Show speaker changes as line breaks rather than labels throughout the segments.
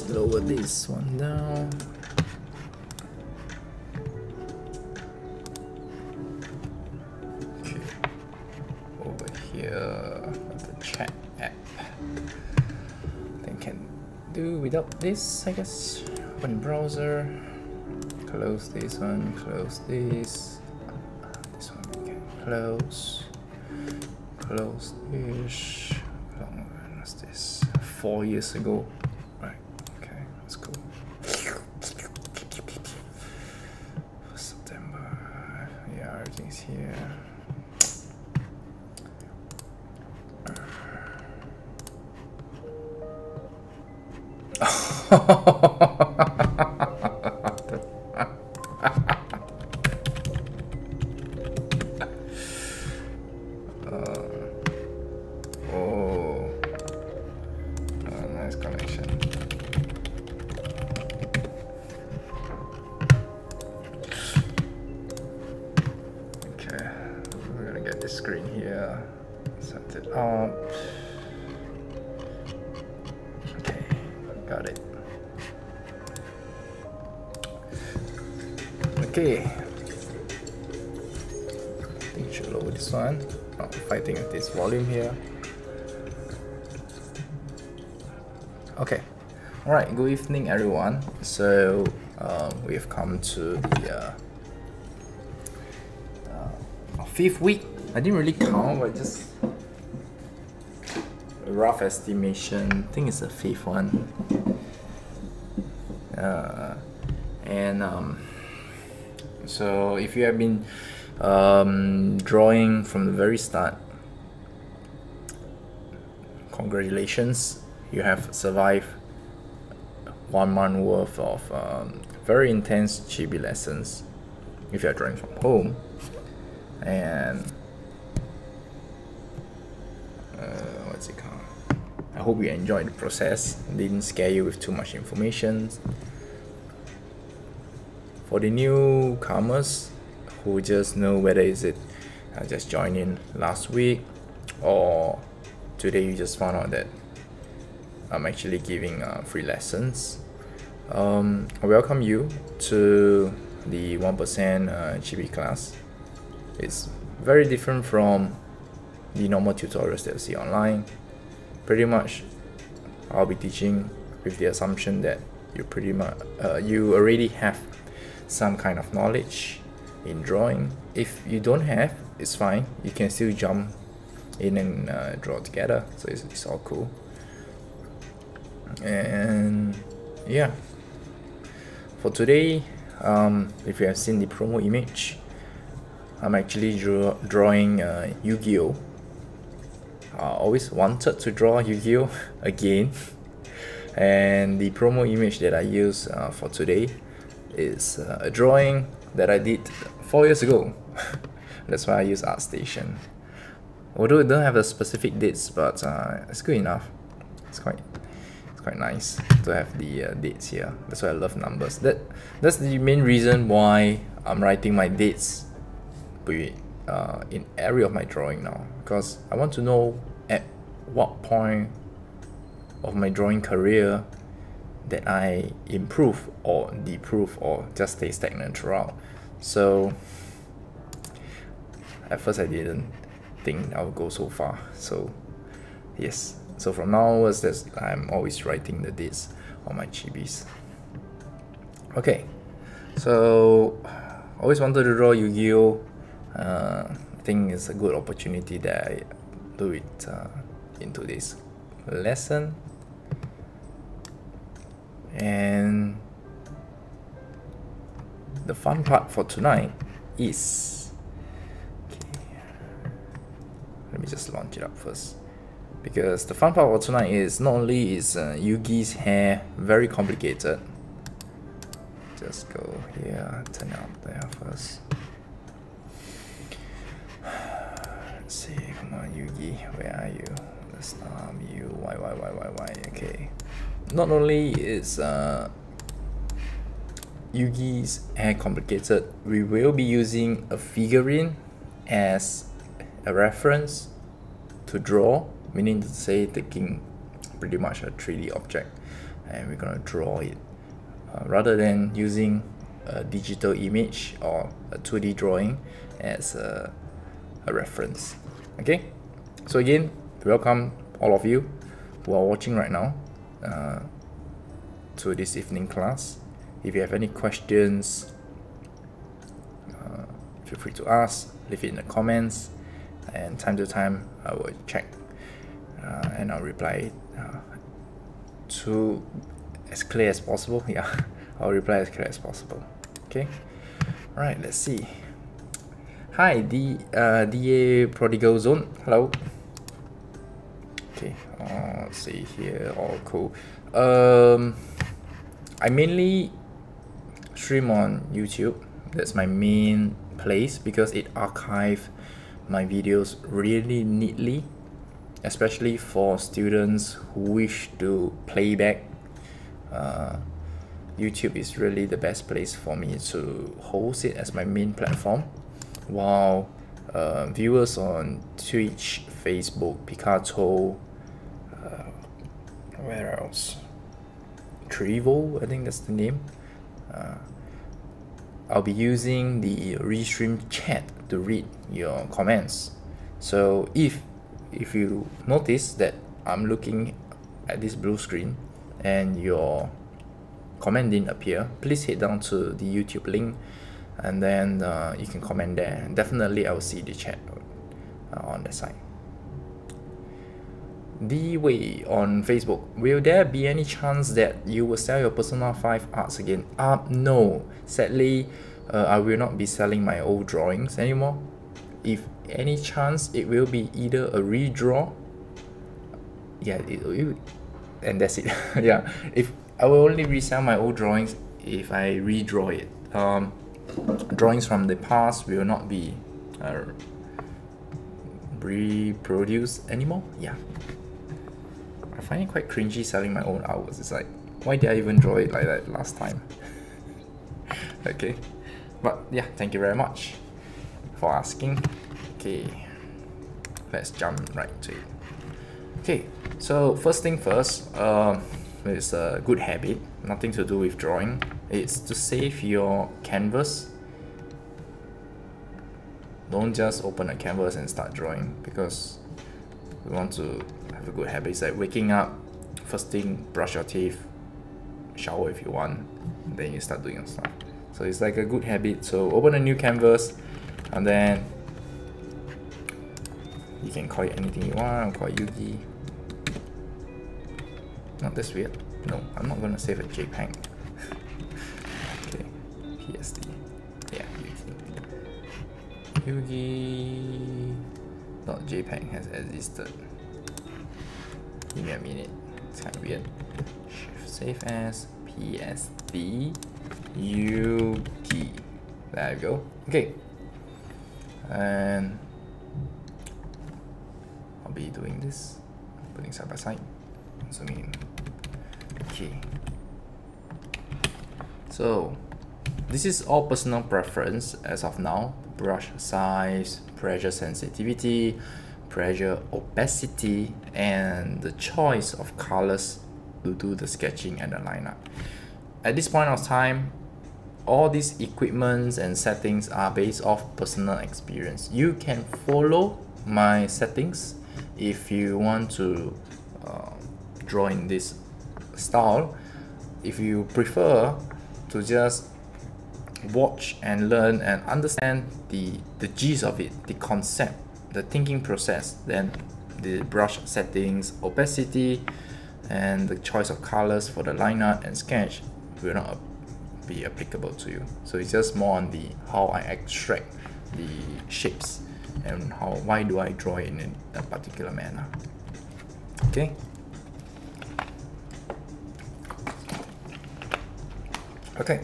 Lower this one down. Okay, over here the chat app. Then can do without this, I guess. Open browser, close this one, close this. This one we can close. Close this. How long was this? 4 years ago. Cool. September, yeah, everything's here. Nice connection. Screen here, set it up. Okay, got it. Okay, I think you should lower this one. Oh, fighting with this volume here. Okay, all right. Good evening, everyone. So we've come to the 5th week. I didn't really count, but just a rough estimation. I think it's the 5th one. So if you have been drawing from the very start, congratulations, you have survived 1 month worth of very intense chibi lessons if you are drawing from home. And what's it called? I hope you enjoyed the process, didn't scare you with too much information. For the newcomers who just know whether is it just joined in last week or today you just found out that I'm actually giving free lessons, I welcome you to the 1% Chibi class. It's very different from the normal tutorials that you see online. Pretty much I'll be teaching with the assumption that you you already have some kind of knowledge in drawing. If you don't have, it's fine, you can still jump in and draw together, so it's all cool. And yeah, for today, if you have seen the promo image, I'm actually drawing Yu-Gi-Oh! I always wanted to draw Yu-Gi-Oh! Again, and the promo image that I use for today is a drawing that I did 4 years ago. That's why I use ArtStation. Although it don't have the specific dates, but it's good enough. It's quite nice to have the dates here. That's why I love numbers. That's the main reason why I'm writing my dates in every of my drawing now, because I want to know at what point of my drawing career that I improve or deprove or just stay stagnant throughout. So at first I didn't think I would go so far. So yes, so from now onwards, I'm always writing the dates on my chibis. Okay, so always wanted to draw Yu-Gi-Oh! I think it's a good opportunity that I do it in today's lesson. And the fun part for tonight is, okay, let me just launch it up first, because the fun part for tonight is not only is Yugi's hair very complicated. Just go here, turn it up there first. Let's see, come on, Yugi, where are you? Let's you. Why? Okay. Not only is Yugi's hair complicated, we will be using a figurine as a reference to draw, meaning to say taking pretty much a 3D object and we're gonna draw it rather than using a digital image or a 2D drawing as a reference. Okay, so again, welcome all of you who are watching right now to this evening class. If you have any questions, feel free to ask, leave it in the comments, and time to time I will check and I'll reply to as clear as possible. Yeah, I'll reply as clear as possible. Okay, all right, let's see. Hi, DA Prodigal Zone, hello. Okay, let's see here, all cool. I mainly stream on YouTube. That's my main place because it archives my videos really neatly, especially for students who wish to play back. YouTube is really the best place for me to host it as my main platform, while viewers on Twitch, Facebook, Patron, where else? Trevo, I think that's the name. I'll be using the restream chat to read your comments. So if you notice that I'm looking at this blue screen and your comment didn't appear, please head down to the YouTube link and then you can comment there. Definitely I will see the chat on the side. The way on Facebook, will there be any chance that you will sell your Persona 5 arts again? No, sadly I will not be selling my old drawings anymore. If any chance, it will be either a redraw, yeah, and that's it. Yeah, if I will only resell my old drawings if I redraw it. Drawings from the past will not be reproduced anymore. Yeah, I find it quite cringy selling my own artworks. It's like, why did I even draw it like that last time? Okay, but yeah, thank you very much for asking. Okay, let's jump right to it. Okay, so first thing first, it's a good habit, nothing to do with drawing. It's to save your canvas. Don't just open a canvas and start drawing, because we want to have a good habit. It's like waking up, first thing, brush your teeth, shower if you want, then you start doing your stuff. So it's like a good habit. So open a new canvas and then you can call it anything you want. I'll call it Yugi. Not this weird. No, I'm not gonna save a JPEG. Okay, PSD. Yeah, Yugi. Yugi.jpg has existed. Give me a minute. It's kind of weird. Shift save as PSD Yugi. There we go. Okay. And I'll be doing this, putting side by side, zooming in. Okay. So this is all personal preference as of now. Brush size, pressure sensitivity, pressure opacity, and the choice of colors to do the sketching and the lineup. At this point of time, all these equipments and settings are based off personal experience. You can follow my settings if you want to draw in this style. If you prefer to just watch and learn and understand the gist of it, the concept, the thinking process, then the brush settings, opacity, and the choice of colors for the line art and sketch will not be applicable to you. So it's just more on the how I extract the shapes and why do I draw it in a particular manner. Okay. Okay.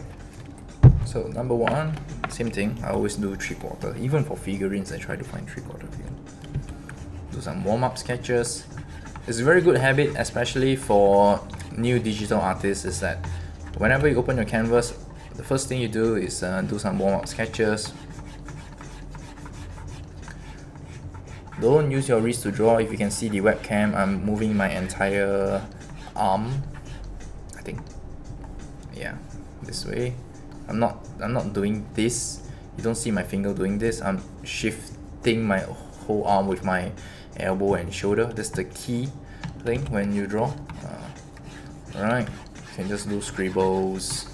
So number one, same thing. I always do 3/4. Even for figurines, I try to find 3/4 view. Do some warm-up sketches. It's a very good habit, especially for new digital artists, is that whenever you open your canvas, the first thing you do is do some warm-up sketches. Don't use your wrist to draw. If you can see the webcam, I'm moving my entire arm, I think. Yeah, this way. I'm not doing this. You don't see my finger doing this. I'm shifting my whole arm with my elbow and shoulder. That's the key thing when you draw. Alright, you can just do scribbles.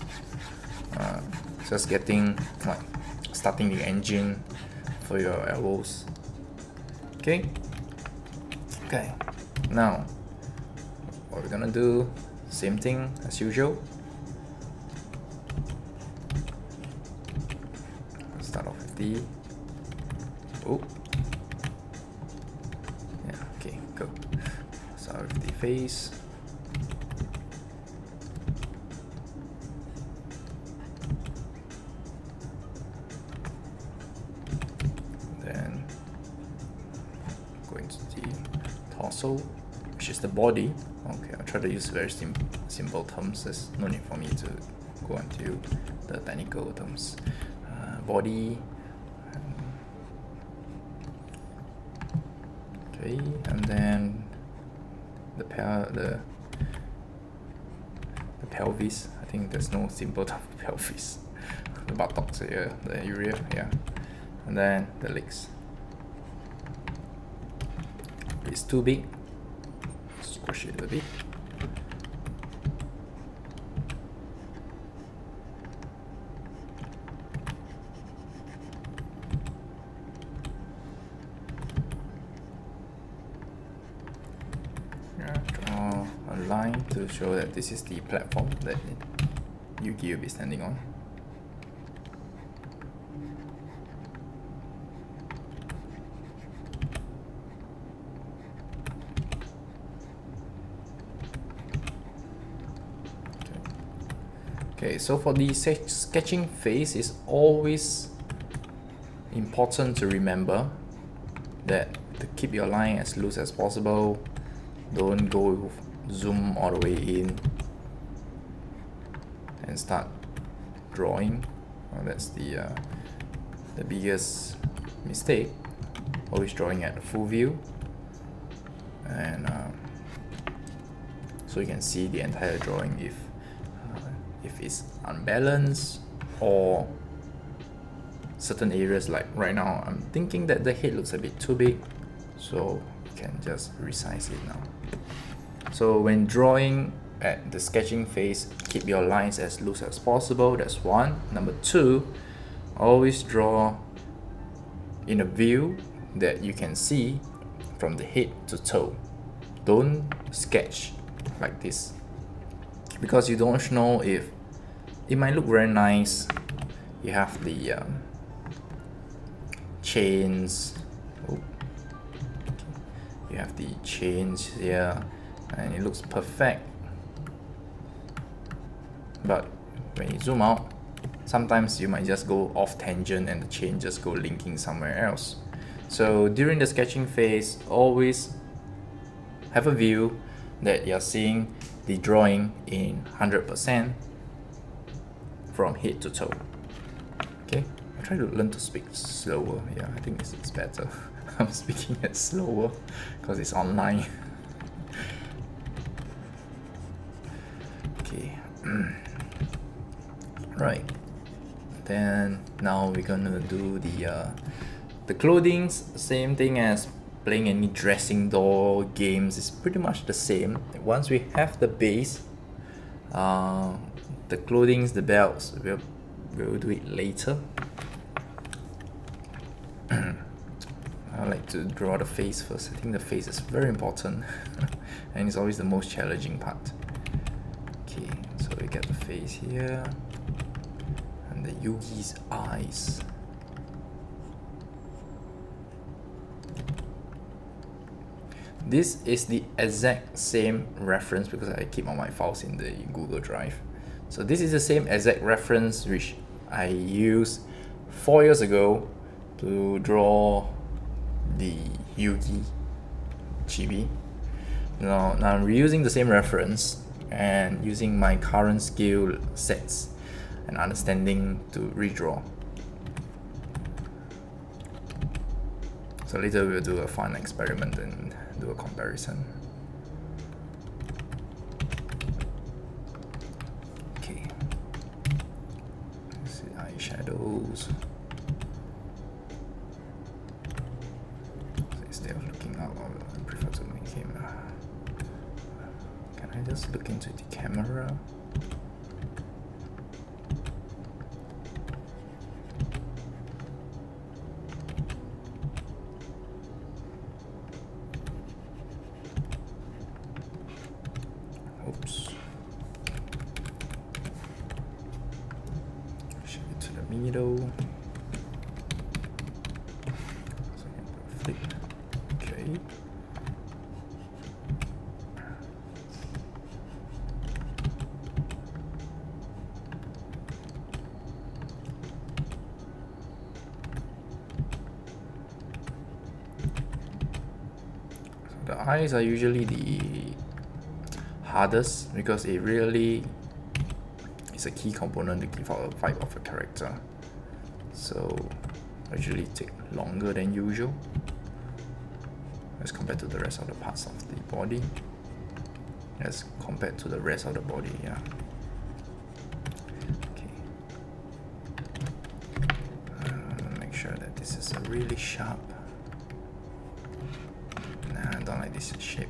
Just getting like starting the engine for your elbows. Okay. Now what we're gonna do, same thing as usual. Start off with the go. Start with the face. Then go into the torso, which is the body. Okay, I'll try to use very simple terms. There's no need for me to go into the technical terms. Body. Okay, and then the pelvis. I think there's no simple term for pelvis. The buttocks here, the area, yeah, and then the legs. It's too big. Squish it a bit. Draw a line to show that this is the platform that Yugi will be standing on. Okay, so for the sketching phase, it's always important to remember that to keep your line as loose as possible. Don't go zoom all the way in and start drawing. That's the biggest mistake. Always drawing at full view, and so you can see the entire drawing if it's unbalanced or certain areas. Like right now, I'm thinking that the head looks a bit too big, so you can just resize it now. So when drawing at the sketching phase, keep your lines as loose as possible. That's one. Number two, always draw in a view that you can see from the head to toe. Don't sketch like this, because you don't know if it might look very nice. You have the chains. You have the chains here, and it looks perfect. But when you zoom out, sometimes you might just go off tangent and the chain just go linking somewhere else. So during the sketching phase, always have a view that you're seeing the drawing in 100% from head to toe. Okay, I try to learn to speak slower. Yeah, I think it's better. I'm speaking it slower because it's online. Okay, right. Then now we're gonna do the clothings. Same thing as playing any dressing doll games. It's pretty much the same. Once we have the base, the clothings, the belts, we'll do it later. I like to draw the face first. I think the face is very important and it's always the most challenging part. Okay, so we get the face here and the Yugi's eyes. This is the exact same reference because I keep all my files in the Google Drive. So this is the same exact reference which I use 4 years ago to draw the Yugi Chibi. Now I'm reusing the same reference and using my current skill sets and understanding to redraw. So later we'll do a fun experiment and do a comparison. Okay. Let's see eyeshadows. So instead of looking out, I prefer to make him. Can I just look into the camera? Oops. Shift it to the middle. So flip. Okay. So the eyes are usually the hardest because it really is a key component to give out a vibe of a character. So usually take longer than usual as compared to the rest of the parts of the body. As compared to the rest of the body, yeah. Okay. Make sure that this is a really sharp. Nah, I don't like this shape.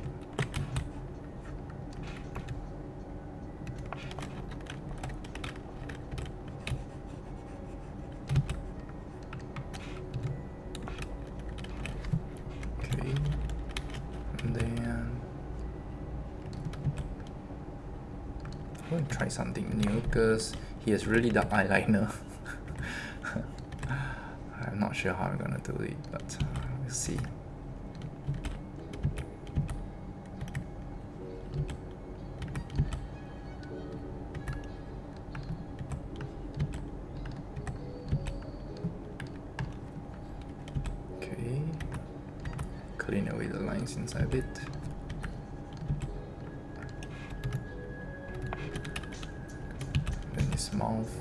Try something new because he has really dark eyeliner. I'm not sure how I'm gonna do it, but we'll see. Okay, clean away the lines inside it. His mouth.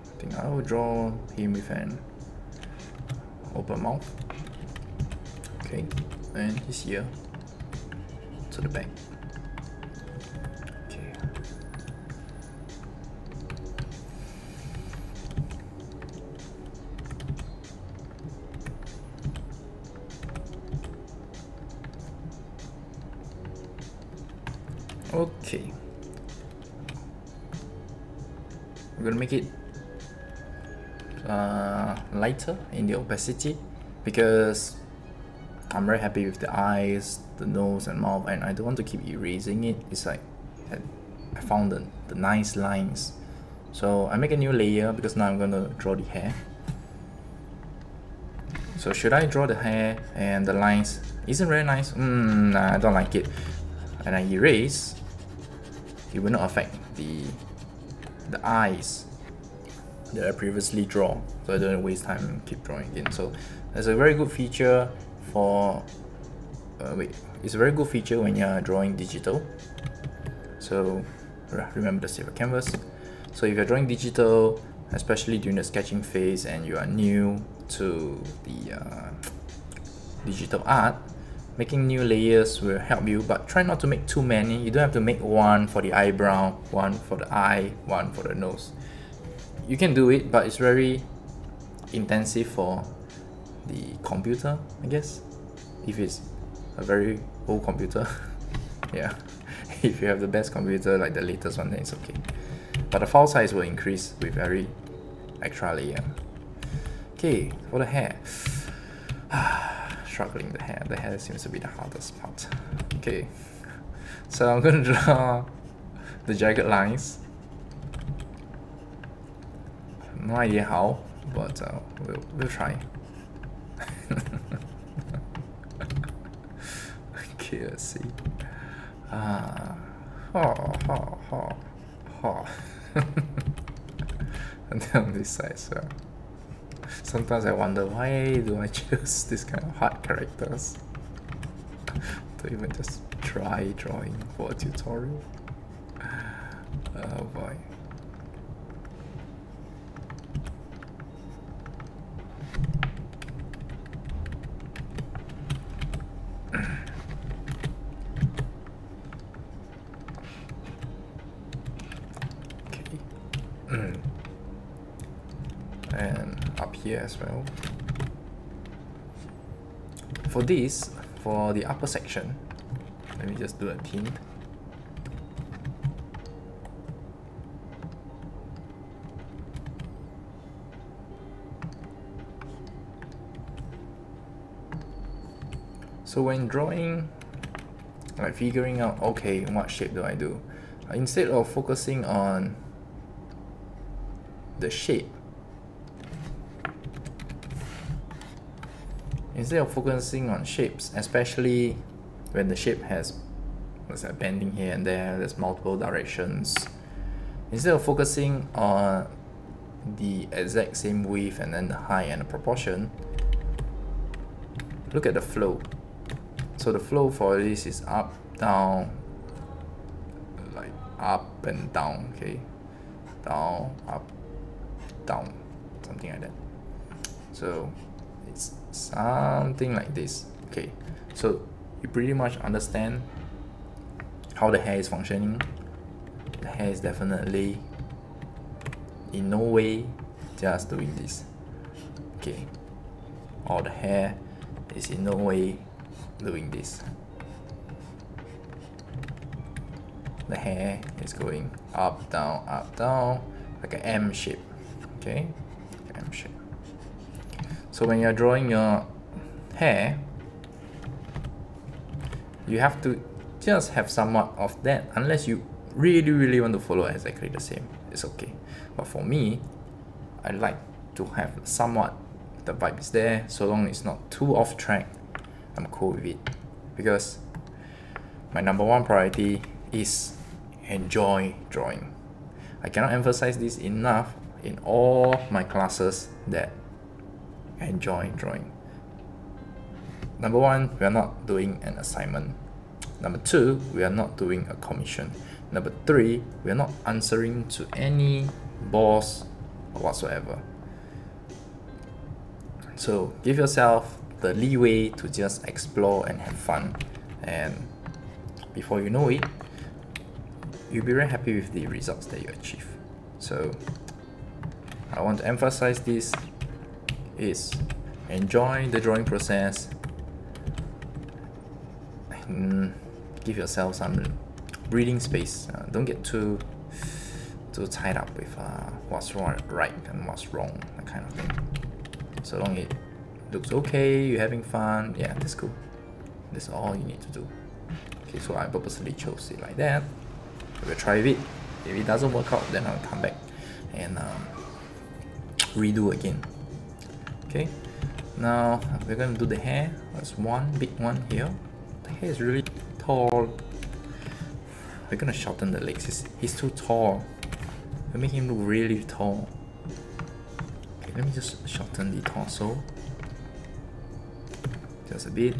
I think I will draw him with an open mouth. Okay, and his ear to the back. Okay. Okay, we're gonna make it lighter in the opacity because I'm very happy with the eyes, the nose and mouth, and I don't want to keep erasing it. It's like I found the nice lines, so I make a new layer because now I'm gonna draw the hair. So should I draw the hair and the lines isn't very nice? Nah, I don't like it, and I erase. It will not affect the eyes that I previously draw, so I don't waste time and keep drawing again. So that's a very good feature for it's a very good feature when you're drawing digital. So remember to save a canvas. So if you're drawing digital, especially during the sketching phase and you are new to the digital art, making new layers will help you, but try not to make too many. You don't have to make one for the eyebrow, one for the eye, one for the nose. You can do it, but it's very intensive for the computer, I guess. If it's a very old computer. Yeah. If you have the best computer, like the latest one, then it's okay. But the file size will increase with every extra layer. Okay, for the hair. Struggling the hair. The hair seems to be the hardest part. Okay, so I'm gonna draw the jagged lines. No idea how, but we'll try. Okay, let's see. And then on this side as well. Sometimes I wonder, why do I choose this kind of hard characters to even just try drawing for a tutorial? Oh boy. And up here as well. For this, for the upper section, let me just do a tint. So when drawing, like figuring out, okay, what shape do I do? Instead of focusing on the shape, shapes, especially when the shape has bending here and there, there's multiple directions. Instead of focusing on the exact same width and then the height and the proportion, look at the flow. So the flow for this is up, down, like up and down, okay? Down, up, down, something like that. So it's something like this, okay? So you pretty much understand how the hair is functioning. The hair is definitely in no way just doing this, okay? Or the hair is in no way doing this. The hair is going up, down, like an M shape, okay? M shape. So when you're drawing your hair, you have to just have somewhat of that, unless you really want to follow exactly the same, it's okay. But for me, I like to have somewhat the vibe is there, so long it's not too off track, I'm cool with it. Because my number one priority is enjoy drawing. I cannot emphasize this enough in all my classes that enjoy drawing. Number one, we are not doing an assignment. Number two, we are not doing a commission. Number three, we are not answering to any boss or whatsoever. So give yourself the leeway to just explore and have fun, and before you know it, you'll be very happy with the results that you achieve. So I want to emphasize this is enjoy the drawing process and give yourself some breathing space. Don't get too tied up with what's right and what's wrong, that kind of thing. So long it looks okay, you're having fun, yeah, that's cool. That's all you need to do. Okay, so I purposely chose it like that. We'll try it. If it doesn't work out, then I'll come back and redo again. Okay, now we're gonna do the hair. There's one big one here. The hair is really tall. We're gonna shorten the legs. He's too tall. We make him look really tall. Okay, let me just shorten the torso. Just a bit.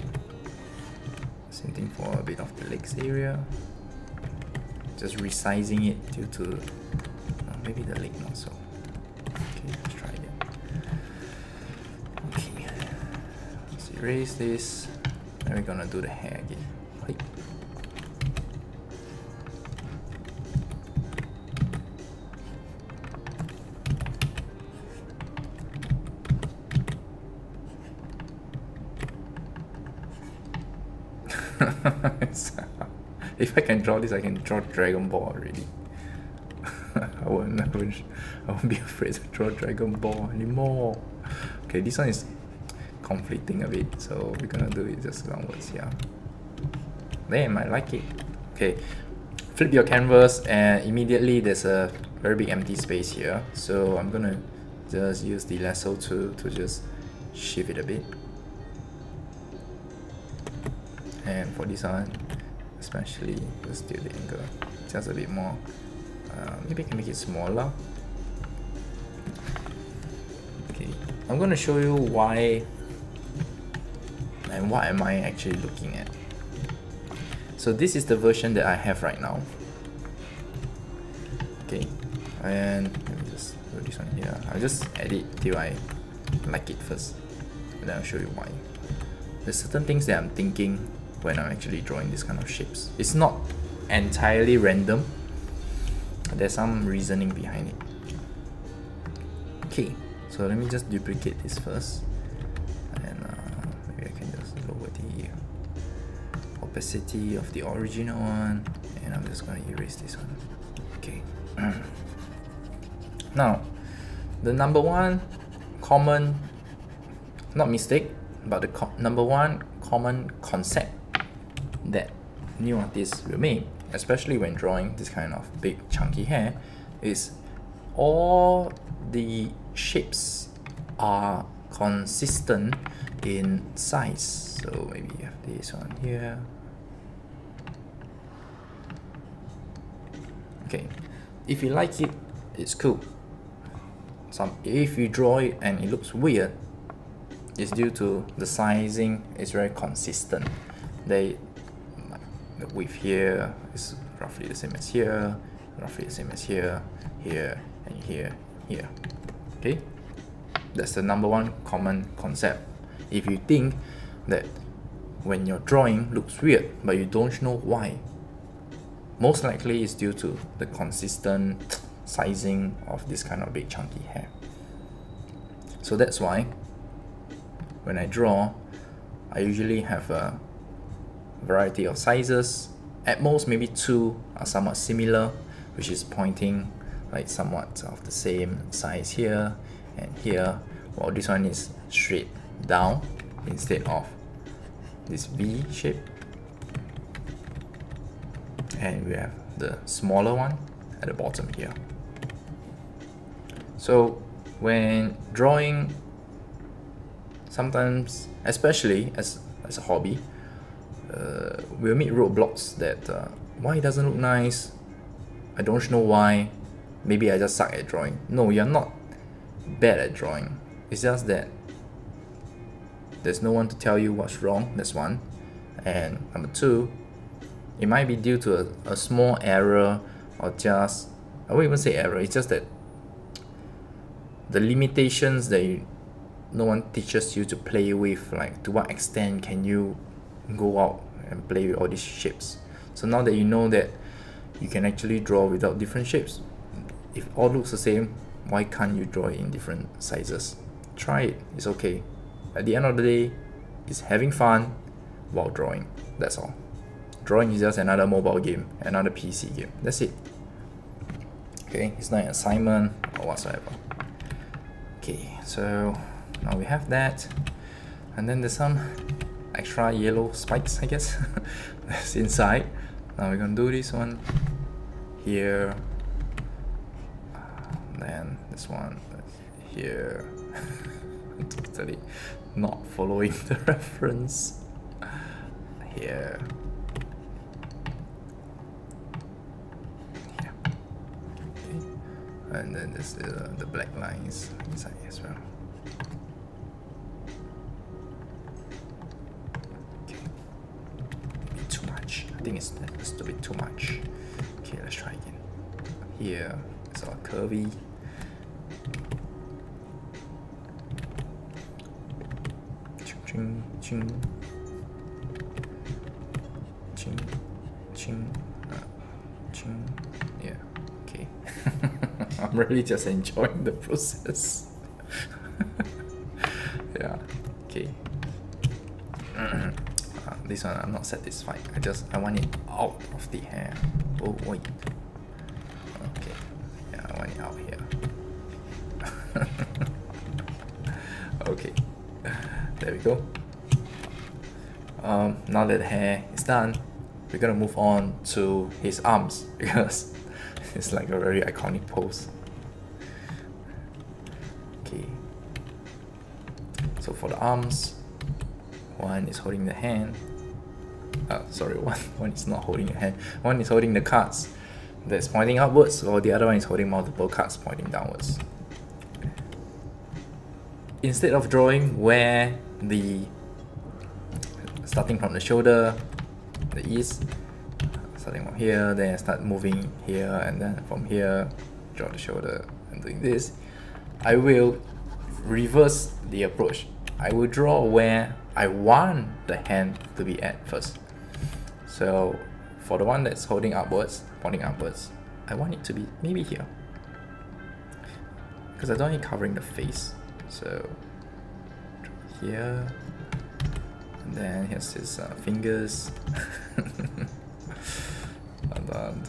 Same thing for a bit of the legs area. Just resizing it due to maybe the leg not so. Okay, let's try it. Okay, let's erase this. Then we're gonna do the hair again. Click. If I can draw this, I can draw Dragon Ball already. I won't be afraid to draw Dragon Ball anymore. Okay, this one is conflicting a bit, so we're gonna do it just downwards, yeah. Damn, I like it. Okay, flip your canvas and immediately there's a very big empty space here. So I'm gonna just use the Lasso Tool to just shift it a bit. And for this one, especially, let's do the angle. just a bit more. Maybe I can make it smaller. Okay, I'm gonna show you why and what am I actually looking at. So this is the version that I have right now. Okay, and let me just do this one here. I'll just edit till I like it first, and then I'll show you why. There's certain things that I'm thinking when I'm actually drawing this kind of shapes. It's not entirely random. There's some reasoning behind it. Okay, so let me just duplicate this first, and maybe I can just lower the opacity of the original one, and I'm just going to erase this one. Okay. Now, the number one common, not mistake, but the number one common concept that new artists will make, especially when drawing this kind of big chunky hair, is all the shapes are consistent in size. So maybe you have this one here. Okay, if you like it, it's cool. If you draw it and it looks weird, it's due to the sizing is very consistent. The width here is roughly the same as here, roughly the same as here, here, and here, here. Okay, that's the number one common concept. If you think that when your drawing looks weird but you don't know why, most likely it's due to the consistent sizing of this kind of big chunky hair. So that's why when I draw, I usually have a variety of sizes. At most maybe two are somewhat similar, which is pointing like somewhat of the same size here and here, while this one is straight down instead of this V shape. And we have the smaller one at the bottom here. So when drawing, sometimes, especially as a hobby, we'll meet roadblocks that why it doesn't look nice, I don't know why, maybe I just suck at drawing. No, you're not bad at drawing. It's just that there's no one to tell you what's wrong, that's one. And number two, it might be due to a small error, or just, I won't even say error, it's just that the limitations that no one teaches you to play with, like to what extent can you go out and play with all these shapes. So now that you know that you can actually draw without different shapes, if all looks the same, why can't you draw it in different sizes? Try it, it's okay. At the end of the day, it's having fun while drawing, that's all. Drawing is just another mobile game, another PC game, that's it. Okay, it's not an assignment or whatsoever. Okay, so now we have that, and then there's some extra yellow spikes, I guess, that's inside. Now we're gonna do this one here, then this one here. Totally not following the reference. Here. Here. Okay. And then there's the black lines inside as well. Okay. Maybe too much. I think it's a bit too much. Okay, let's try again. Here, it's all curvy. Ching, ching, ching, ching, ching. Yeah, okay. I'm really just enjoying the process. Yeah, okay. This one I'm not satisfied. I want it out of the hair. Oh wait. Okay. Yeah, I want it out here. Okay. There we go. Now that the hair is done, we're gonna move on to his arms because it's like a very iconic pose. Okay. So for the arms, one is holding the hand. Sorry, one is not holding a hand. One is holding the cards, that's pointing upwards, while the other one is holding multiple cards pointing downwards. Instead of drawing where the starting from the shoulder, the east, starting from here, then I start moving here, and then from here draw the shoulder and doing this, I will reverse the approach. I will draw where I want the hand to be at first. So for the one that's holding upwards, pointing upwards, I want it to be maybe here, because I don't need covering the face. So here, and then here's his fingers. And then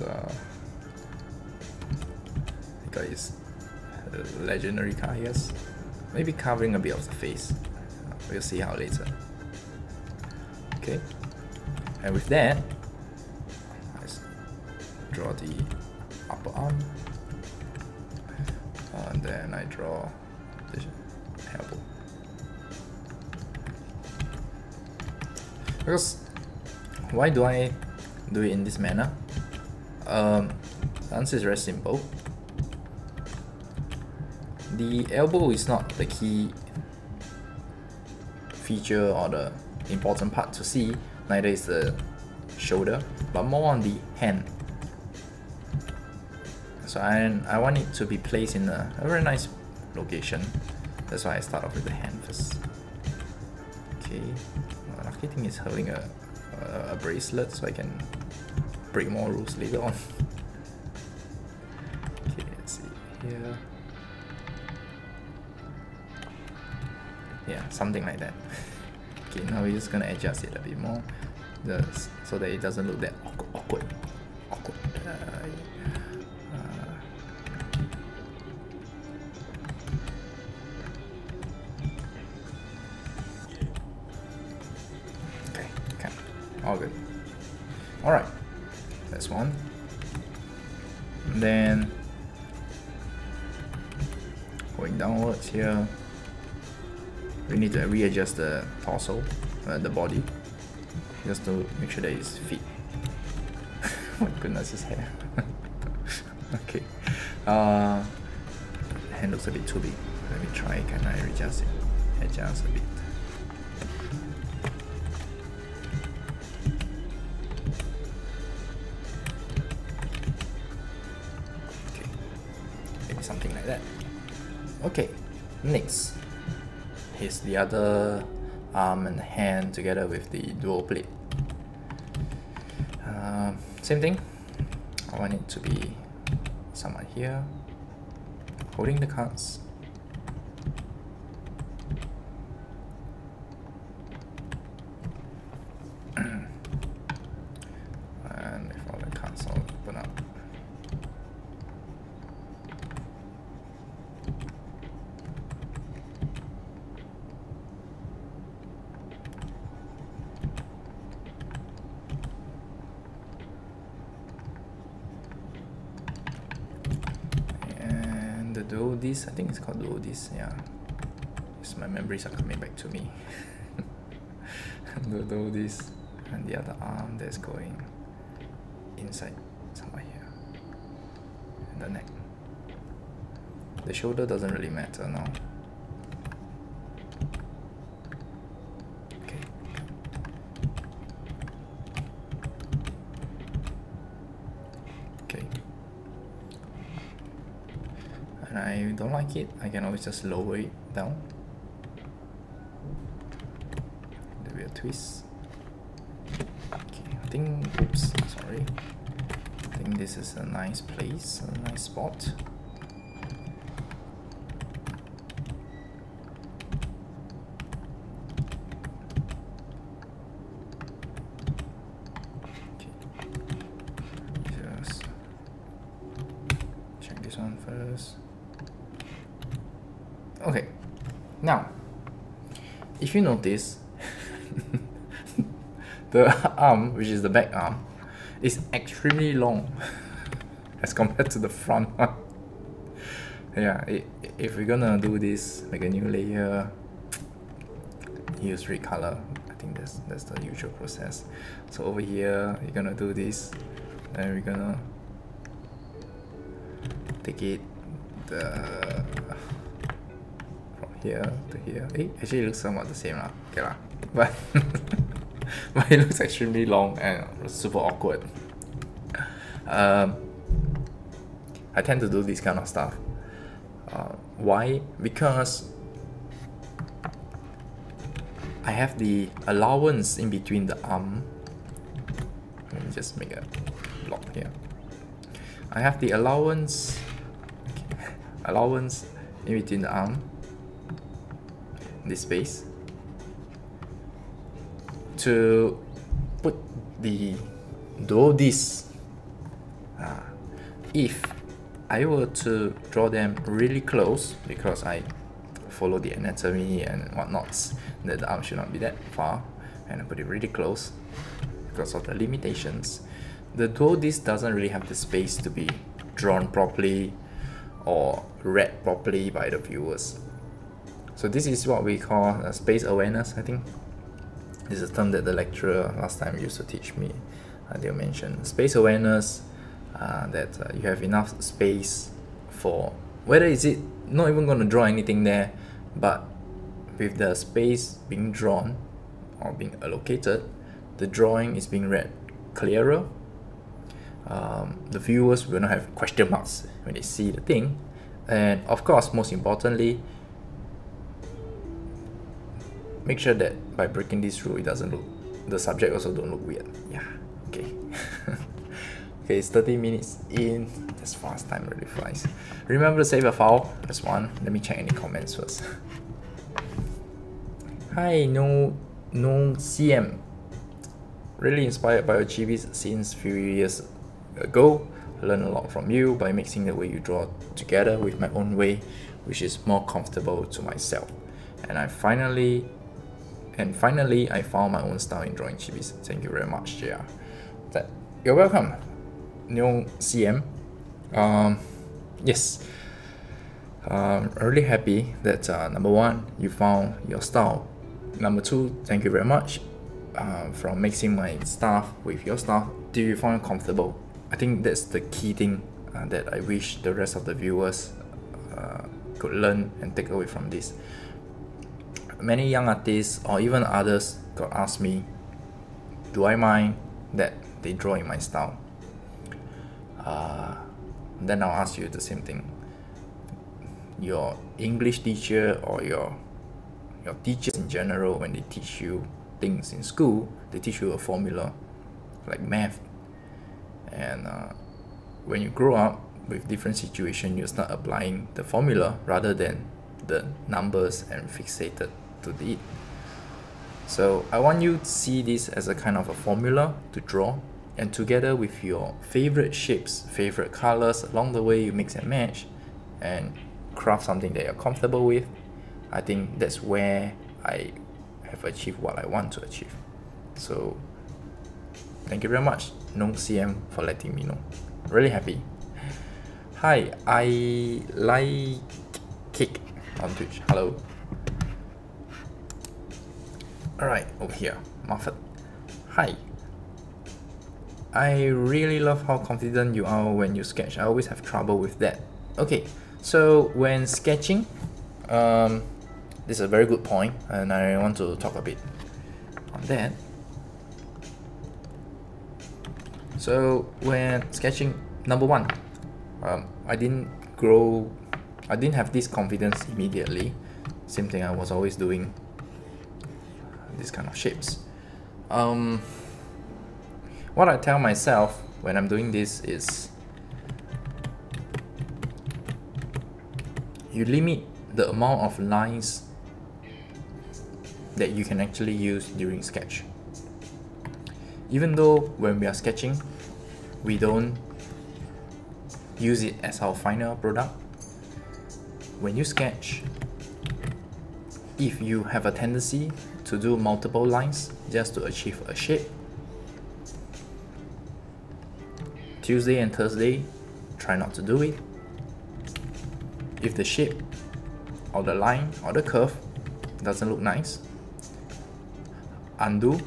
he got his legendary card, I guess. Maybe covering a bit of the face. We'll see how later. Okay, and with that, I draw the upper arm, and then I draw the elbow. Because why do I do it in this manner? The answer is very simple. The elbow is not the key feature or the important part to see, neither is the shoulder, but more on the hand. So I want it to be placed in a very nice location. That's why I start off with the hand first. Okay, lucky thing is having a bracelet, so I can break more rules later on. Okay, let's see here. Yeah, something like that. Okay, now we're just gonna adjust it a bit more, just so that it doesn't look that awkward. Okay, all good. All right, that's one. And then going downwards here, we need to readjust the torso, the body, just to make sure that it's fit. Oh my goodness, his hair. Okay, hand looks a bit too big. Let me try. Can I adjust it? Adjust a bit. Okay, maybe something like that. Okay, next. Here's the other arm and hand together with the dual blade. Same thing. I want it to be someone here holding the cards. And if all the cards all open up. Do this, I think it's called do this, yeah. Yes, my memories are coming back to me. Do this, and the other arm that's going inside somewhere here, and the neck. The shoulder doesn't really matter now. Okay. Okay. And I don't like it, I can always just lower it down. There'll be a twist. Okay, I think, oops, sorry. I think this is a nice place, a nice spot. Okay, just check this one first. Okay, now, if you notice, the arm, which is the back arm, is extremely long as compared to the front one. Yeah, if we're gonna do this, like a new layer, use red color. I think that's the usual process. So over here, you're gonna do this, and we're gonna take it from here to here. Actually it looks somewhat the same lah. Okay lah. But but it looks extremely long and super awkward. I tend to do this kind of stuff. Why? Because I have the allowance in between the arm. Let me just make a block here. I have the allowance in between the arm, this space, to put the dual disc. If I were to draw them really close, because I follow the anatomy and whatnots, that the arm should not be that far, and I put it really close because of the limitations, the dual disc doesn't really have the space to be drawn properly or read properly by the viewers. So this is what we call space awareness, I think. This is a term that the lecturer last time used to teach me. They'll mention space awareness, that you have enough space for, whether is it not even going to draw anything there, but with the space being drawn or being allocated, the drawing is being read clearer. The viewers will not have question marks when they see the thing, and of course, most importantly, make sure that by breaking this rule, it doesn't look, the subject also don't look weird. Yeah, okay. Okay, it's 30 minutes in. That's fast, time really flies. Remember to save a file. That's one. Let me check any comments first. Hi, no CM. Really inspired by your chibis since few years ago. I learned a lot from you by mixing the way you draw together with my own way, which is more comfortable to myself. And finally I found my own style in drawing chibis. Thank you very much, JR. You're welcome, no CM. Yes. Really happy that number one, you found your style. Number two, thank you very much from mixing my stuff with your stuff. Do you find it comfortable? I think that's the key thing that I wish the rest of the viewers could learn and take away from this. Many young artists or even others got asked me, do I mind that they draw in my style? Then I'll ask you the same thing. Your English teacher or your teachers in general, when they teach you things in school, they teach you a formula like math, and when you grow up with different situations, you start applying the formula rather than the numbers and fixated to it. So I want you to see this as a kind of a formula to draw, and together with your favorite shapes, favorite colors, along the way you mix and match and craft something that you're comfortable with. I think that's where I have achieved what I want to achieve. So thank you very much, Nong CM, for letting me know. Really happy. Hi, I like cake on Twitch. Hello. Alright, over here, Muffet. Hi. I really love how confident you are when you sketch. I always have trouble with that. Okay, so when sketching, this is a very good point, and I want to talk a bit on that. So when sketching, number one, I didn't have this confidence immediately. Same thing, I was always doing this kind of shapes. What I tell myself when I'm doing this is, you limit the amount of lines that you can actually use during sketch. Even though when we are sketching, we don't use it as our final product. When you sketch, if you have a tendency to do multiple lines just to achieve a shape, Tuesday and Thursday, try not to do it. If the shape or the line or the curve doesn't look nice, undo,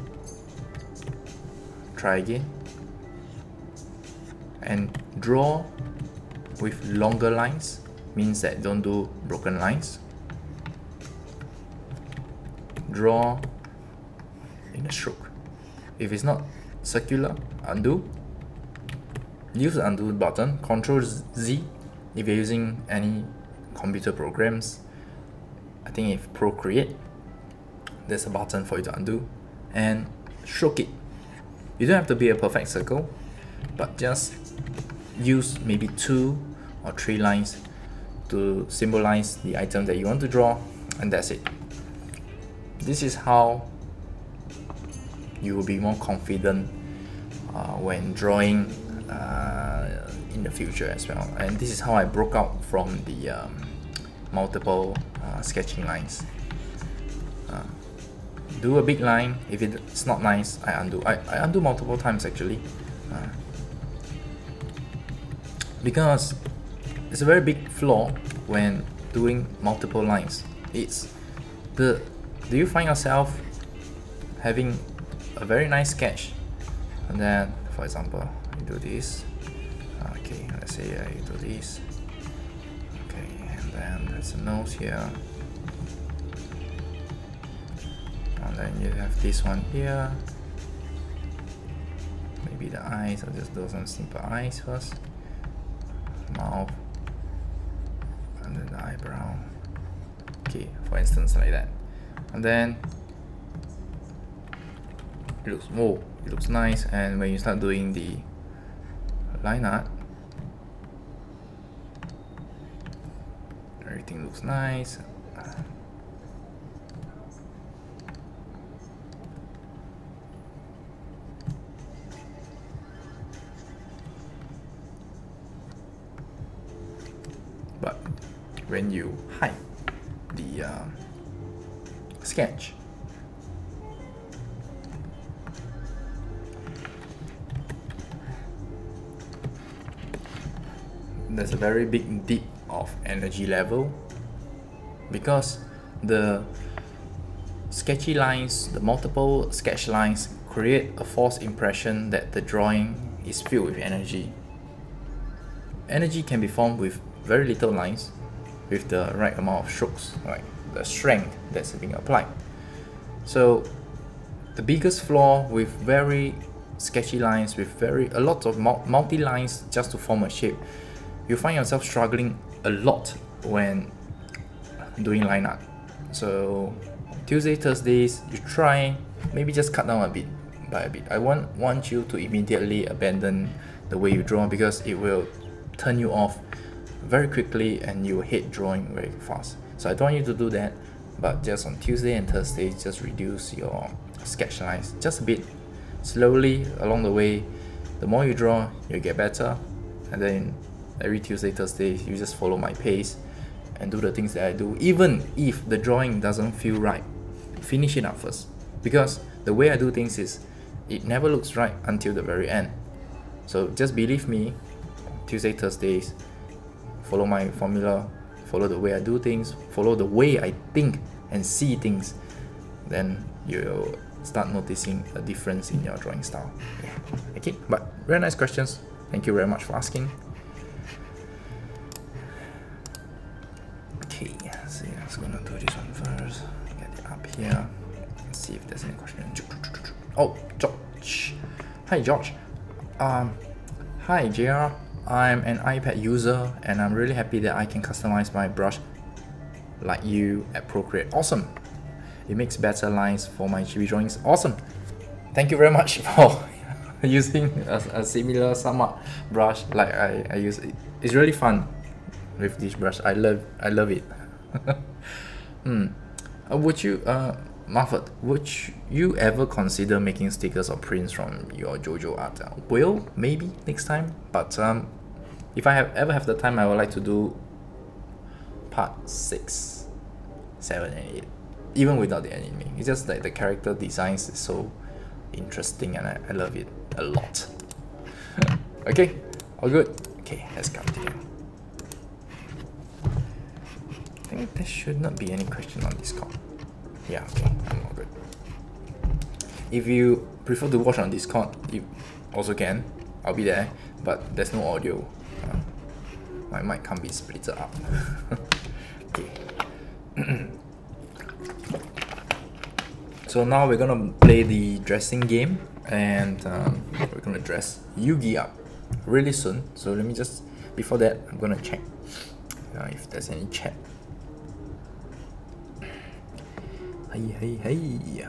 try again, and draw with longer lines means that don't do broken lines. Draw in a stroke. If it's not circular, undo. Use the undo button, Ctrl Z if you're using any computer programs. I think if Procreate, there's a button for you to undo, and stroke it. You don't have to be a perfect circle, but just use maybe 2 or 3 lines to symbolize the item that you want to draw, and that's it. This is how you will be more confident when drawing in the future as well. And this is how I broke out from the multiple sketching lines. Do a big line. If it's not nice, I undo. I undo multiple times actually, because it's a very big flaw when doing multiple lines. It's do you find yourself having a very nice sketch, and then, for example, you do this. Okay, let's say you do this. Okay, and then there's a nose here. And then you have this one here. Maybe the eyes, I'll just do some simple eyes first. Mouth. And then the eyebrow. Okay, for instance, like that. And then it looks nice. And when you start doing the line art, everything looks nice. But when you hide the sketch, there's a very big dip of energy level, because the sketchy lines, the multiple sketch lines, create a false impression that the drawing is filled with energy. Energy can be formed with very little lines, with the right amount of strokes, like the strength that's being applied. So the biggest flaw with very sketchy lines, with a lot of multi lines just to form a shape, you find yourself struggling a lot when doing line art. So Tuesday, Thursdays, you try, maybe just cut down a bit by a bit. I want you to immediately abandon the way you draw, because it will turn you off very quickly and you hate drawing very fast. So I don't want you to do that, but just on Tuesday and Thursday, just reduce your sketch lines just a bit. Slowly along the way, the more you draw, you get better. And then every Tuesday, Thursday, you just follow my pace and do the things that I do. Even if the drawing doesn't feel right, finish it up first. Because the way I do things is, it never looks right until the very end. So just believe me, Tuesday, Thursdays, follow my formula, follow the way I do things, follow the way I think and see things, then you'll start noticing a difference in your drawing style. Yeah. Okay, but very nice questions. Thank you very much for asking. Okay, so I'm just gonna do this one first. Get it up here. Let's see if there's any question. Oh, George. Hi, George. Hi, JR. I'm an iPad user and I'm really happy that I can customize my brush like you at Procreate. Awesome. It makes better lines for my chibi drawings. Awesome. Thank you very much for using a similar somewhat brush like I use. It's really fun with this brush. I love it. Would you Marford, would you ever consider making stickers or prints from your JoJo art? Well, maybe next time, but if I ever have the time, I would like to do part 6, 7 and 8, even without the anime. It's just like the character designs is so interesting and I love it a lot. Okay, all good. Okay, let's continue. I think there should not be any question on Discord. Yeah, okay, I'm all good. If you prefer to watch on Discord, you also can. I'll be there, but there's no audio. my mic can't be split up. Okay. So now we're gonna play the dressing game, and we're gonna dress Yugi up really soon. So let me just, before that, I'm gonna check if there's any chat. Hey.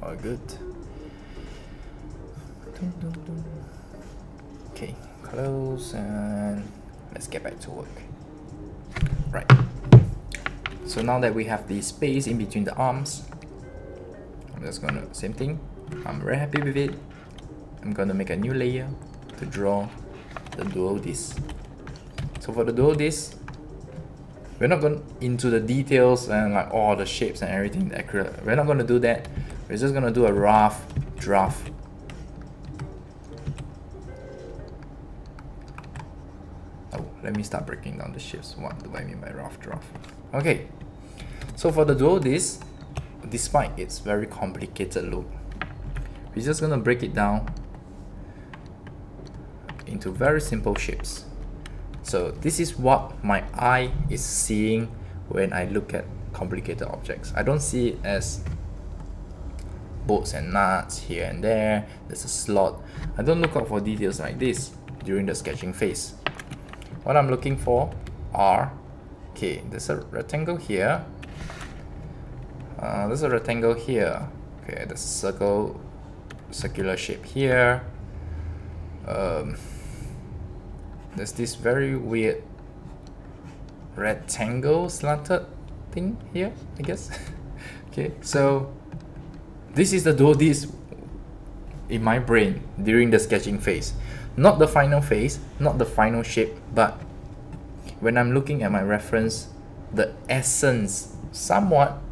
All good. Okay, close, and let's get back to work. Right. So now that we have the space in between the arms, I'm just gonna, same thing. I'm very happy with it. I'm gonna make a new layer to draw the dual disc. So for the dual disc, we're not going into the details and like all the shapes and everything accurate. We're not going to do that. We're just going to do a rough draft. Oh, let me start breaking down the shapes. What do I mean by rough draft? Okay, so for the dual disc, despite its very complicated look, we're just going to break it down into very simple shapes. So this is what my eye is seeing when I look at complicated objects. I don't see it as bolts and nuts here and there. There's a slot. I don't look out for details like this during the sketching phase. What I'm looking for are, okay, there's a rectangle here. There's a rectangle here. Okay, there's a circular shape here. There's this very weird rectangle slanted thing here, I guess. Okay, so this is the dual disc in my brain during the sketching phase. Not the final phase, not the final shape, but when I'm looking at my reference, the essence, somewhat,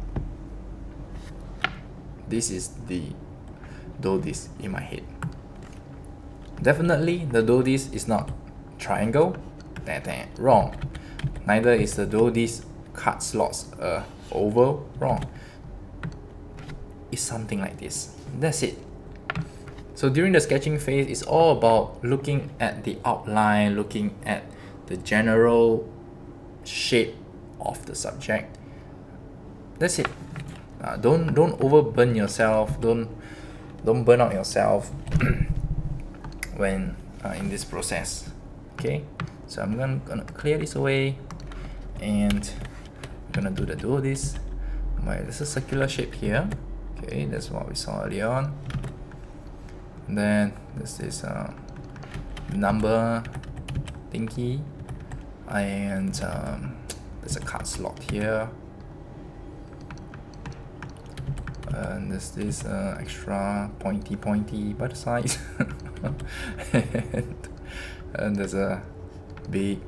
this is the dual disc in my head. Definitely, the dual disc is not triangle, wrong. Neither is the dual disc cut slots, oval, wrong. It's something like this. That's it. So during the sketching phase, it's all about looking at the outline, looking at the general shape of the subject. That's it. Don't overburn yourself. Don't burn out yourself when in this process. Okay, so I'm gonna clear this away, and I'm gonna do the dual disc. There's a circular shape here. Okay, that's what we saw earlier on. And then there's this number thingy, and there's a cut slot here, and there's this extra pointy by the sides. And there's a big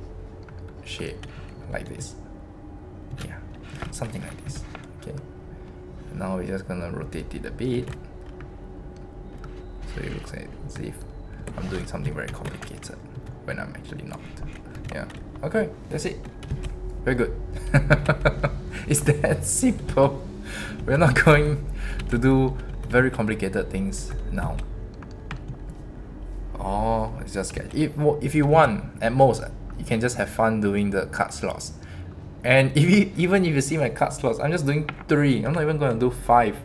shape like this. Yeah, something like this. Okay, now we're just gonna rotate it a bit so it looks as if I'm doing something very complicated when I'm actually not. Yeah, okay, that's it. Very good. It's that simple. We're not going to do very complicated things now. Oh, it's just sketch. If you want, at most, you can just have fun doing the cut slots. And even if you see my cut slots, I'm just doing 3. I'm not even going to do 5.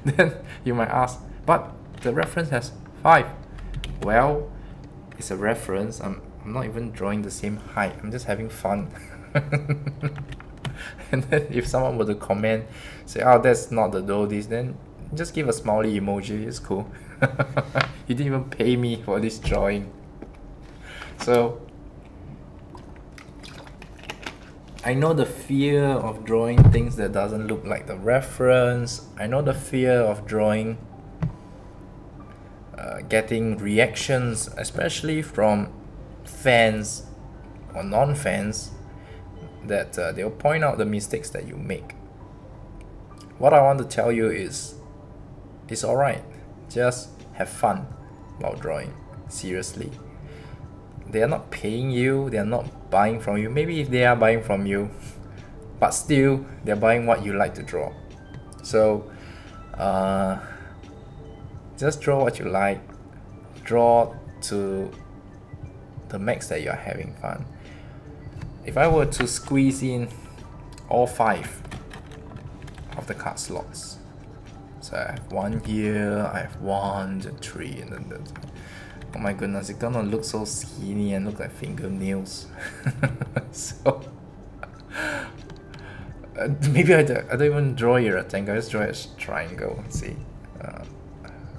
Then you might ask, but the reference has 5. Well, it's a reference. I'm not even drawing the same height. I'm just having fun. And then if someone were to comment, say, oh, that's not the dual disc, then just give a smiley emoji. It's cool. You didn't even pay me for this drawing. So I know the fear of drawing things that doesn't look like the reference. I know the fear of drawing getting reactions, especially from fans or non-fans, that they'll point out the mistakes that you make. What I want to tell you is, it's alright. Just have fun while drawing. Seriously. They are not paying you, they are not buying from you. Maybe if they are buying from you, but still, they're buying what you like to draw. So, just draw what you like. Draw to the max that you're having fun. If I were to squeeze in all 5 of the card slots, so I have 1 here, I have 1, 3, and then oh my goodness, it's gonna look so skinny and look like fingernails. So maybe I don't even draw a rectangle, I just draw a triangle. See,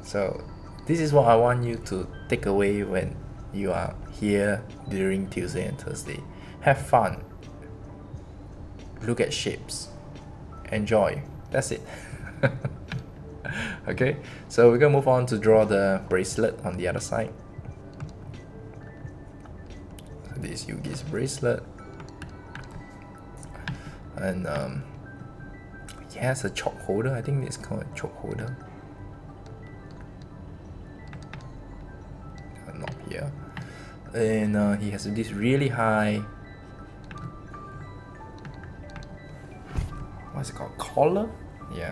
so this is what I want you to take away when you are here during Tuesday and Thursday. Have fun, look at shapes, enjoy. That's it. Okay, so we're gonna move on to draw the bracelet on the other side. So this is Yogis Bracelet, and he has a chalk holder. I think it's called a chalk holder. Not here. And he has this really high, what's it called, collar? Yeah.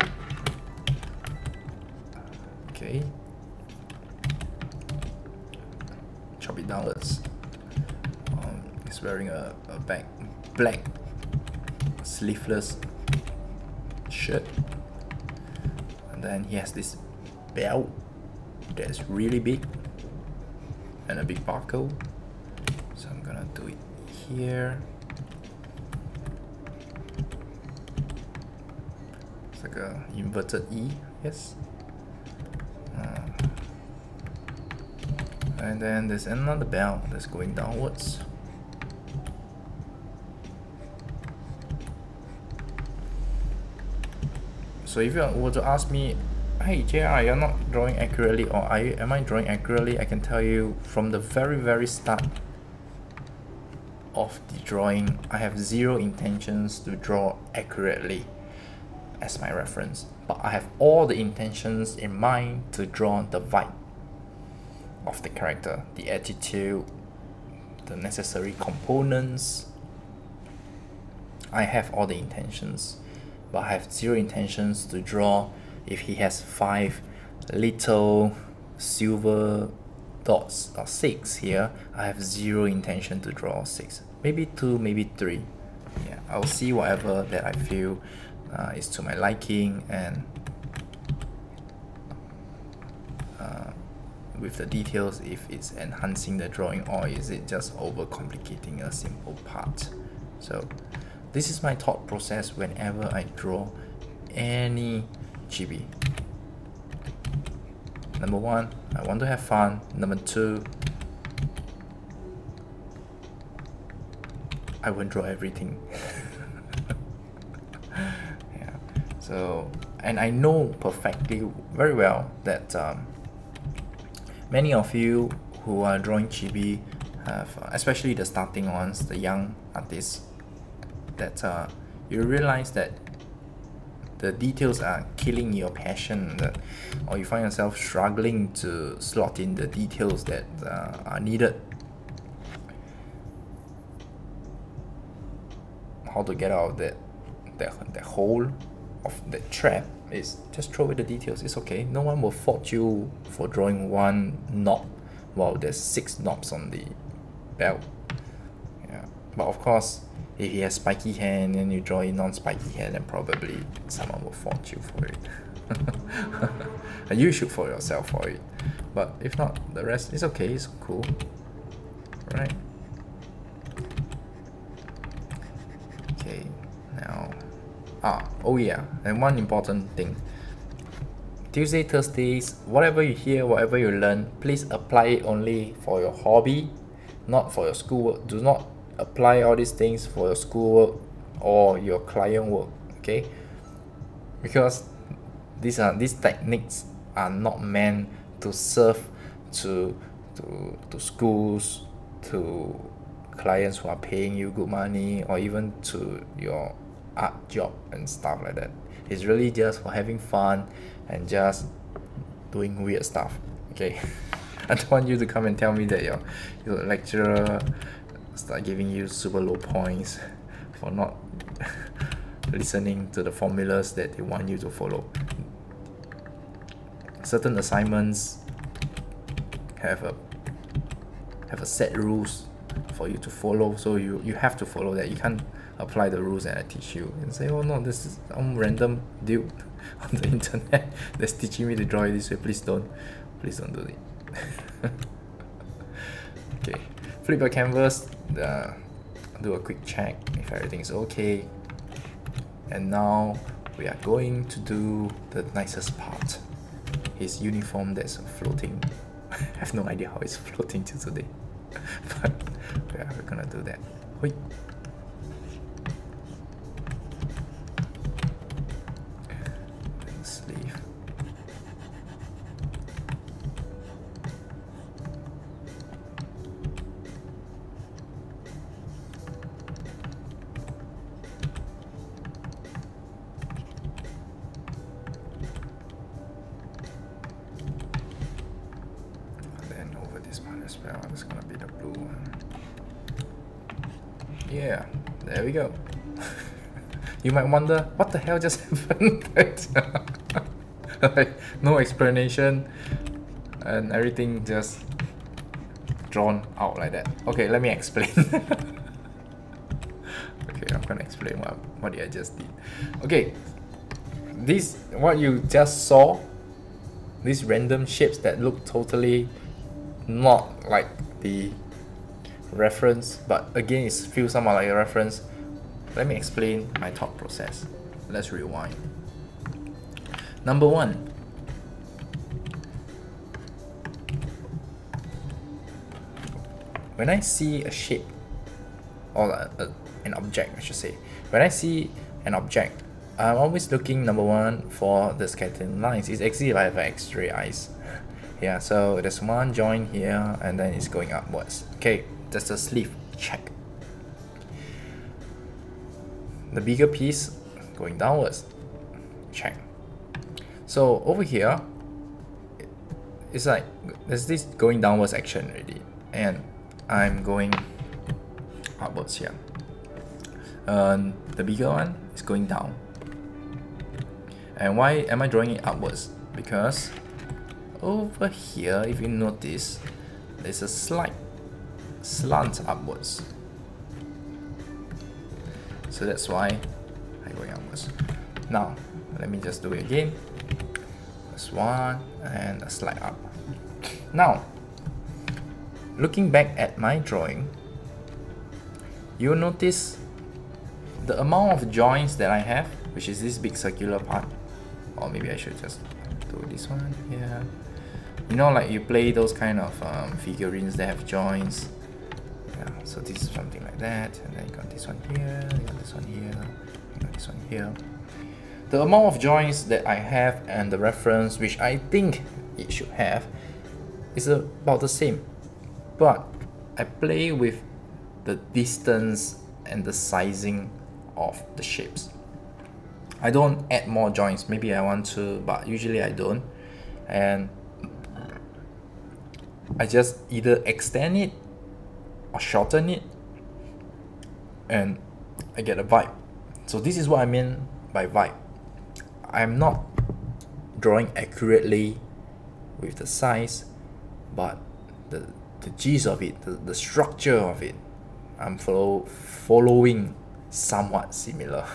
Okay. Chop it downwards. He's wearing a black sleeveless shirt, and then he has this belt that's really big and a big buckle. So I'm gonna do it here. It's like a inverted E, yes. And then there's another belt that's going downwards. So if you were to ask me, hey JR, you're not drawing accurately, or am I drawing accurately? I can tell you from the very start of the drawing, I have zero intentions to draw accurately as my reference, but I have all the intentions in mind to draw the vibe of the character, the attitude, the necessary components. I have all the intentions, but I have zero intentions to draw. If he has 5 little silver dots or 6 here, I have zero intention to draw 6. Maybe 2, maybe 3. Yeah, I'll see whatever that I feel is to my liking, and with the details, if it's enhancing the drawing or is it just overcomplicating a simple part. So this is my thought process whenever I draw any chibi. Number 1, I want to have fun. Number 2, I won't draw everything. Yeah. So, and I know perfectly very well that many of you who are drawing chibi have, especially the starting ones, the young artists, that you realize that the details are killing your passion, or you find yourself struggling to slot in the details that are needed. How to get out of that hole, of that trap, is just throw away the details. It's okay. No one will fault you for drawing 1 knob while there's 6 knobs on the belt. Yeah, but of course, if he has spiky hand and you draw a non-spiky hand, then probably someone will fault you for it. And you should fault yourself for it. But if not, the rest is okay, it's cool. Right? Okay, now... oh yeah, and one important thing. Tuesday, Thursdays, whatever you hear, whatever you learn, please apply it only for your hobby, not for your schoolwork. Do not apply all these things for your schoolwork or your client work, okay? Because these techniques are not meant to serve to schools, to clients who are paying you good money, or even to your art job and stuff like that. It's really just for having fun and just doing weird stuff, okay? I don't want you to come and tell me that your lecturer start giving you super low points for not listening to the formulas that they want you to follow. Certain assignments have a set rules for you to follow, so you have to follow that. You can't apply the rules that I teach you and say, oh no, this is some random dude on the internet that's teaching me to draw it this way. Please don't do it. Okay, flip your canvas, do a quick check if everything is okay, and now we are going to do the nicest part, his uniform that's floating. I have no idea how it's floating till today, but yeah, we're gonna do that. Hui. Sleeve. It's gonna be the blue one. Yeah, there we go. You might wonder, what the hell just happened? Like, no explanation and everything just drawn out like that. Okay, let me explain. Okay, I'm gonna explain what I just did. Okay, this, what you just saw, these random shapes that look totally not like the reference, but again it feels somewhat like a reference. Let me explain my thought process. Let's rewind. Number one, when I see a shape or an object, I should say, when I see an object, I'm always looking, number one, for the skeleton lines. It's actually like X-ray eyes. Yeah, so there's one joint here and then it's going upwards. Okay, that's the sleeve, check. The bigger piece going downwards, check. So over here, it's like there's this going downwards action already, and I'm going upwards here. The bigger one is going down. And why am I drawing it upwards? Because over here, if you notice, there's a slight slant upwards. So that's why I'm going upwards. Now, let me just do it again. First one, and a slight up. Now, looking back at my drawing, you'll notice the amount of joints that I have, which is this big circular part. Or maybe I should just do this one here. You know, like you play those kind of figurines that have joints. Yeah, so this is something like that. And then you got this one here, you got this one here, you got this one here. The amount of joints that I have and the reference, which I think it should have, is about the same. But I play with the distance and the sizing of the shapes. I don't add more joints. Maybe I want to, but usually I don't. And I just either extend it or shorten it, and I get a vibe. So this is what I mean by vibe. I'm not drawing accurately with the size, but the gist of it, the structure of it, I'm following somewhat similar.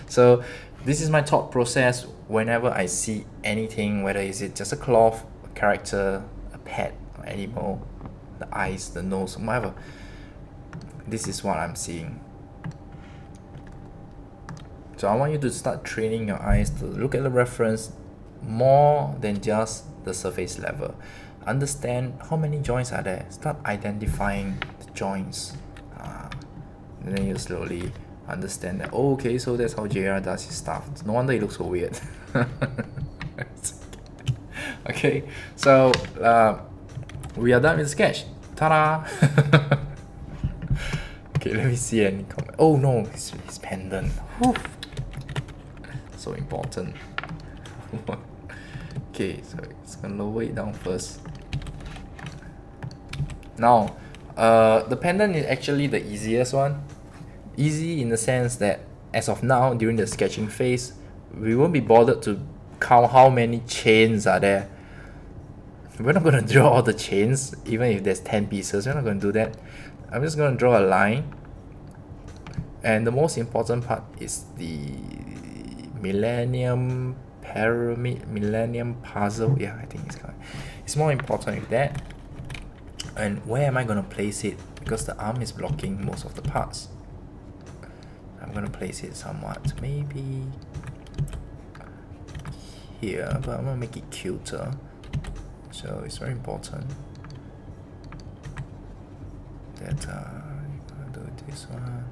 So this is my thought process whenever I see anything, whether is it just a cloth, a character, a pet, or animal, the eyes, the nose, whatever. This is what I'm seeing. So I want you to start training your eyes to look at the reference, more than just the surface level. Understand how many joints are there. Start identifying the joints. And then you slowly understand that, oh, okay, so that's how JR does his stuff. No wonder it looks so weird. Okay, so we are done with the sketch. Ta-da! Okay, let me see any comment. Oh no, it's pendant. Whew. So important. Okay, so it's gonna lower it down first. Now, the pendant is actually the easiest one. Easy in the sense that as of now, during the sketching phase, we won't be bothered to count how many chains are there. We're not going to draw all the chains, even if there's 10 pieces. We're not going to do that. I'm just going to draw a line. And the most important part is the Millennium Pyramid, Millennium Puzzle. Yeah, I think it's correct. It's more important with that. And where am I going to place it? Because the arm is blocking most of the parts. I'm going to place it somewhat, maybe here, but I'm going to make it cuter. So it's very important that you're going to do this one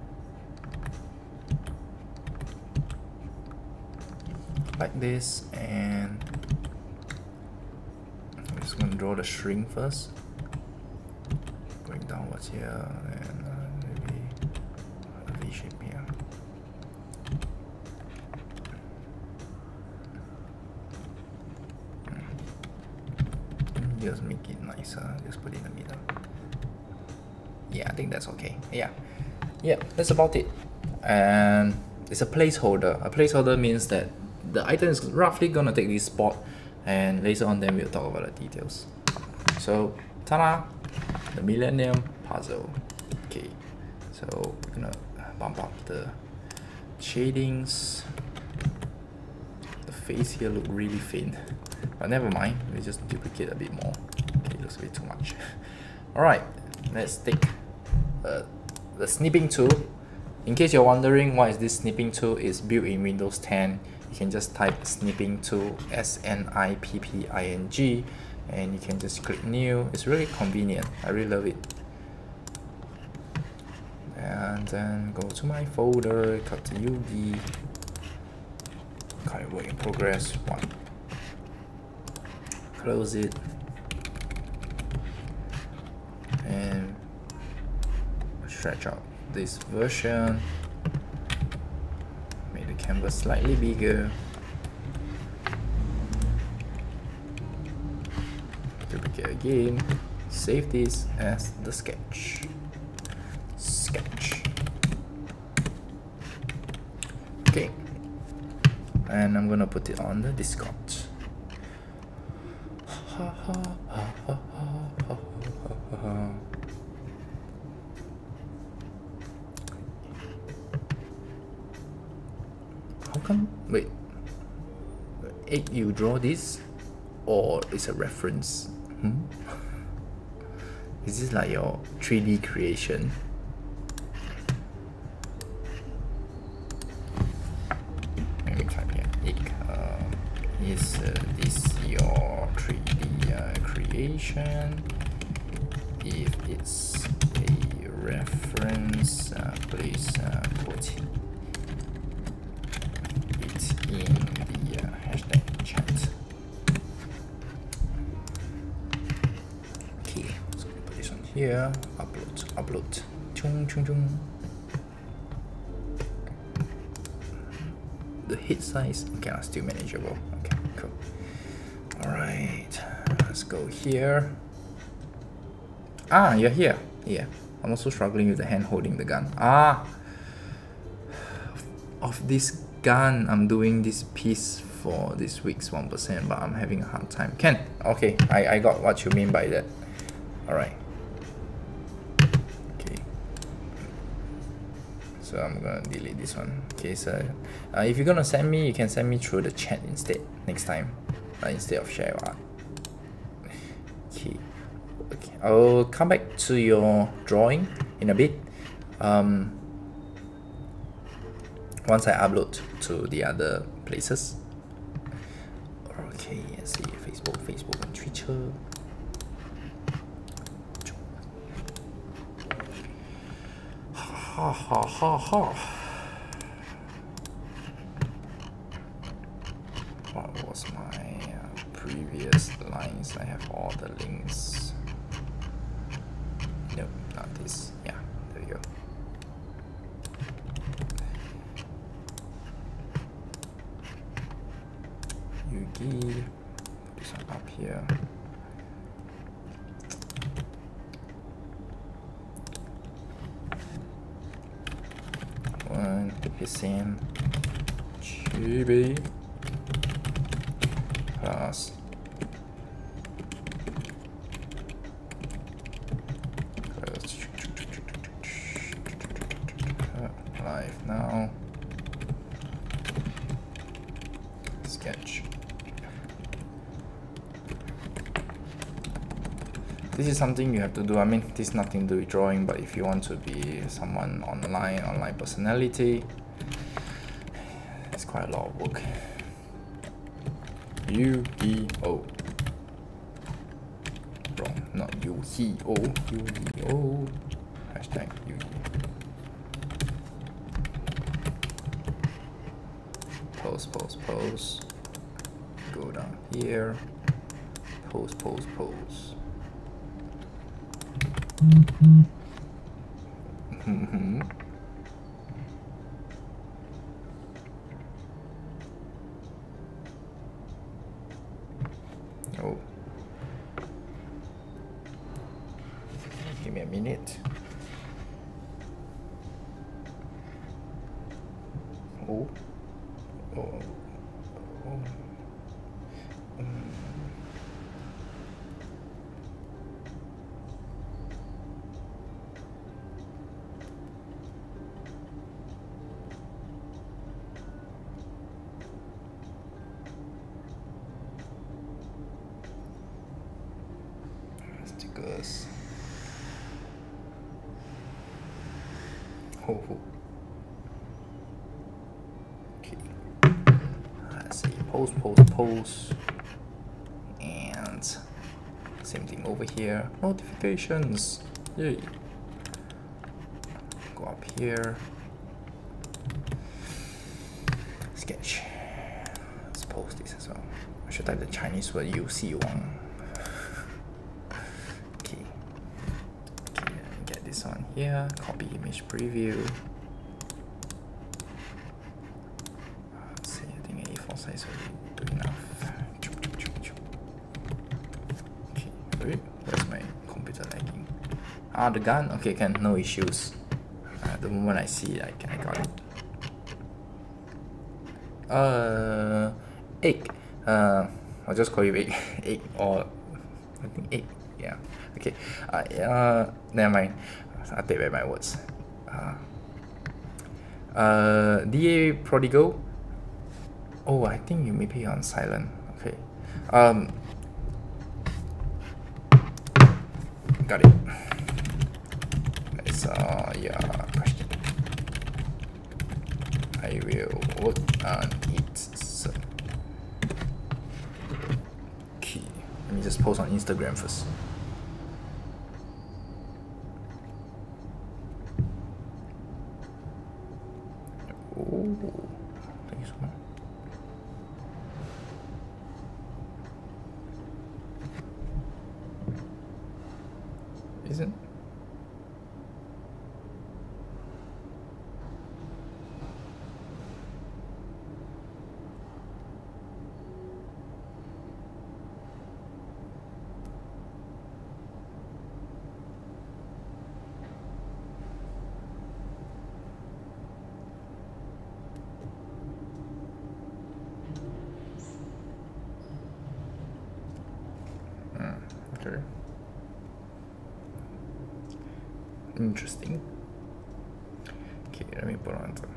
like this, and I'm just going to draw the shrink first, going downwards here, and maybe a V shape here. Just make it nicer, just put it in the middle. Yeah, I think that's okay. Yeah, that's about it. And it's a placeholder. A placeholder means that the item is roughly gonna take this spot, and later on then we'll talk about the details. So, ta-da! The Millennium Puzzle. Okay, so we're gonna bump up the shadings. The face here look really faint. But never mind, we just duplicate a bit more. Okay, it looks a bit too much. Alright, let's take the Snipping Tool. In case you're wondering what is this Snipping Tool, it's built in Windows 10. You can just type Snipping Tool, SNIPPING, and you can just click New. It's really convenient. I really love it. And then go to my folder, cut to Yogi. Okay, work in progress 1. Close it, and stretch out this version, make the canvas slightly bigger, duplicate again, save this as the sketch. Okay, and I'm gonna put it on the Discord. How come? Wait, you draw this, or it's a reference? Is this like your 3D creation? Let me type here. Is this your 3D creation? If it's a reference, please put it in the hashtag chat. Okay, so put this on here. Upload. Chung. The hit size, okay, still manageable. Okay, cool. Alright, let's go here. You're here. Yeah, I'm also struggling with the hand holding the gun. Of this gun, I'm doing this piece for this week's 1%, but I'm having a hard time. Okay, I got what you mean by that. Alright. Okay. So I'm gonna delete this one. Okay, so if you're gonna send me, you can send me through the chat instead next time, instead of share art. Okay. I'll come back to your drawing in a bit. Once I upload to the other places. Okay. Facebook and Twitter. Ha ha ha ha. What was my previous lines? I have all the links. Nope, not this. Yeah, there we go. Yugi, put this one up here. One, the pissin, Chibi Class. Live now. Sketch. This is something you have to do. I mean, this is nothing to do with drawing, but if you want to be someone online personality, it's quite a lot of work. Yu-Gi-Oh! Wrong, not Yu-Gi-Oh! Yu-Gi-Oh! Hashtag Yu-Gi. Pose. Go down here. Pose. Oh. Give me a minute. Oh. Stickers. Oh. Okay. Let's see. Pose. And same thing over here. Notifications. Yay. Go up here. Sketch. Let's post this as well. I should type the Chinese word you see one. Okay. Get this on here. Copy image preview. Let's see, I think A4 size will do enough. Okay, wait, where's my computer lagging? Ah, the gun? Okay, can, no issues. The moment I see it, I got it. Egg. I'll just call you egg. Egg, or I think egg. Yeah. Okay. Never mind. I take back my words. DA Prodigal. Oh, I think you may be on silent. Okay. Got it. It's yeah, question. I will work on it. So. Okay. Let me just post on Instagram first. Oh, thank you so much. Isn't? Okay. Interesting. Okay, let me put on some.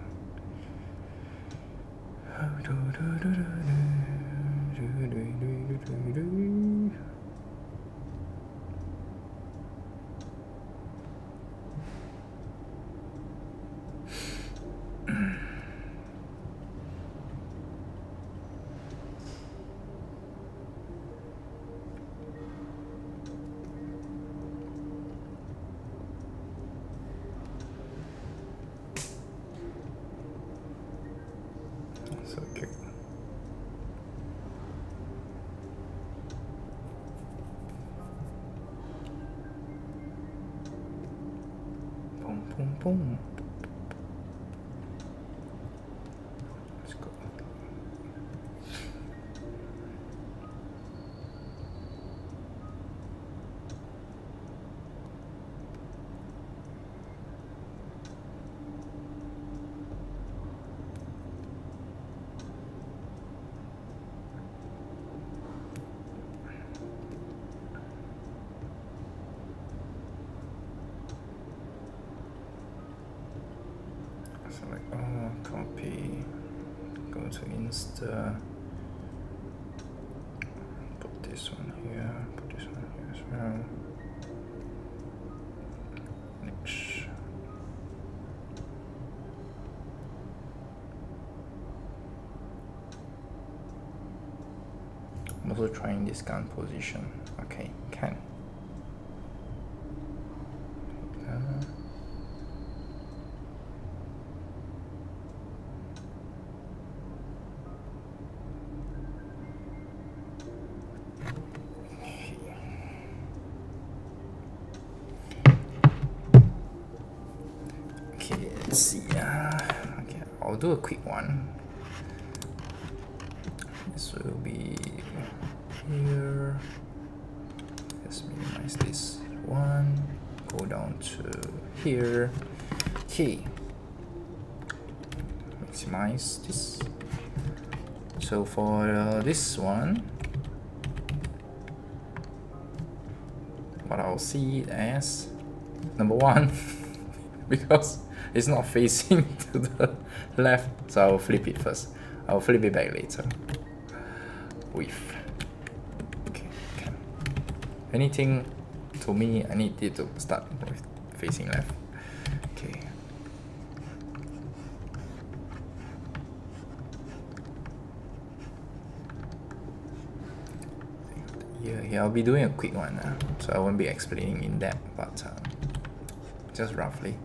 Boom, boom. Let's go. Select all, copy, go to Insta, put this one here, put this one here as well. Next. I'm also trying this gun position. Okay, can. Let's see. Okay, I'll do a quick one. This will be here. Let's minimize this one. Go down to here. Okay. Maximize this. So for this one, what I'll see it as number one. Because it's not facing to the left, so I'll flip it first. I'll flip it back later. With okay, can. Anything to me, I need it to start with facing left. Okay. Here I'll be doing a quick one, so I won't be explaining in depth, but just roughly.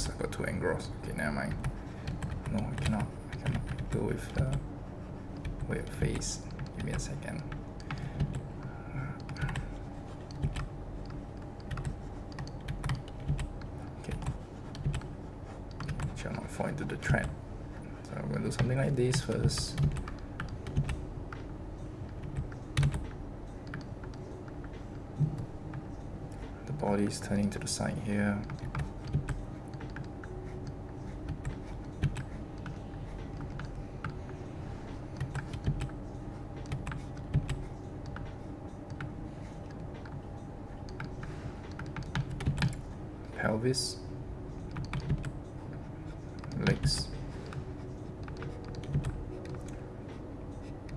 I got too engrossed. Okay, never mind. No, I cannot go with the weird face. Give me a second. Okay. Shall not fall into the trap. So I'm gonna do something like this first. The body is turning to the side here. Pelvis, legs,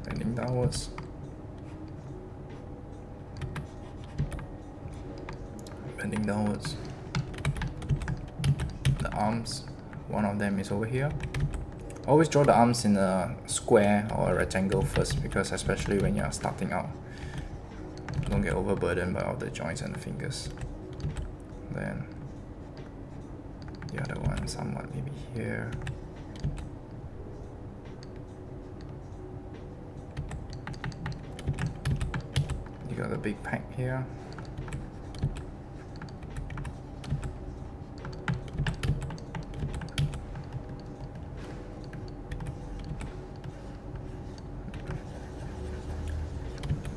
bending downwards, bending downwards. The arms, one of them is over here. Always draw the arms in a square or a rectangle first, because especially when you are starting out, don't get overburdened by all the joints and the fingers. Then the other one somewhat maybe here. You got a big pack here.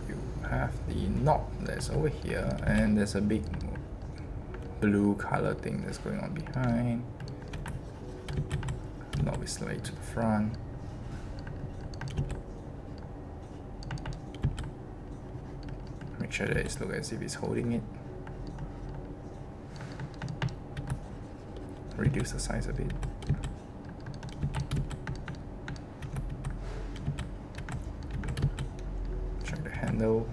You have the knot that's over here, and there's a big blue color thing that's going on behind. Now we slide to the front. make sure that it looks as if it's holding it. Reduce the size a bit. Check the handle.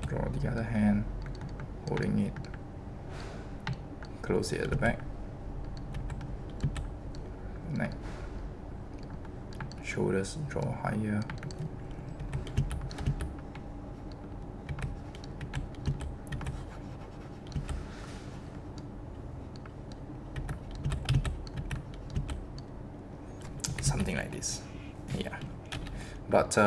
Draw the other hand, holding it. Close it at the back. Neck. Shoulders, draw higher. Something like this, yeah. But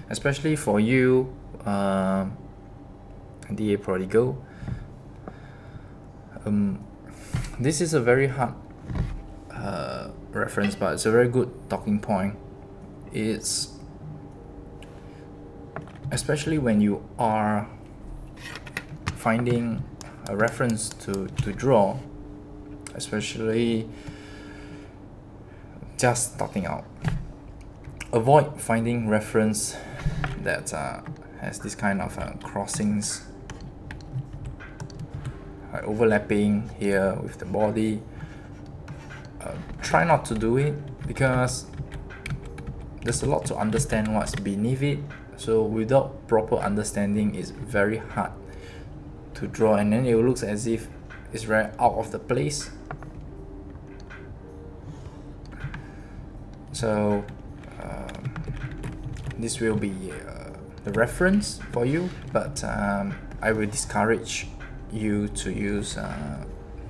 especially for you, DA Prodigal, this is a very hard reference, but it's a very good talking point. It's especially when you are finding a reference to draw, especially just starting out. Avoid finding reference that has this kind of crossings, overlapping here with the body. Try not to do it because there's a lot to understand what's beneath it. So without proper understanding, it's very hard to draw, and then it looks as if it's very out of the place. So this will be the reference for you, but I will discourage you to use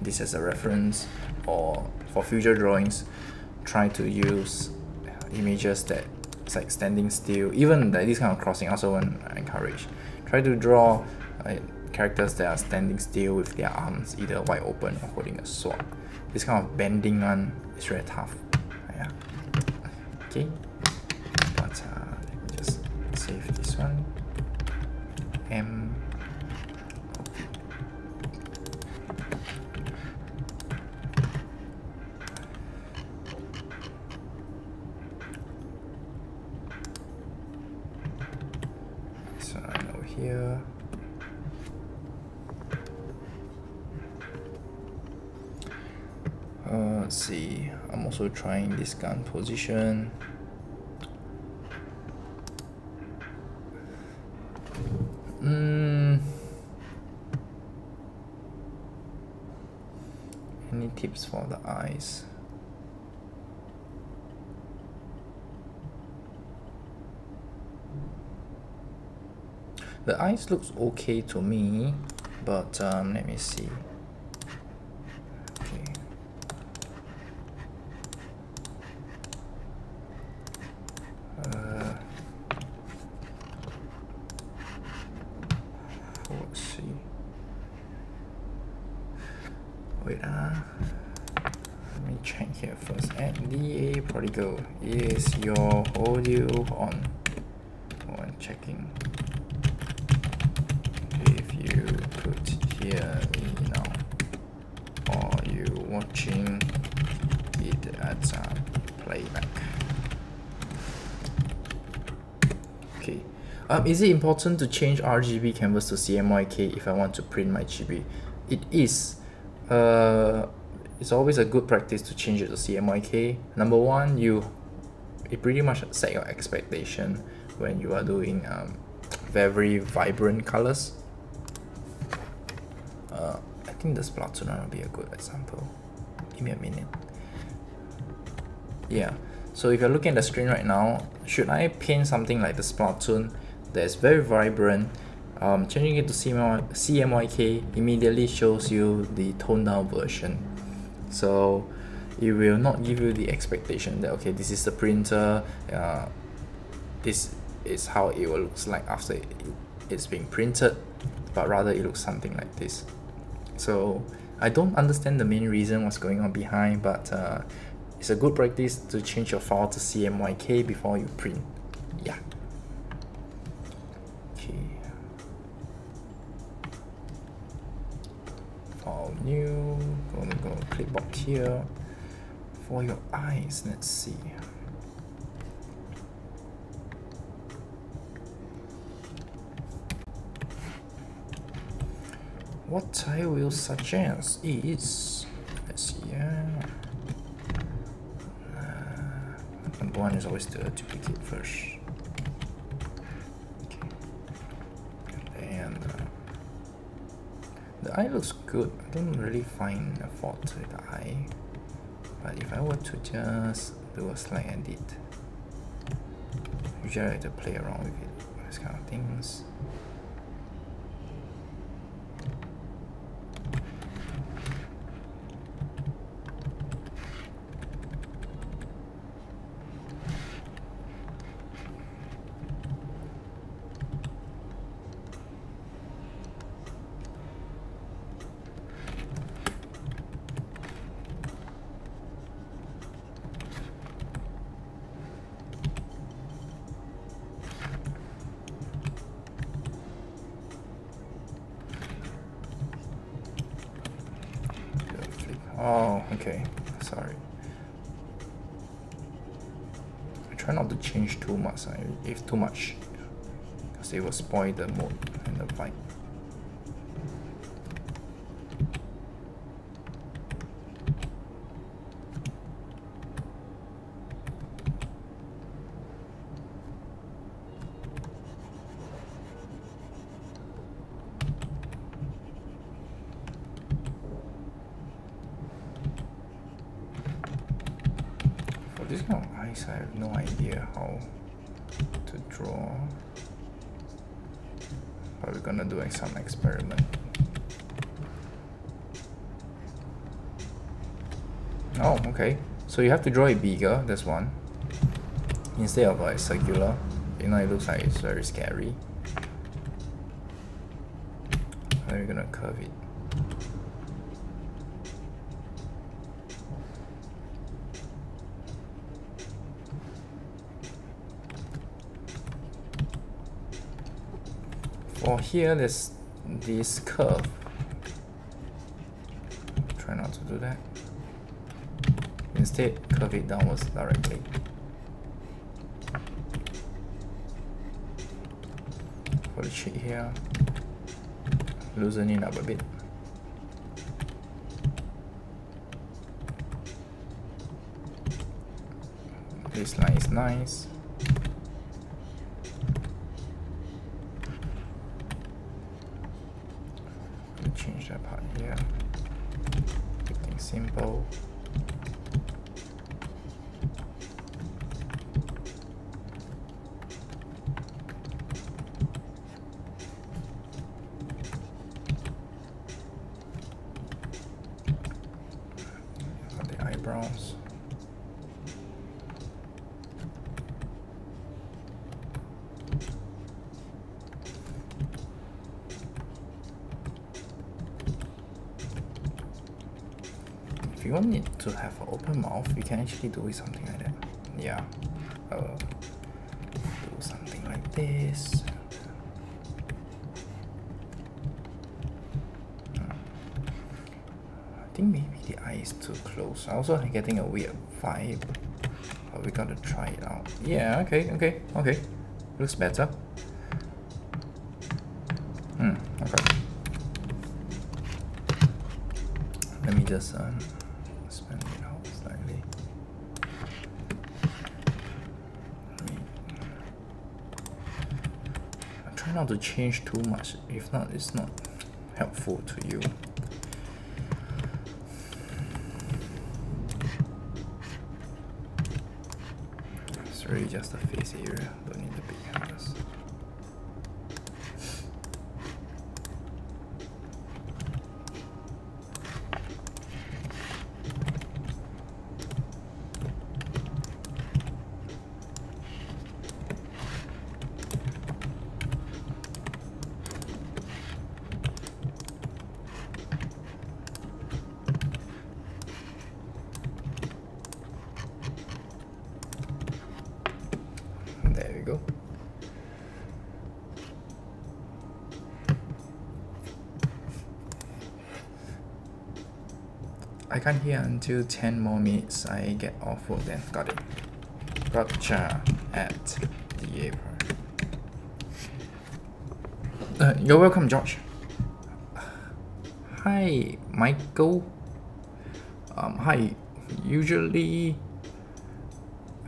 this as a reference, or for future drawings try to use images that it's like standing still. Even like this kind of crossing, also want to encourage. Try to draw characters that are standing still with their arms either wide open or holding a sword. This kind of bending one is very tough. Yeah. Okay, but let me just save this one. So I know here. Let's see, I'm also trying this gun position. Any tips for the eyes? The eyes looks okay to me, but let me see. Okay. Let's see. Wait, let me check here first. At DA Prodigal, is your audio on? Oh, I'm checking. If you could hear me now, or you watching it at playback. Okay. Is it important to change RGB canvas to CMYK if I want to print my chibi? It is. It's always a good practice to change it to CMYK. Number one, it pretty much set your expectation when you are doing very vibrant colors. I think the Splatoon will be a good example. Give me a minute. Yeah, so if you're looking at the screen right now, should I paint something like the Splatoon that's very vibrant? Changing it to CMYK immediately shows you the toned down version. So it will not give you the expectation that, okay, this is the printer, this is how it will look like after it's being printed, but rather it looks something like this. So I don't understand the main reason what's going on behind, but it's a good practice to change your file to CMYK before you print. Yeah. Okay. File new. Gonna go clipboard here. For your eyes, let's see. What I will suggest is, let's see, number one is always to duplicate first. Okay. And then the eye looks good. I don't really find a fault with the eye. But if I were to just do a slight edit, usually I like to play around with it, these kind of things. Oh, okay, sorry. I try not to change too much, if too much, because it will spoil the mood and the vibe. This kind of eyes, I have no idea how to draw, but we're gonna do some experiment. Oh, okay. So you have to draw it bigger, this one, instead of like circular. You know, it looks like it's very scary. And then we're gonna curve it. For here, there's this curve. Try not to do that. Instead, curve it downwards directly. For the cheek here, loosen it up a bit. This line is nice. Change that part here. Keep things simple. Got the eyebrows. If you want it to have an open mouth, you can actually do something like that. Yeah. Do something like this. I think maybe the eye is too close. I'm also getting a weird vibe. But we gotta try it out. Yeah, okay. Looks better. Okay. Let me just spend it out slightly. I try not to change too much. If not, it's not helpful to you. It's really just the face area. Don't need the big canvas. There we go. I can't hear until 10 more minutes. I get off work then. Got it. Gotcha. At the apron. You're welcome, George. Hi, Michael. Hi. Usually,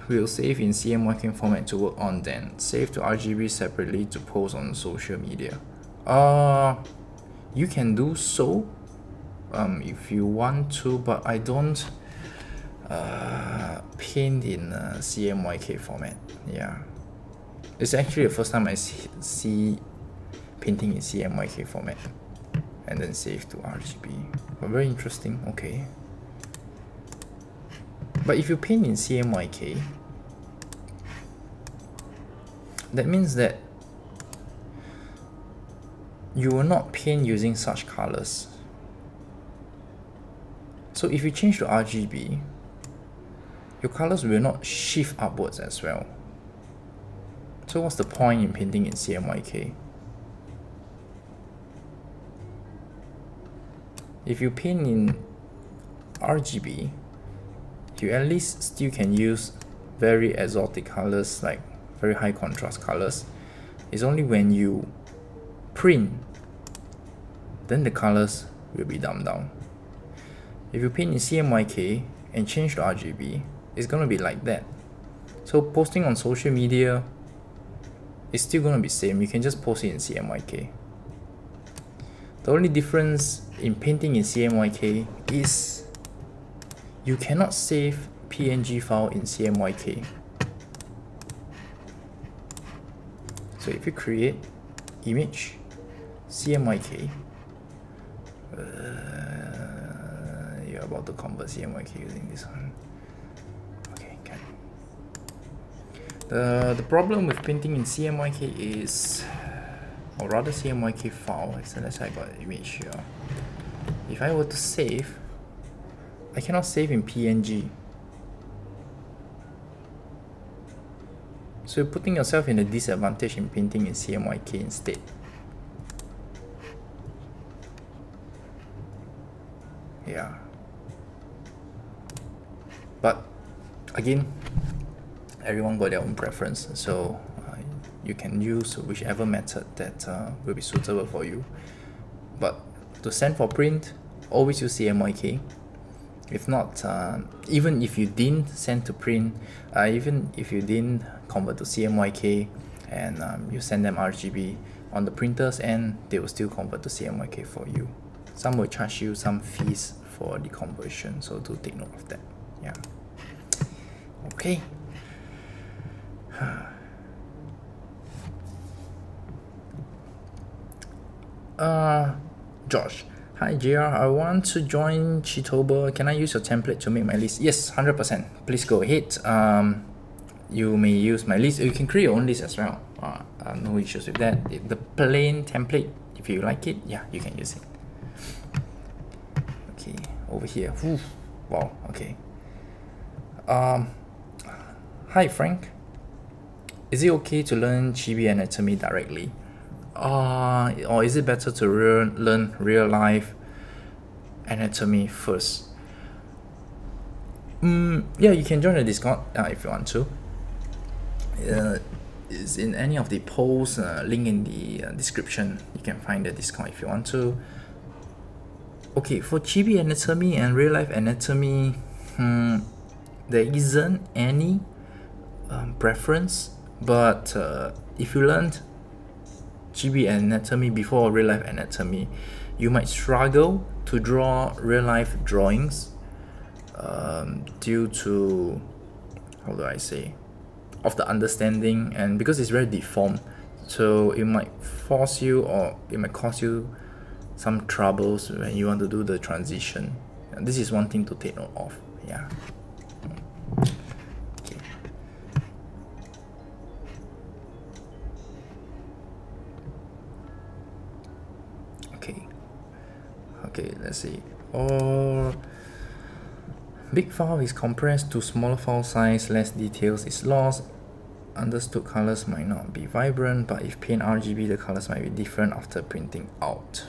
we'll save in Cmyk format to work on, then save to RGB separately to post on social media. You can do so, if you want to, but I don't paint in Cmyk format. Yeah, it's actually the first time I see painting in Cmyk format and then save to RGB. But very interesting. Okay, but if you paint in Cmyk, that means that you will not paint using such colors. So if you change to RGB, your colors will not shift upwards as well. So what's the point in painting in Cmyk? If you paint in RGB, you at least still can use very exotic colors, like very high contrast colors. It's only when you print, then the colors will be dumbed down. If you paint in Cmyk and change to RGB, it's gonna be like that. So posting on social media is still gonna be same. You can just post it in Cmyk. The only difference in painting in Cmyk is you cannot save PNG file in Cmyk. So if you create image Cmyk, you're about to convert Cmyk using this one. Okay, can. The problem with painting in Cmyk is, or rather Cmyk file, so let's say I got an image here. If I were to save, I cannot save in PNG. So you're putting yourself in a disadvantage in painting in Cmyk instead. Yeah. But again, everyone got their own preference, so you can use whichever method that will be suitable for you. But to send for print, always use Cmyk. If not, even if you didn't send to print, even if you didn't convert to Cmyk and you send them RGB, on the printers end, they will still convert to Cmyk for you. Some will charge you some fees for the conversion, so do take note of that. Yeah. Okay. Josh. Hi JR, I want to join Chitober. Can I use your template to make my list? Yes, 100%. Please go ahead. You may use my list. You can create your own list as well. No issues with that. The plain template, if you like it, yeah, you can use it. Okay, over here. Whew. Wow, okay. Hi Frank. Is it okay to learn Chibi anatomy directly? Or is it better to learn real life anatomy first? Yeah, you can join the Discord if you want to. It's in any of the posts, link in the description. You can find the Discord if you want to. Okay, for Chibi anatomy and real life anatomy, there isn't any preference, but if you learned Chibi anatomy before real life anatomy, you might struggle to draw real life drawings due to, how do I say, of the understanding, and because it's very deformed, so it might force you, or it might cause you some troubles when you want to do the transition. And this is one thing to take note of. Yeah. Okay, let's see. Or big file is compressed to smaller file size, less details is lost. Understood colors might not be vibrant, but if paint RGB, the colors might be different after printing out.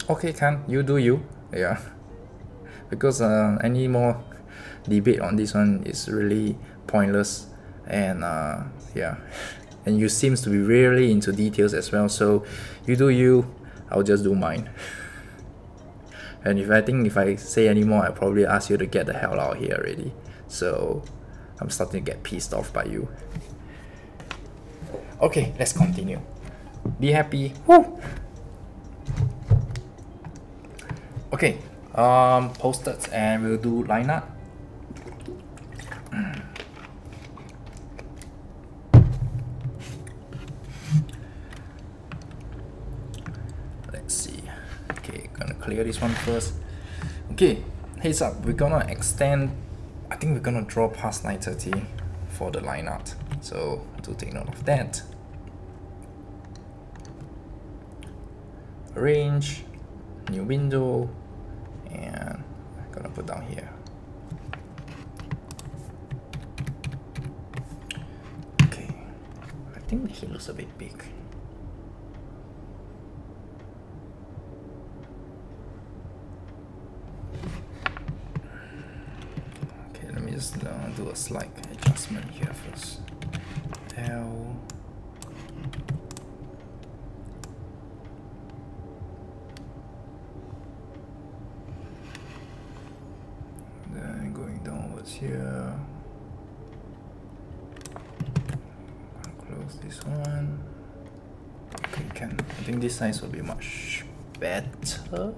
Okay, Khan, you do you. Yeah. Because any more debate on this one is really pointless, and yeah. And you seems to be really into details as well, so you do you. I'll just do mine. And if I say any more, I'll probably ask you to get the hell out of here already. So I'm starting to get pissed off by you. Okay, let's continue. Be happy. Woo! Okay, post-its, and we'll do line art. Let's see. Okay, gonna clear this one first. Okay, heads up, we're gonna extend. I think we're gonna draw past 9:30 for the line art, so do take note of that. Arrange, new window, and I'm gonna put down here. Okay, I think he looks a bit big. Okay, let me just do a slight adjustment here first. L. Here, close this one. Okay, I think this size will be much better.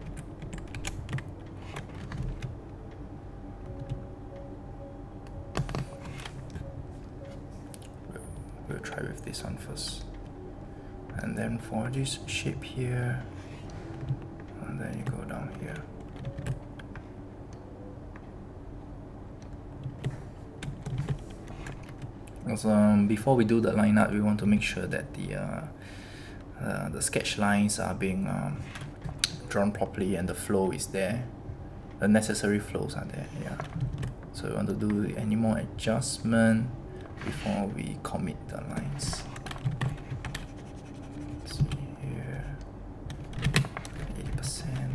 We'll try with this one first, and then for this shape here, and then you go down here. Before we do the line art, we want to make sure that the sketch lines are being drawn properly and the flow is there. The necessary flows are there, yeah. So we want to do any more adjustment before we commit the lines. Let's see here, 80%.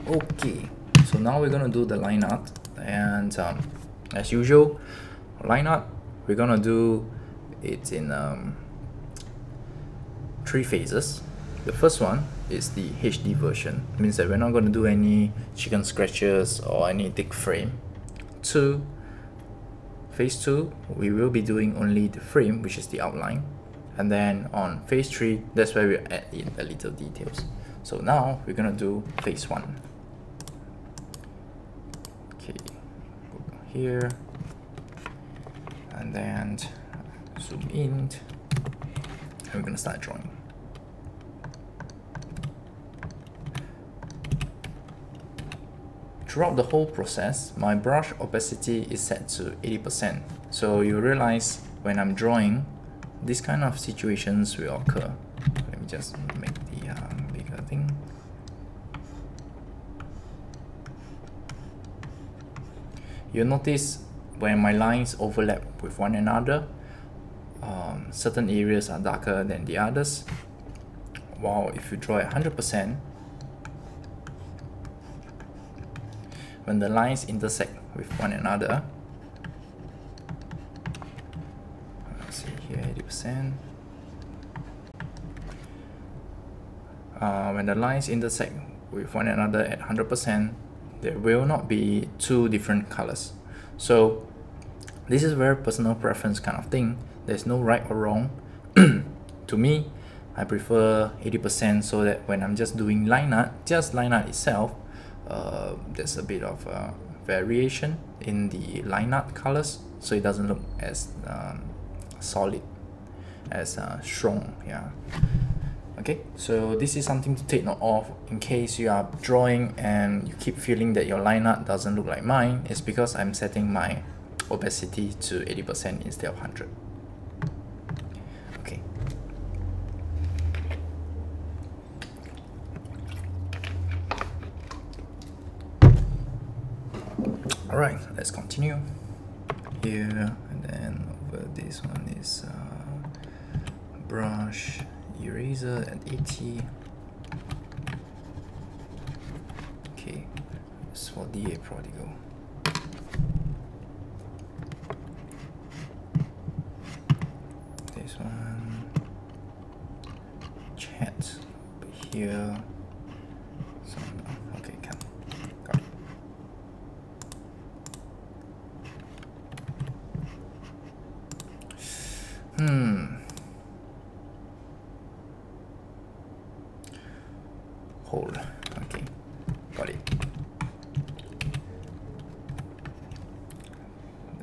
Okay, so now we're gonna do the line art, and as usual, line art we're gonna do it in 3 phases. The first one is the HD version. It means that we're not gonna do any chicken scratches or any thick frame. Phase 2, we will be doing only the frame, which is the outline, and then on phase 3, that's where we add in the little details. So now we're gonna do phase 1. Okay, go here, and then zoom in, and we're gonna start drawing. Throughout the whole process, my brush opacity is set to 80%. So you realize when I'm drawing, this kind of situations will occur. Let me just make the bigger thing. You'll notice when my lines overlap with one another, certain areas are darker than the others. While if you draw at 100%, when the lines intersect with one another, let's see here, 80%. When the lines intersect with one another at 100%, there will not be 2 different colors. So this is a very personal preference kind of thing. There's no right or wrong. To me, I prefer 80% so that when I'm just doing line art, just line art itself, there's a bit of variation in the line art colors, so it doesn't look as solid, as strong. Yeah. Okay, so this is something to take note of in case you are drawing and you keep feeling that your line art doesn't look like mine. It's because I'm setting my opacity to 80% instead of 100. Okay. Alright, let's continue here, and then over this one is brush, eraser at 80. Okay, it's for DA Prodigal. This one, chat over here. So, okay, come, got it. Hold. Okay, got it.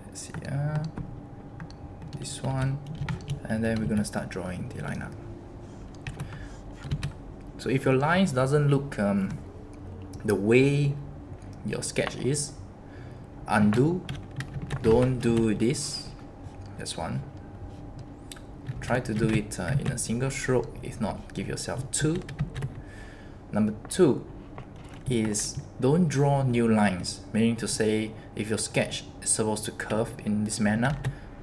Let's see. This one, and then we're gonna start drawing the line up. So if your lines doesn't look the way your sketch is, undo. Don't do this. That's one. Try to do it in a single stroke. If not, give yourself 2. Number 2 is don't draw new lines, meaning to say if your sketch is supposed to curve in this manner,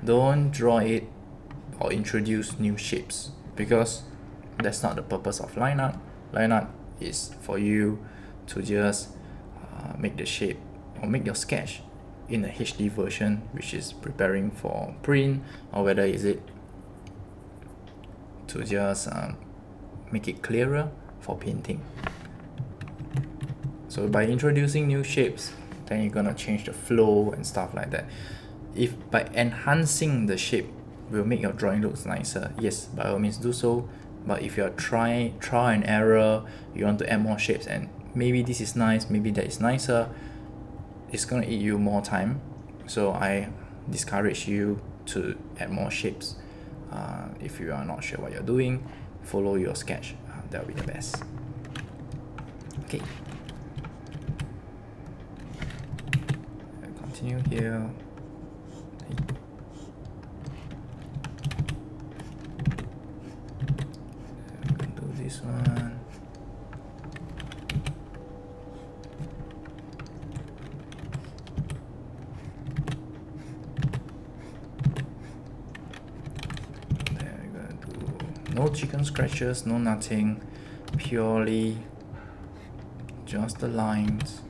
don't draw it or introduce new shapes, because that's not the purpose of line art. Line art is for you to just make the shape or make your sketch in a HD version, which is preparing for print, or whether is it to just make it clearer for painting. So by introducing new shapes, then you're gonna change the flow and stuff like that. If by enhancing the shape will make your drawing look nicer, yes, by all means do so. But if you're trial and error, you want to add more shapes and maybe this is nice, maybe that is nicer, it's gonna eat you more time. So I discourage you to add more shapes. If you are not sure what you're doing, follow your sketch. That will be the best. Okay. Continue here. Do this one. No chicken scratches, no nothing, purely just the lines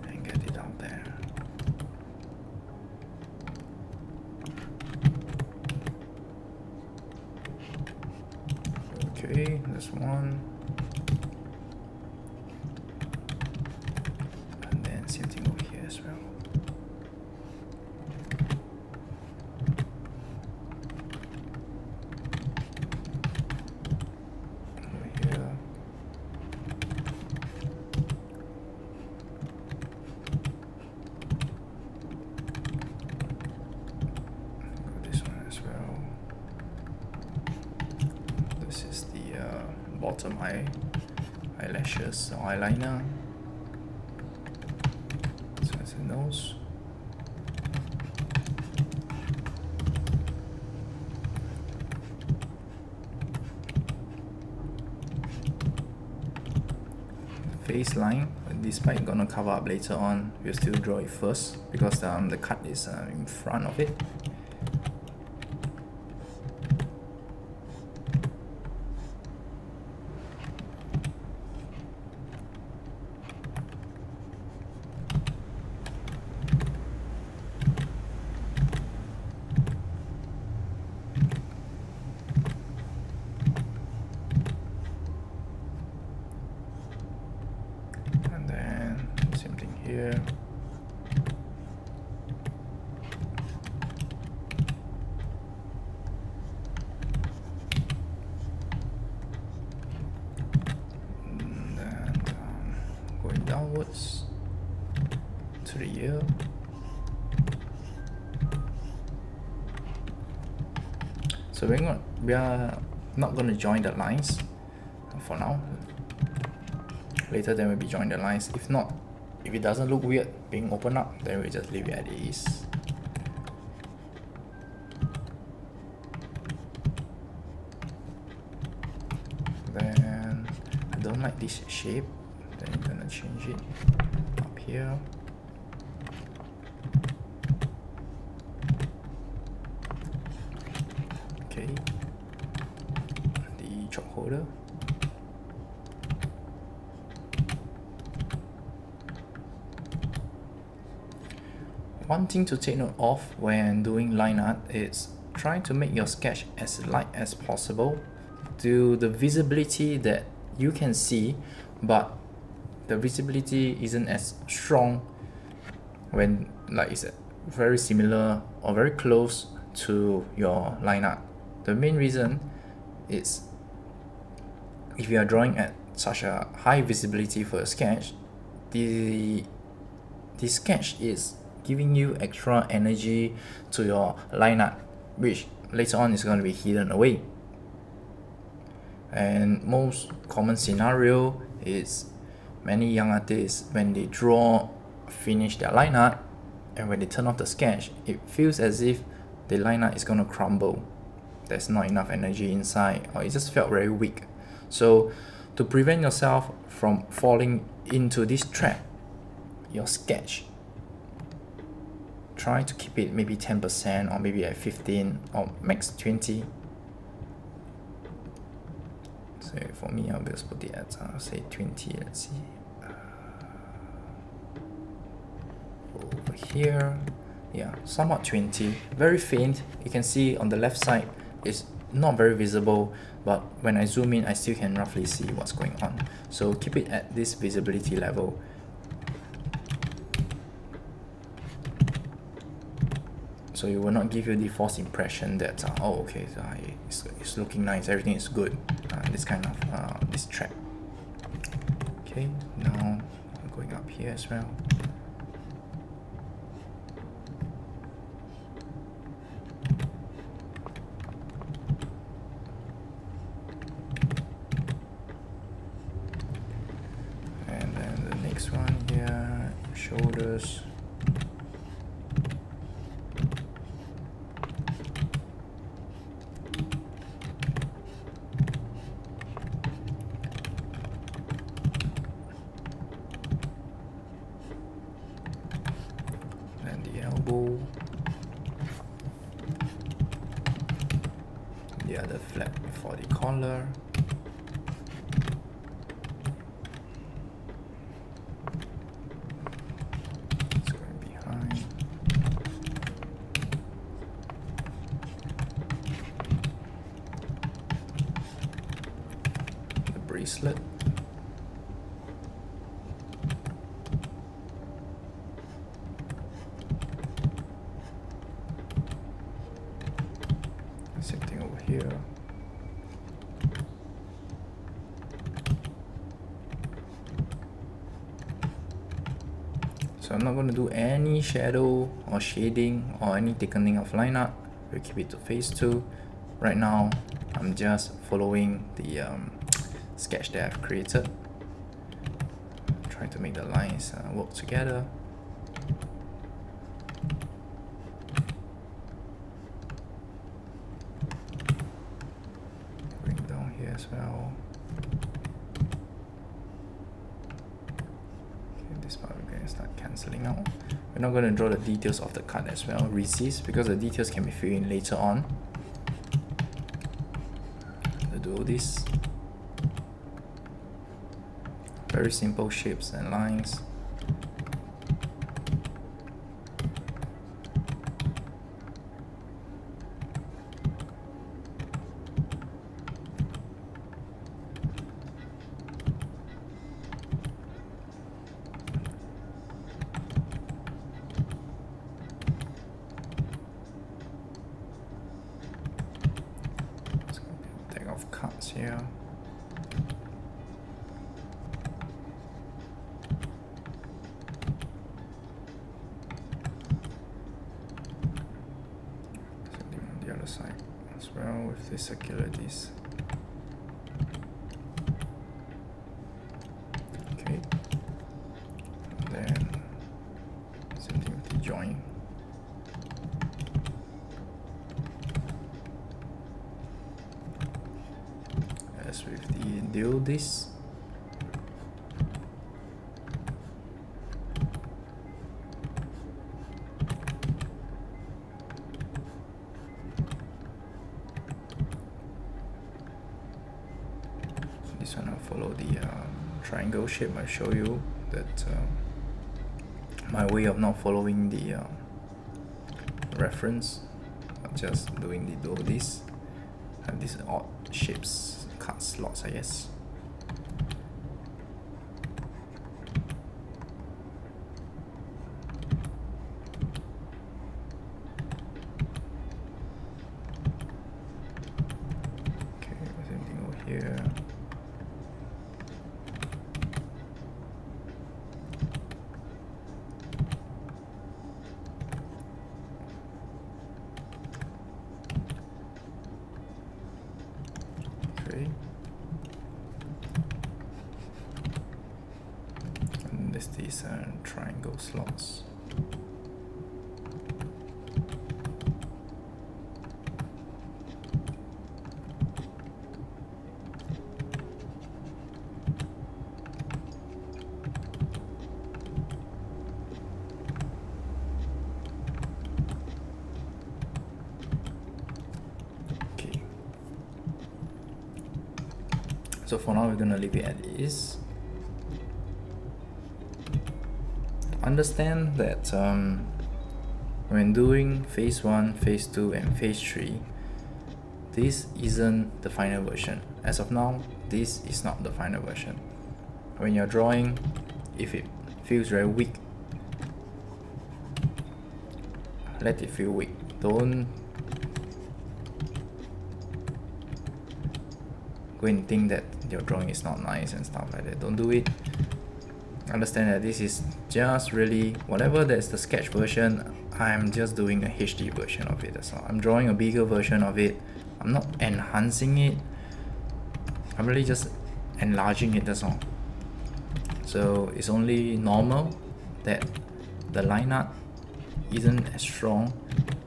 and get it out there. Okay, this one. And then same thing over here as well. Bottom eyelashes or eyeliner. So that's the nose. Face line, despite gonna cover up later on, we'll still draw it first because the cut is in front of it. Here. And then going downwards to the ear. So we are not going to join the lines for now. Later then we'll be joining the lines. If it doesn't look weird being opened up, then we just leave it as it is. Then I don't like this shape, then I'm gonna change it up here. Okay, the chalk holder. One thing to take note of when doing line art is try to make your sketch as light as possible to the visibility that you can see, but the visibility isn't as strong when like it's very similar or very close to your line art. The main reason is if you are drawing at such a high visibility for a sketch, the sketch is giving you extra energy to your line art, which later on is going to be hidden away. And most common scenario is many young artists, when they finish their line art, and when they turn off the sketch, it feels as if the line art is going to crumble. There's not enough energy inside, or it just felt very weak. So to prevent yourself from falling into this trap, your sketch, try to keep it maybe 10% or maybe at 15 or max 20. So for me, I'll just put it at say 20. Let's see. Over here, yeah, somewhat 20. Very faint. You can see on the left side, it's not very visible, but when I zoom in, I still can roughly see what's going on. So keep it at this visibility level. So it will not give you the false impression that oh, okay, so it's looking nice, everything is good. This kind of this trap. Okay, now I'm going up here as well. And then the next one here, shoulders. The other flap for the collar. It's going behind. The bracelet. Same thing over here. So I'm not going to do any shadow or shading or any thickening of line art. We'll keep it to phase 2. Right now, I'm just following the sketch that I've created. Trying to make the lines work together. As well. Okay, this part we're going to start cancelling out. We're not going to draw the details of the cut as well, resist, because the details can be filled in later on. To do this, very simple shapes and lines. Cuts here. Something on the other side as well with the circularities. Okay. And then something with the join. As with the do this. follow the triangle shape. I'll show you that my way of not following the reference, just doing this. Have these odd shapes, cut slots, I guess. Here. Okay. And there's these triangle slots. So for now, we're gonna leave it as is. Understand that when doing phase 1, phase 2, and phase 3, this isn't the final version. As of now, this is not the final version. When you're drawing, if it feels very weak, let it feel weak. Don't go and think that your drawing is not nice and stuff like that. Don't do it. Understand that this is just really whatever that's the sketch version. I'm just doing a HD version of it. That's all. I'm drawing a bigger version of it. I'm not enhancing it. I'm really just enlarging it. That's all. So it's only normal that the line art isn't as strong,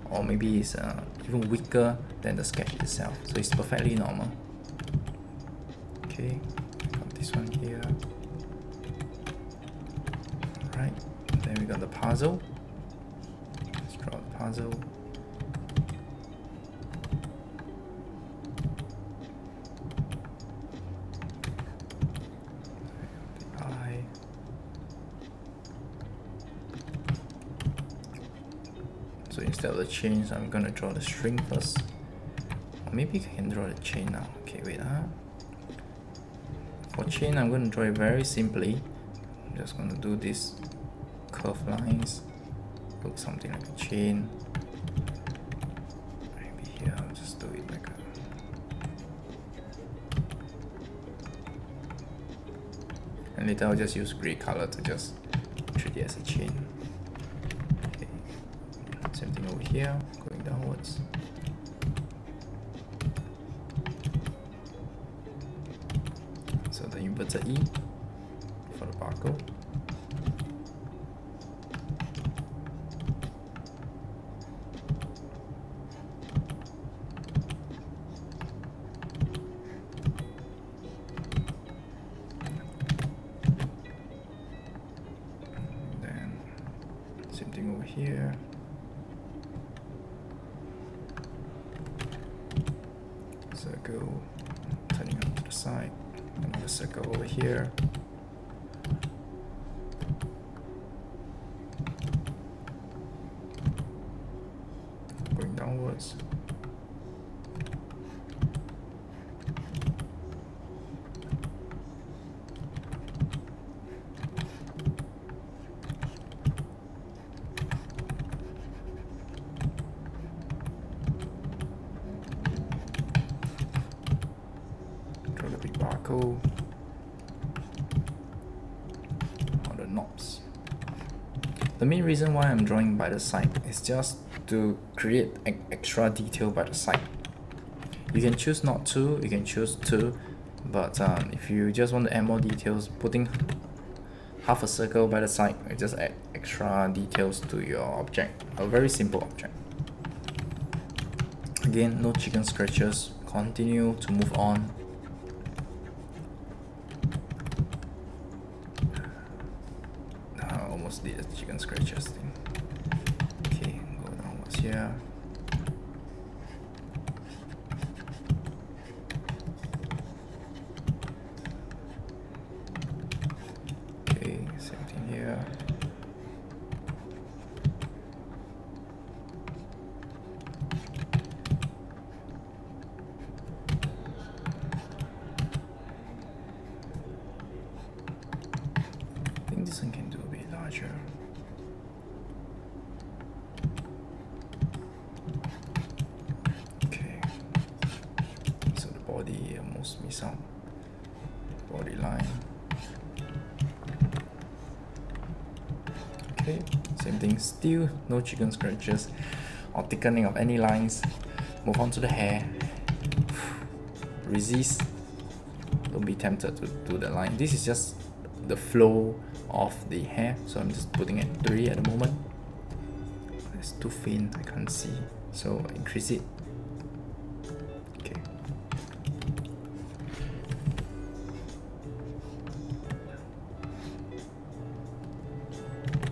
or maybe it's even weaker than the sketch itself. So it's perfectly normal. Okay, got this one here. Alright, then we got the puzzle. Let's draw the puzzle. The eye. So instead of the chains, I'm gonna draw the string first. Or maybe I can draw the chain now. Okay, wait. For chain, I'm going to draw it very simply. I'm just going to do these curved lines, look something like a chain. Maybe here I'll just do it like a... And later I'll just use grey color to just treat it as a chain. Okay. Same thing over here, going downwards. So the inverted E for the barcode. Then same thing over here. Circle turning out to the side. Another circle over here. Going downwards. Draw the big barcode. All the knobs. The main reason why I'm drawing by the side is just to create extra detail by the side. You can choose not to, you can choose to, but if you just want to add more details, putting half a circle by the side, it just add extra details to your object. A very simple object. Again, no chicken scratches. Continue to move on. Almost did the chicken scratches thing. Okay, go downwards here. almost miss out. Body line. Okay, same thing, still no chicken scratches or thickening of any lines. Move on to the hair. Resist. Don't be tempted to do the line. This is just the flow of the hair, so I'm just putting it 3 at the moment. It's too thin, I can't see, so I increase it. Okay.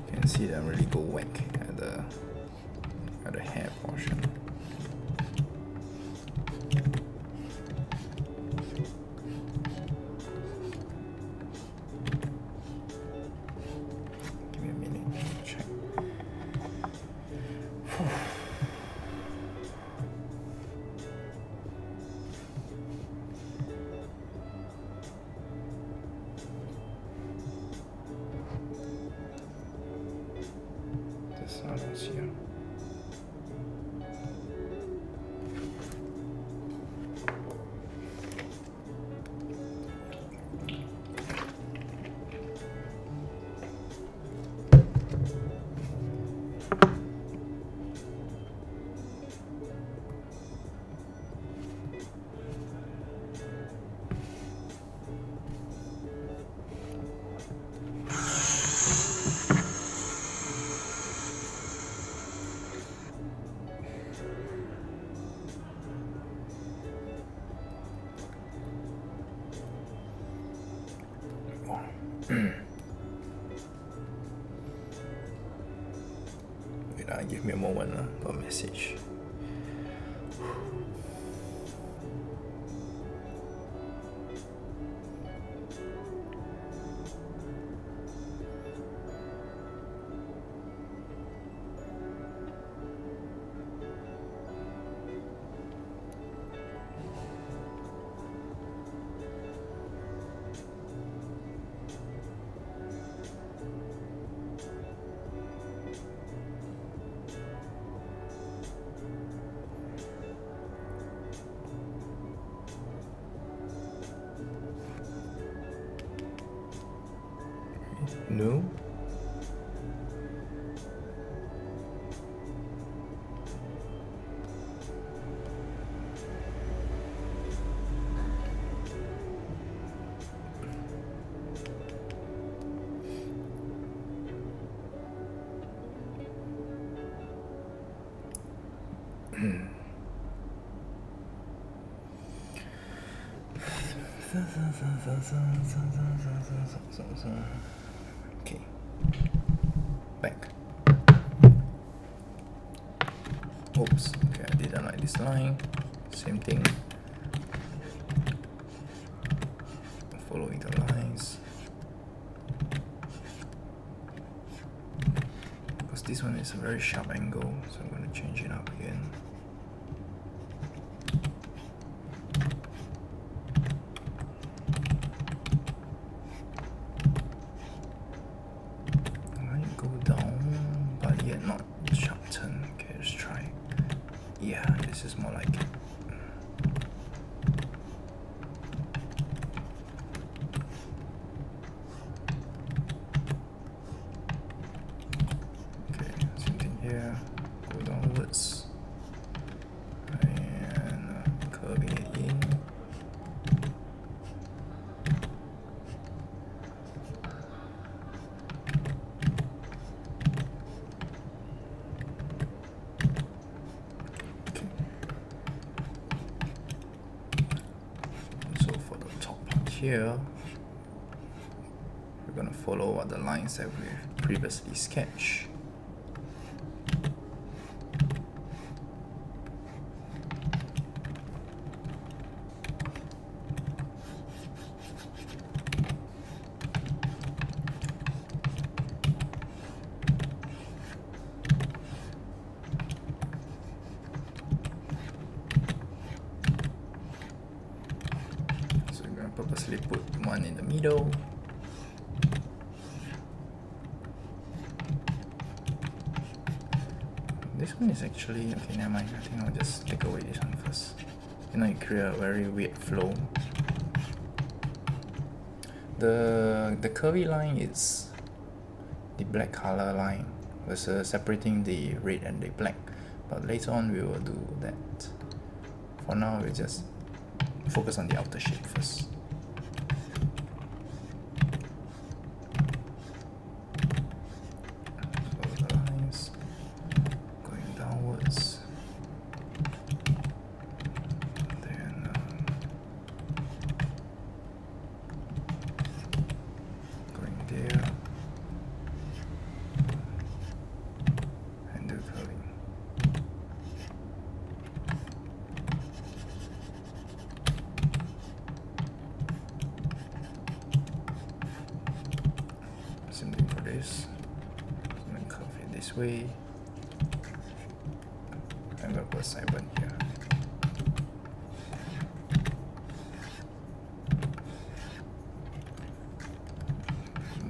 You can see that I really go whack at the hair portion. Here. Give me a moment, got a message. No. Okay, back. Oops, okay, I didn't like this line. Same thing. Following the lines. Because this one is a very sharp angle, so I'm going to change it up again. This is more like it. Okay, same thing here. Go downwards and curving it in. Here, we're going to follow what the lines that we've previously sketched. Purposely put one in the middle. This one is actually, okay, never mind. I think I'll just take away this one first. You know, you create a very weird flow. the curvy line is the black color line versus separating the red and the black, but later on we will do that. For now, we just focus on the outer shape first. So the lines going downwards, then going there, and do curving. Same thing for this. I'm going to curve it this way. I'm going to put a side button here.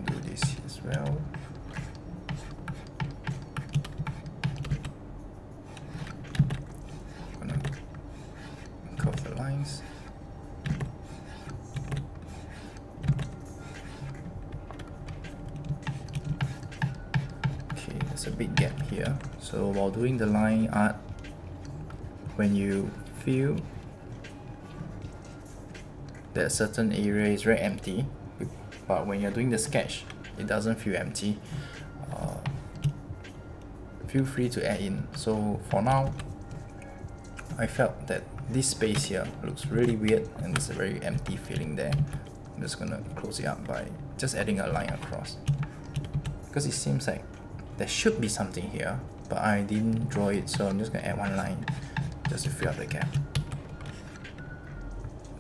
Do this as well. I'm going to curve the lines. A big gap here, so while doing the line art, when you feel that a certain area is very empty, but when you're doing the sketch it doesn't feel empty, feel free to add in. So for now, I felt that this space here looks really weird and there's a very empty feeling there. I'm just gonna close it up by just adding a line across, because it seems like there should be something here, but I didn't draw it, so I'm just gonna add one line just to fill up the gap.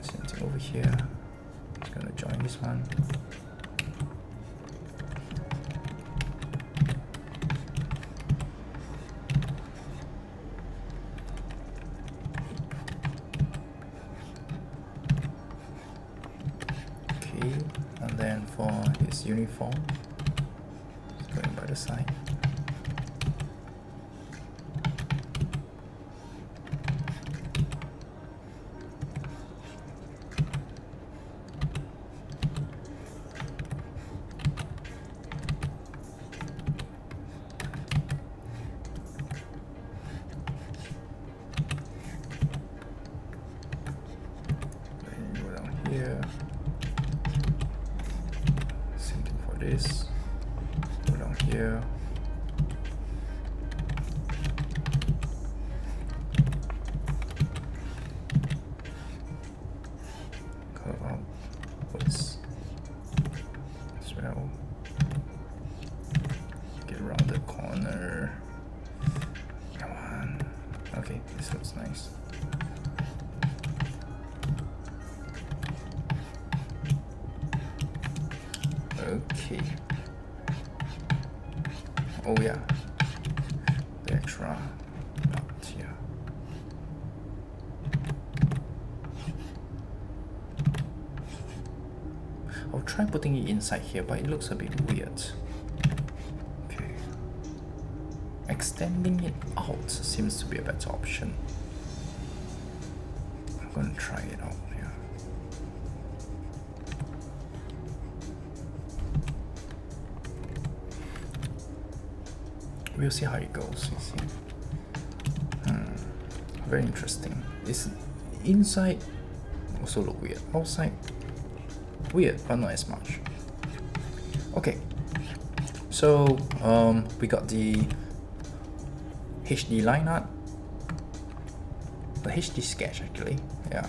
Same thing over here. Just gonna join this one. Okay, and then for his uniform, going by the side. Then go down here. Same thing for this. Go down here. Curve outwards as well. Get around the corner. Come on. Okay, this looks nice. Okay. Oh yeah, the extra dot here. I'll try putting it inside here, but it looks a bit weird. Okay. Extending it out seems to be a better option. I'm gonna try it out here. We'll see how it goes. You see. Very interesting. This inside also look weird. Outside, weird, but not as much. Okay. So we got the HD line art, the HD sketch actually. Yeah.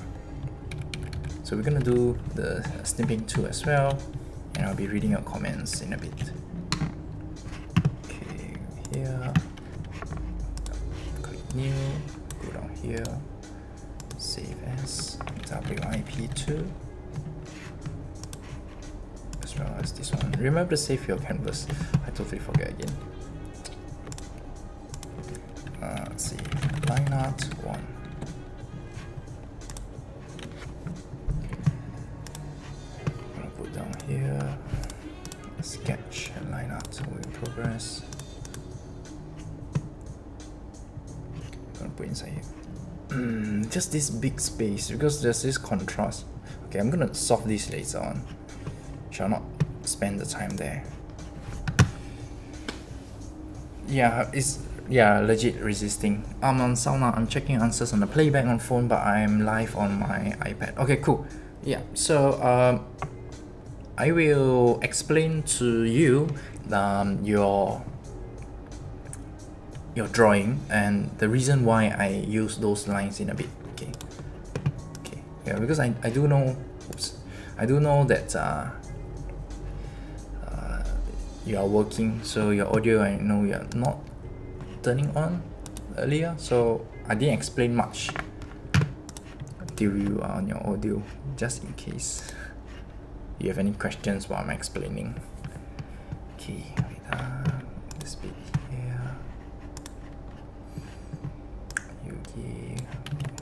So we're gonna do the Snipping Tool as well, and I'll be reading your comments in a bit. Here, click new, go down here, save as, WIP2, as well as this one. Remember to save your canvas, I totally forget again. Let's see, line art 1. I'm gonna put down here, sketch and line art in progress. Put inside here. Just this big space because there's this contrast. Okay, I'm gonna solve this later on. shall not spend the time there. Yeah, it's legit resisting. I'm on sound now. I'm checking answers on the playback on phone, but I'm live on my iPad. Okay, cool. Yeah, so I will explain to you your drawing and the reason why I use those lines in a bit. Okay. Yeah, because I do know. Oops. I do know that you are working, so your audio, I know you are not turning on earlier, so I didn't explain much till you are on your audio, just in case you have any questions while I'm explaining. Okay, wait, this bit here. Yogi,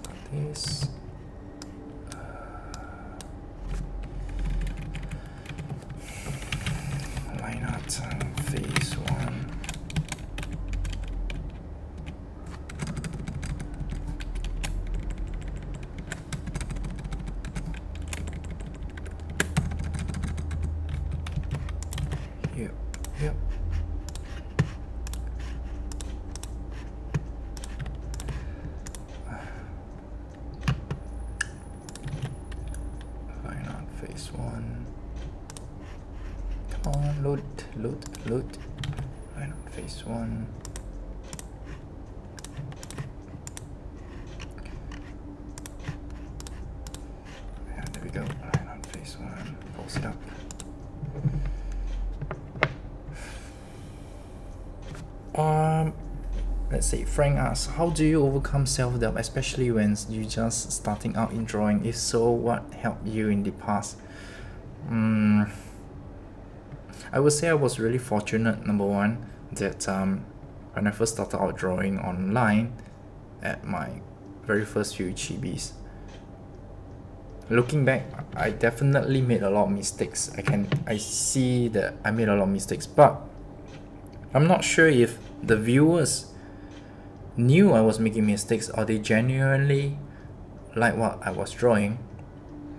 got this. Why not phase 1? Yep. Why not phase 1? Come on, load. Why not phase 1? Yeah, there we go. Why not phase 1? Pulse it up. Let's say Frank asks, how do you overcome self-doubt, especially when you're just starting out in drawing? If so, what helped you in the past? I would say I was really fortunate, number one, that when I first started out drawing online at my very first few chibis. Looking back, I definitely made a lot of mistakes. I see that I made a lot of mistakes, but I'm not sure if the viewers knew I was making mistakes or they genuinely like what I was drawing.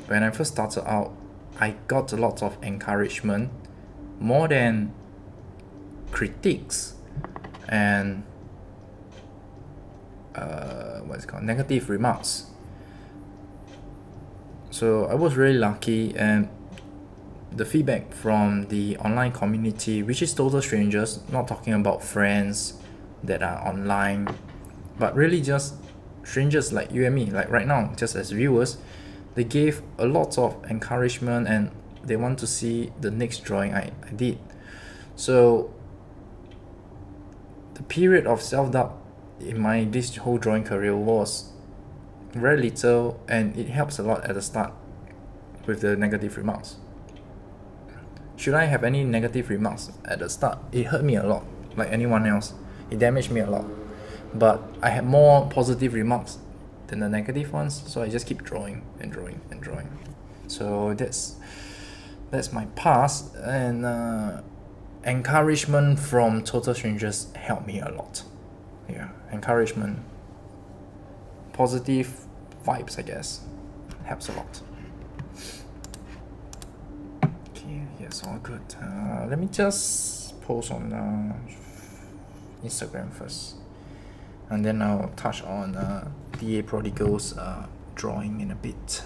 When I first started out, I got a lot of encouragement, more than critiques and negative remarks. So I was really lucky, and the feedback from the online community, which is total strangers, not talking about friends that are online, but really just strangers like you and me, like right now, just as viewers, they gave a lot of encouragement and they want to see the next drawing I did. So the period of self-doubt in this whole drawing career was very little, and it helps a lot at the start with the negative remarks. Should I have any negative remarks at the start? It hurt me a lot, like anyone else. It damaged me a lot. But I had more positive remarks than the negative ones, so I just keep drawing and drawing and drawing. So that's my past, and encouragement from total strangers helped me a lot. Yeah, encouragement, positive vibes, I guess, helps a lot. Okay, yes, all good. Let me just post on Instagram first, and then I'll touch on DA Prodigal's drawing in a bit.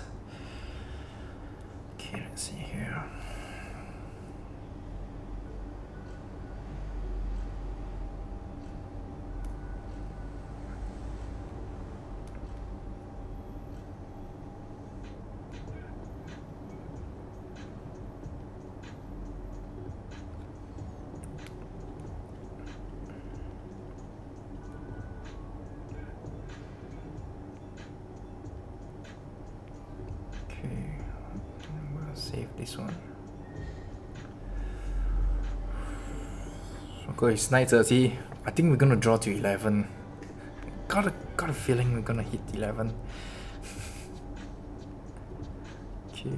Okay, let's see here. This one. Okay, it's 9:30. I think we're gonna draw to 11. Got a feeling we're gonna hit 11. Okay.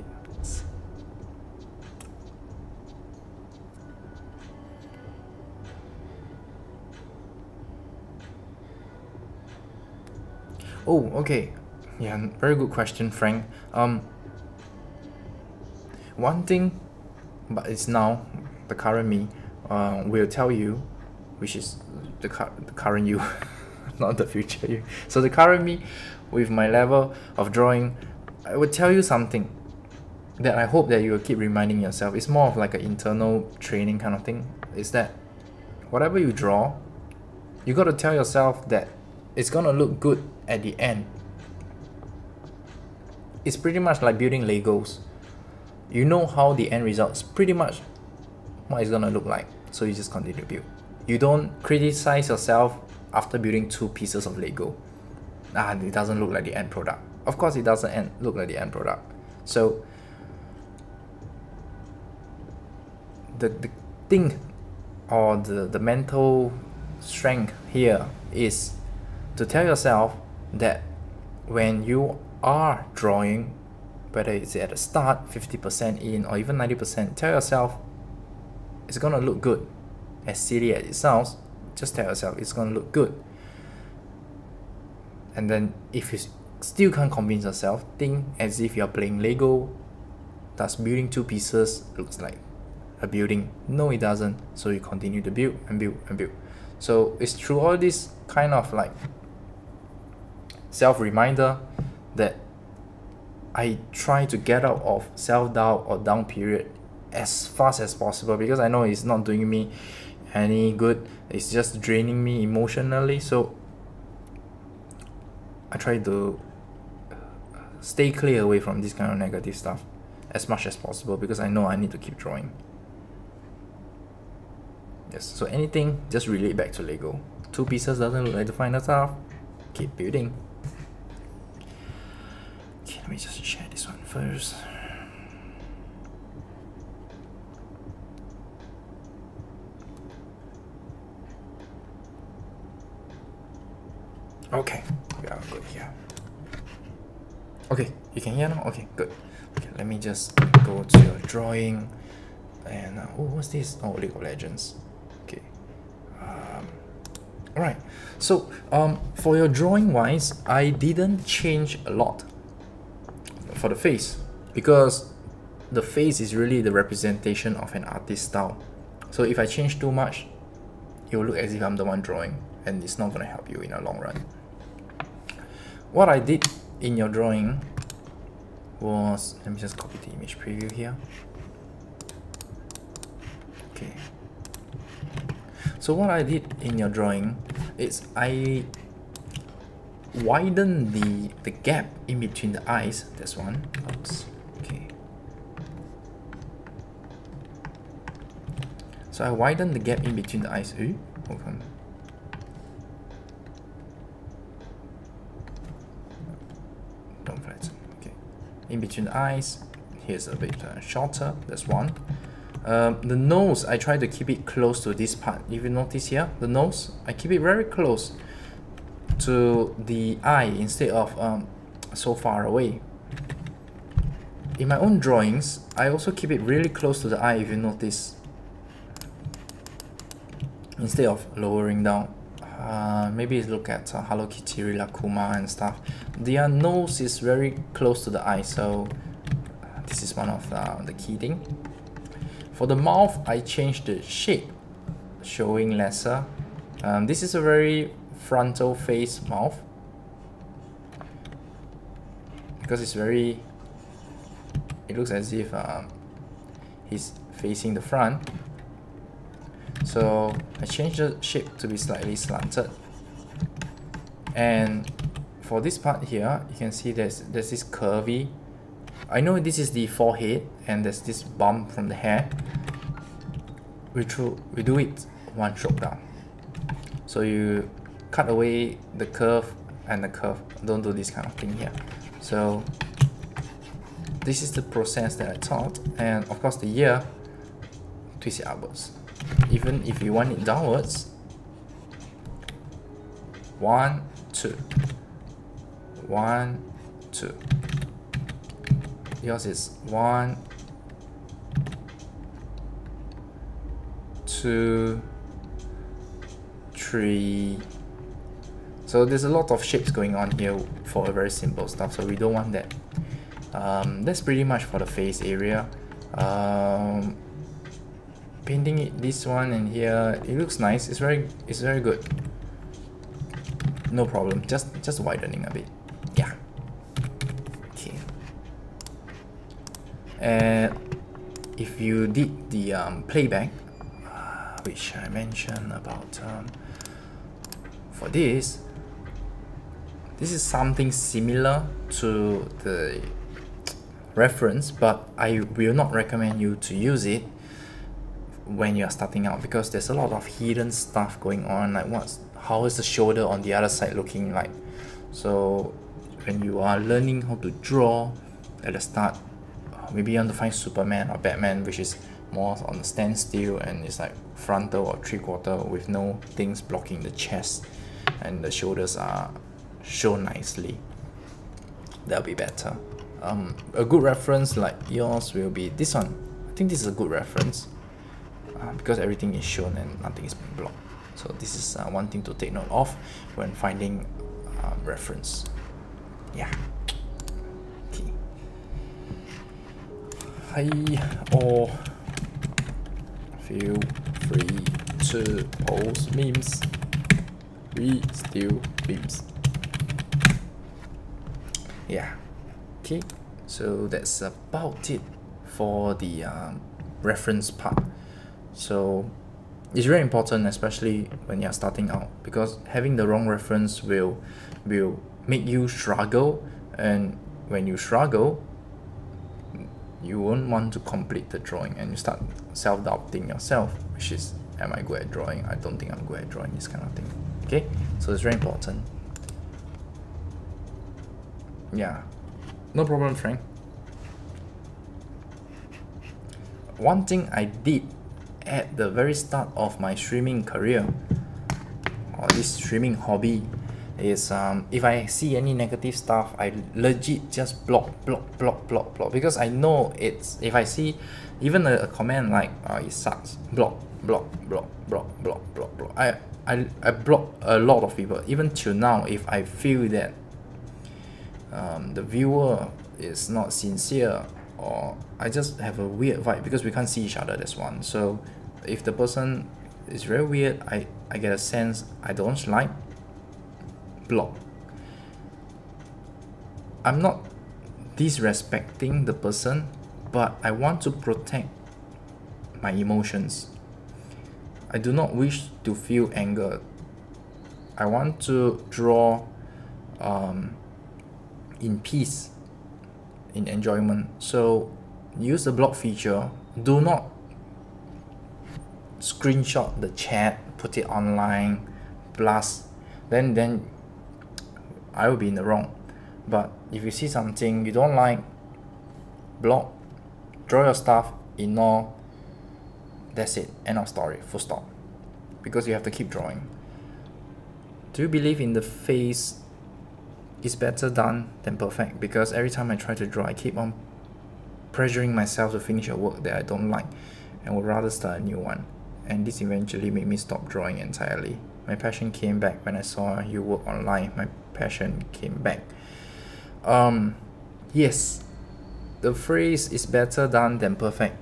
Oh, okay. Yeah, very good question, Frank. One thing but it's now the current me will tell you, which is the current you, not the future you. So the current me with my level of drawing, I would tell you something that I hope that you will keep reminding yourself. It's more of like an internal training kind of thing. Is that whatever you draw, you got to tell yourself that it's gonna look good at the end. It's pretty much like building Legos. You know how the end results pretty much what it's gonna look like, so you just continue to build. You don't criticize yourself after building 2 pieces of Lego. It doesn't look like the end product. Of course it doesn't look like the end product. So the thing, or the mental strength here is to tell yourself that when you are drawing, whether it's at the start, 50% in, or even 90%, tell yourself it's gonna look good. As silly as it sounds, just tell yourself it's gonna look good. And then if you still can't convince yourself, think as if you're playing Lego. Does building 2 pieces looks like a building? No, it doesn't. So you continue to build and build and build. So it's through all this kind of like self-reminder that I try to get out of self-doubt or down period as fast as possible, because I know it's not doing me any good. It's just draining me emotionally. So I try to stay clear away from this kind of negative stuff as much as possible, because I know I need to keep drawing. Yes, so anything, just relate back to Lego. 2 pieces doesn't look like the final stuff. Keep building. Okay, let me just share this one first. Okay, we are good here. Okay, you can hear now? Okay, good. Okay, let me just go to your drawing. And oh, what's this? Oh, League of Legends. Okay. Alright, so for your drawing wise, I didn't change a lot for the face, because the face is really the representation of an artist's style. So if I change too much, it will look as if I'm the one drawing, and it's not going to help you in the long run. What I did in your drawing was, let me just copy the image preview here. Okay. So what I did in your drawing is I widen the gap in between the eyes. This one. Oops. Okay. So I widen the gap in between the eyes. Ooh, hold on. Don't flatten. Okay. In between the eyes. Here's a bit shorter. That's one. The nose, I try to keep it close to this part. If you notice here, the nose, I keep it very close to the eye instead of so far away. In my own drawings, I also keep it really close to the eye, if you notice, instead of lowering down. Maybe look at Hello Kitty, Rilakkuma and stuff. Their nose is very close to the eye, so this is one of the key thing. For the mouth, I changed the shape, showing lesser. This is a very frontal face mouth, because it's very, it looks as if he's facing the front. So I changed the shape to be slightly slanted. And for this part here, you can see there's this curvy. I know this is the forehead, and there's this bump from the hair. We do it one stroke down. So you cut away the curve and the curve. Don't do this kind of thing here. So this is the process that I taught, and of course the ear, twist it upwards. Even if you want it downwards, 1, 2, 1, 2. Yours is 1, 2, 3. So there's a lot of shapes going on here for a very simple stuff, so we don't want that. That's pretty much for the face area. painting it this one and here, it looks nice. It's very good. No problem. Just widening a bit. Yeah. Okay. And if you did the playback, which I mentioned about for this is something similar to the reference, but I will not recommend you to use it when you are starting out, because there's a lot of hidden stuff going on, like how is the shoulder on the other side looking like. So when you are learning how to draw at the start, maybe you want to find Superman or Batman, which is more on the standstill and it's like frontal or three-quarter with no things blocking the chest and the shoulders are shown nicely. That'll be better. A good reference like yours will be this one. I think this is a good reference because everything is shown and nothing is being blocked. So this is one thing to take note of when finding reference. Yeah. Okay. Or feel free to post memes. We still memes. Yeah. Okay. So that's about it for the reference part. So it's very important, especially when you're starting out, because having the wrong reference will make you struggle, and when you struggle, you won't want to complete the drawing and you start self-doubting yourself, which is, am I good at drawing? I don't think I'm good at drawing, this kind of thing. Okay, so it's very important. Yeah, no problem, Frank. One thing I did at the very start of my streaming career, or this streaming hobby, is if I see any negative stuff, I legit just block, because I know it's, if I see even a comment like it sucks, block. I block a lot of people. Even till now, if I feel that the viewer is not sincere, or I just have a weird vibe, because we can't see each other, that's one. So if the person is very weird, I get a sense I don't like, block. I'm not disrespecting the person, but I want to protect my emotions. I do not wish to feel anger. I want to draw in peace, in enjoyment. So use the block feature. Do not screenshot the chat, put it online, blast, then I will be in the wrong. But if you see something you don't like, block, draw your stuff, ignore, that's it, end of story, full stop. Because you have to keep drawing. Do you believe in the face is better done than perfect? Because every time I try to draw, I keep on pressuring myself to finish a work that I don't like and would rather start a new one. And this eventually made me stop drawing entirely. My passion came back when I saw you work online. My passion came back. Yes, the phrase is better done than perfect.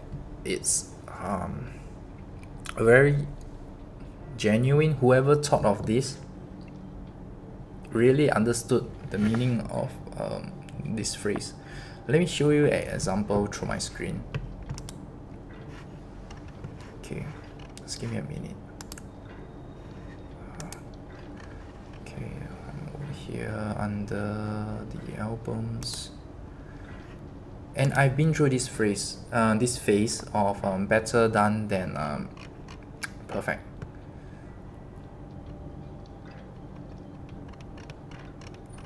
It's very genuine. Whoever thought of this really understood the meaning of this phrase. Let me show you an example through my screen. Okay, just give me a minute. Okay, I'm over here under the albums, and I've been through this phrase, this phase of better done than perfect.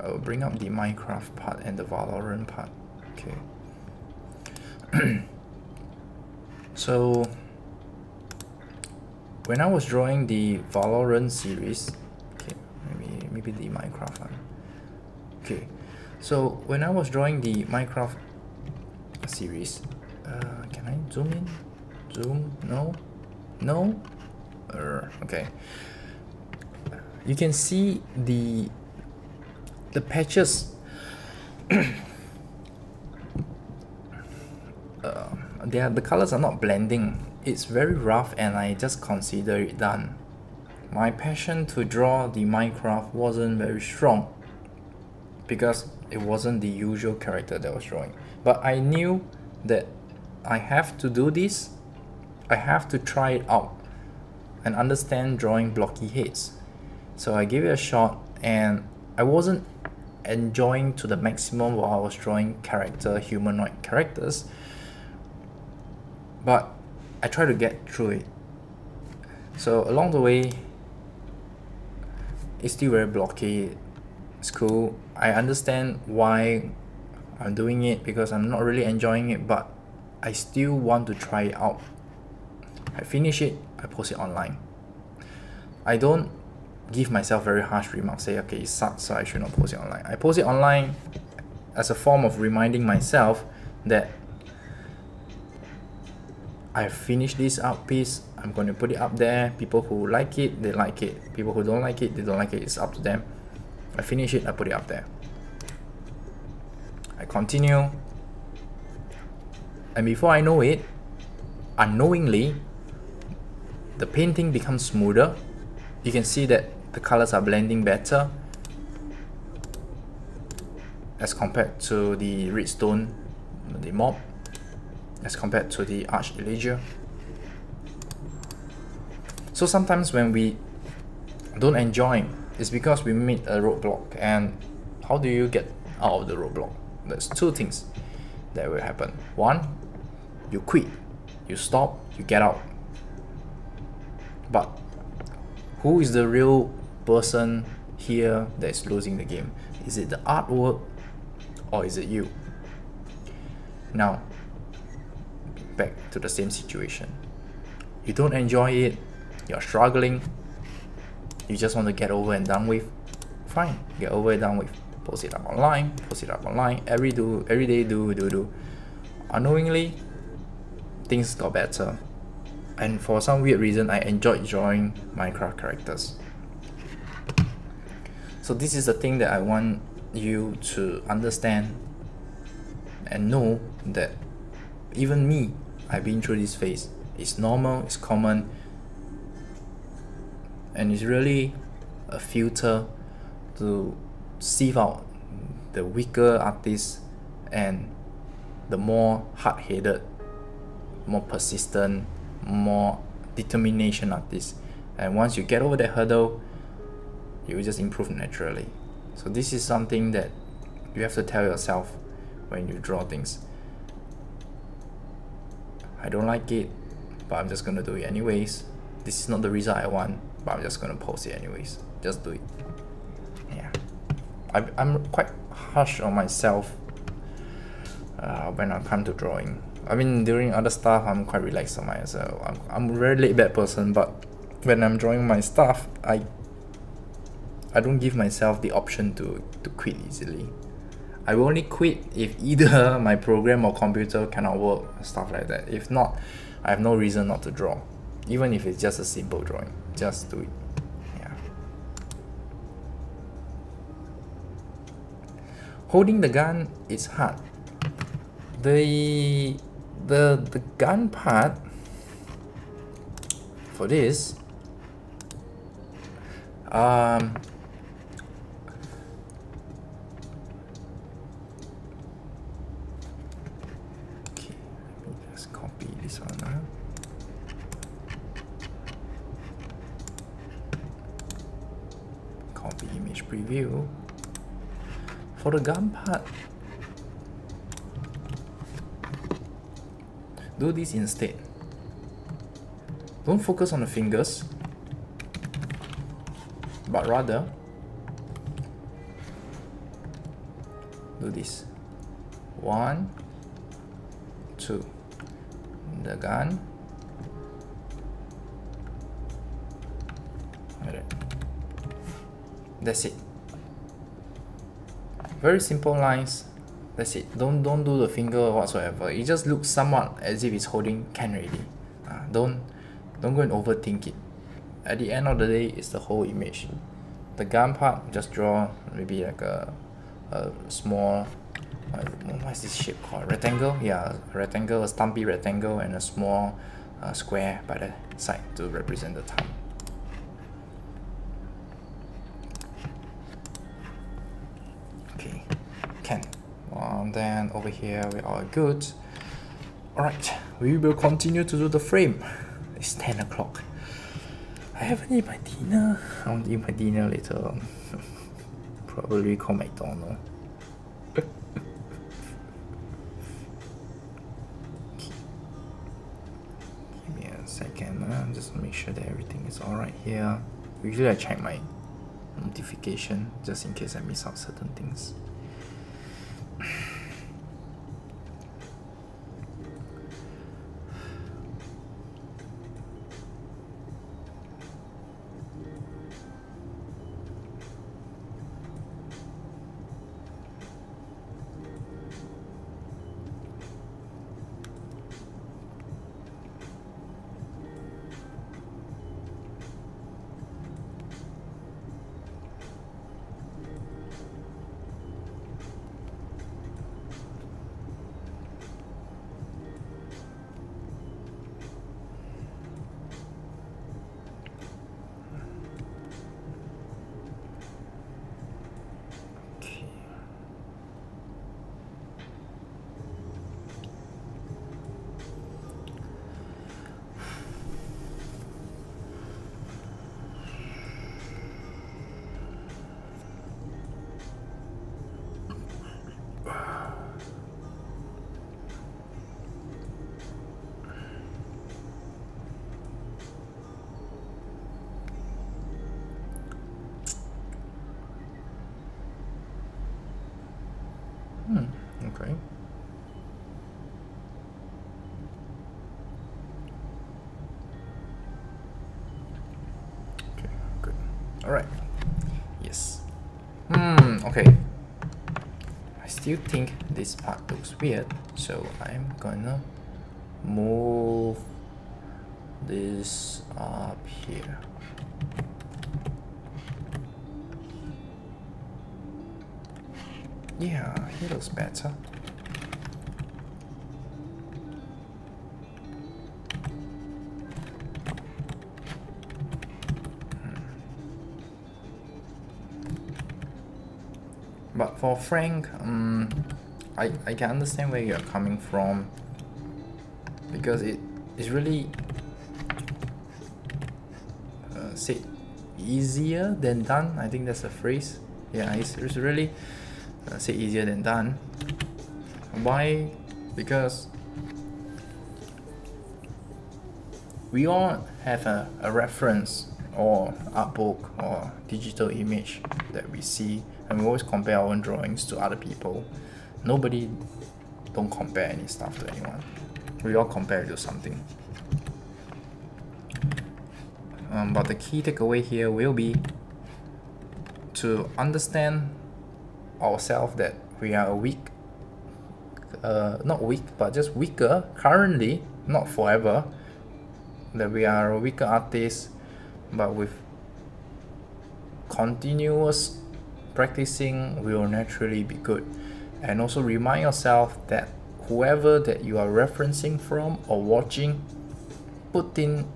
I'll bring up the Minecraft part and the Valorant part. Okay. So when I was drawing the Valorant series, okay, maybe the Minecraft one. Okay, so when I was drawing the Minecraft series, can I zoom in? Zoom? No. Okay. You can see the patches. The colors are not blending. it's very rough and I just consider it done. My passion to draw the Minecraft wasn't very strong because it wasn't the usual character that I was drawing. But I knew that I have to do this, I have to try it out and understand drawing blocky heads. So I gave it a shot and I wasn't enjoying to the maximum while I was drawing humanoid characters, but I tried to get through it. So along the way, it's still very blocky. It's cool. I understand why I'm doing it because I'm not really enjoying it, but I still want to try it out. I finish it, I post it online. I don't give myself very harsh remarks, say okay, it sucks, so I should not post it online. I post it online as a form of reminding myself that I finished this art piece, I'm going to put it up there. People who like it, they like it. People who don't like it, they don't like it. It's up to them. I finish it, I put it up there. I continue. And before I know it, unknowingly, the painting becomes smoother. You can see that the colors are blending better as compared to the redstone, the mob, as compared to the arch illager. So sometimes when we don't enjoy, it's because we meet a roadblock. And how do you get out of the roadblock? There's two things that will happen. One, you quit, you stop, you get out. But who is the real person here that is losing the game? Is it the artwork or is it you? Now, back to the same situation. You don't enjoy it, you're struggling, you just want to get over and done with. Fine, get over and done with. Post it up online, every day do. Unknowingly, things got better. And for some weird reason, I enjoyed drawing Minecraft characters. So this is the thing that I want you to understand and know, that even me, I've been through this phase. It's normal, it's common, and it's really a filter to sieve out the weaker artists and the more hard-headed, more persistent, more determination artists. And once you get over that hurdle, you will just improve naturally. So this is something that you have to tell yourself when you draw things. I don't like it, but I'm just gonna do it anyways. This is not the result I want, but I'm just gonna post it anyways. Just do it. Yeah, I'm quite harsh on myself when I come to drawing. I mean, during other stuff, I'm quite relaxed on myself. I'm a very laid back person, but when I'm drawing my stuff, I don't give myself the option to quit easily. I will only quit if either my program or computer cannot work, stuff like that. If not, I have no reason not to draw. Even if it's just a simple drawing, just do it. Yeah. Holding the gun is hard. The gun part for this, okay, let me just copy this one. Copy image preview. For the gun part, do this instead. Don't focus on the fingers, but rather do this. 1, 2. The gun. Like that. That's it. Very simple lines. That's it. Don't do the finger whatsoever. It just looks somewhat as if it's holding can already. Don't go and overthink it. At the end of the day, it's the whole image. The gun part, just draw maybe like a small, what is this shape called? Rectangle? Yeah, a rectangle, a stumpy rectangle, and a small square by the side to represent the thumb. Okay, can. Then over here we are good. Alright, we will continue to do the frame. It's 10 o'clock. I haven't eaten my dinner. I want to eat my dinner later on. Probably call McDonald's. Give me a second, just to make sure that everything is alright here. Usually I check my notification just in case I miss out certain things. Okay. Okay, good. All right. Yes. Okay. I still think this part looks weird, so I'm gonna move this up here. Yeah, he looks better. But for Frank, I can understand where you're coming from, because it's really said easier than done. I think that's a phrase. Yeah, it's really say easier than done. Why? Because we all have a reference or artbook or digital image that we see, and we always compare our own drawings to other people. Nobody don't compare any stuff to anyone. We all compare it to something. But the key takeaway here will be to understand ourselves that we are not weak, but just weaker currently, not forever. That we are a weaker artist, but with continuous practicing, we will naturally be good. And also remind yourself that whoever that you are referencing from or watching, put in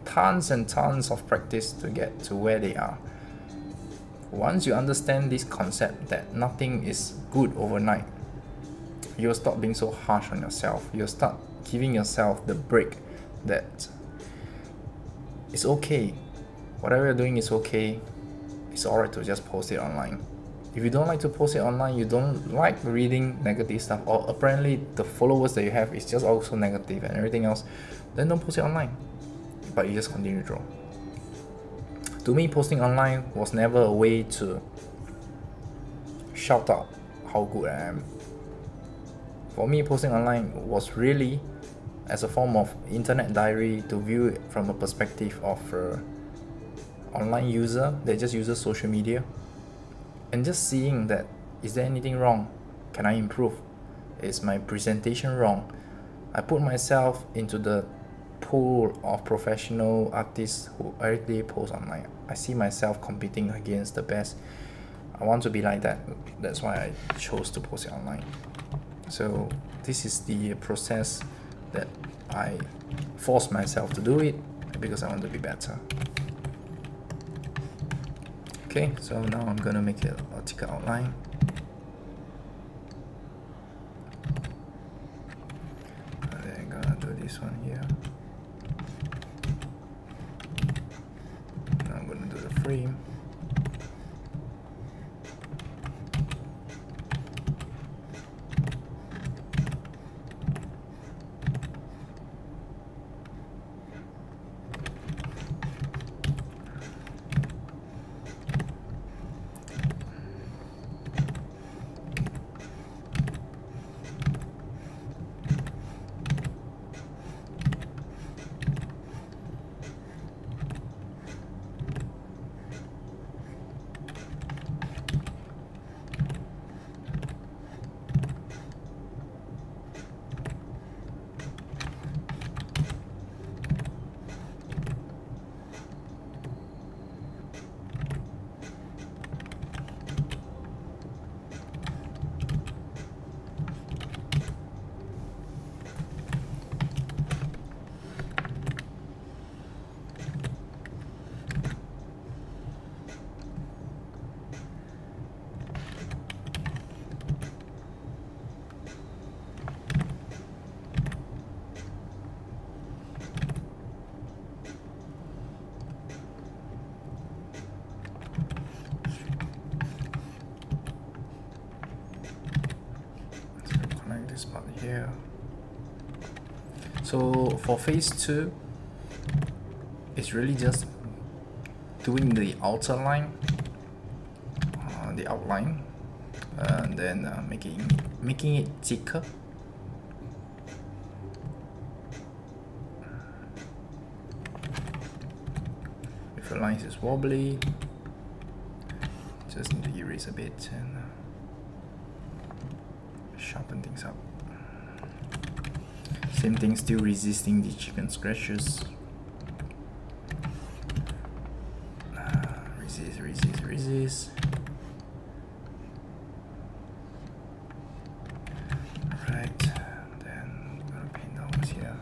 tons and tons of practice to get to where they are. Once you understand this concept that nothing is good overnight, you'll stop being so harsh on yourself. You'll start giving yourself the break that it's okay. Whatever you're doing is okay. It's alright to just post it online. If you don't like to post it online, you don't like reading negative stuff, or apparently the followers that you have is just also negative and everything else, then don't post it online. But you just continue to draw. To me, posting online was never a way to shout out how good I am. For me, posting online was really as a form of internet diary, to view it from a perspective of an online user that just uses social media, and just seeing that, is there anything wrong? Can I improve? Is my presentation wrong? I put myself into the pool of professional artists who every day post online. I see myself competing against the best. I want to be like that. That's why I chose to post it online. So this is the process that I force myself to do it because I want to be better. Okay, so now I'm gonna make a thicker outline. And then I'm gonna do this one here. Now I'm gonna do the frame. This part here. So for phase 2, it's really just doing the outer line, the outline, and then making it thicker. If the line is wobbly, just need to erase a bit and sharpen things up. Same thing, still resisting the chicken scratches. Resist. Right, then I'm gonna paint downwards here.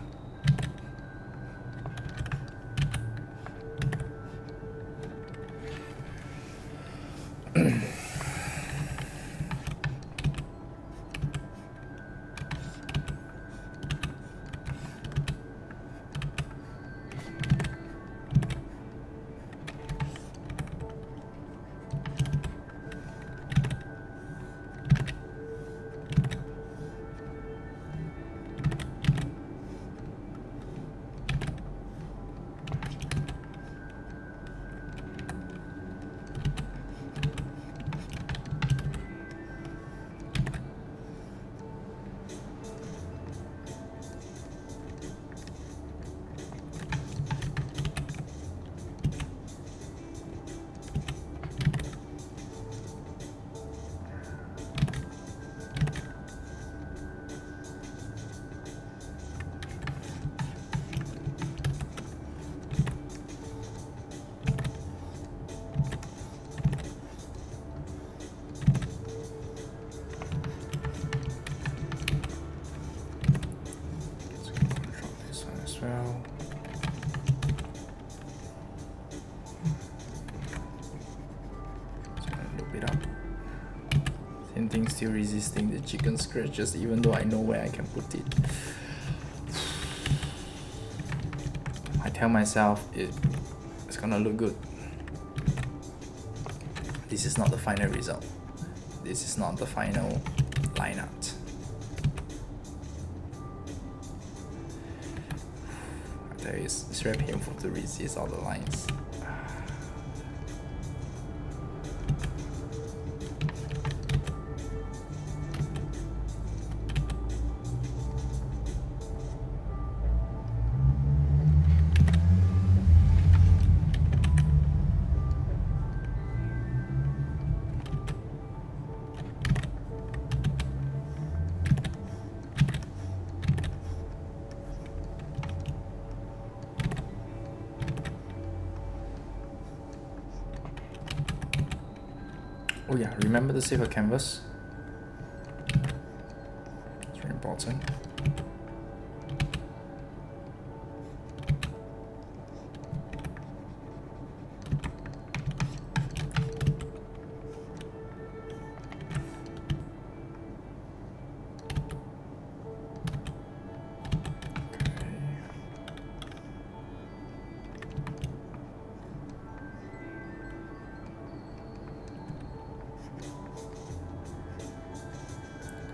Thing still resisting the chicken scratches even though I know where I can put it. I tell myself it's gonna look good. This is not the final result. This is not the final line art. I tell you, it's very painful to resist all the lines. Oh yeah, remember to save a canvas. It's very important.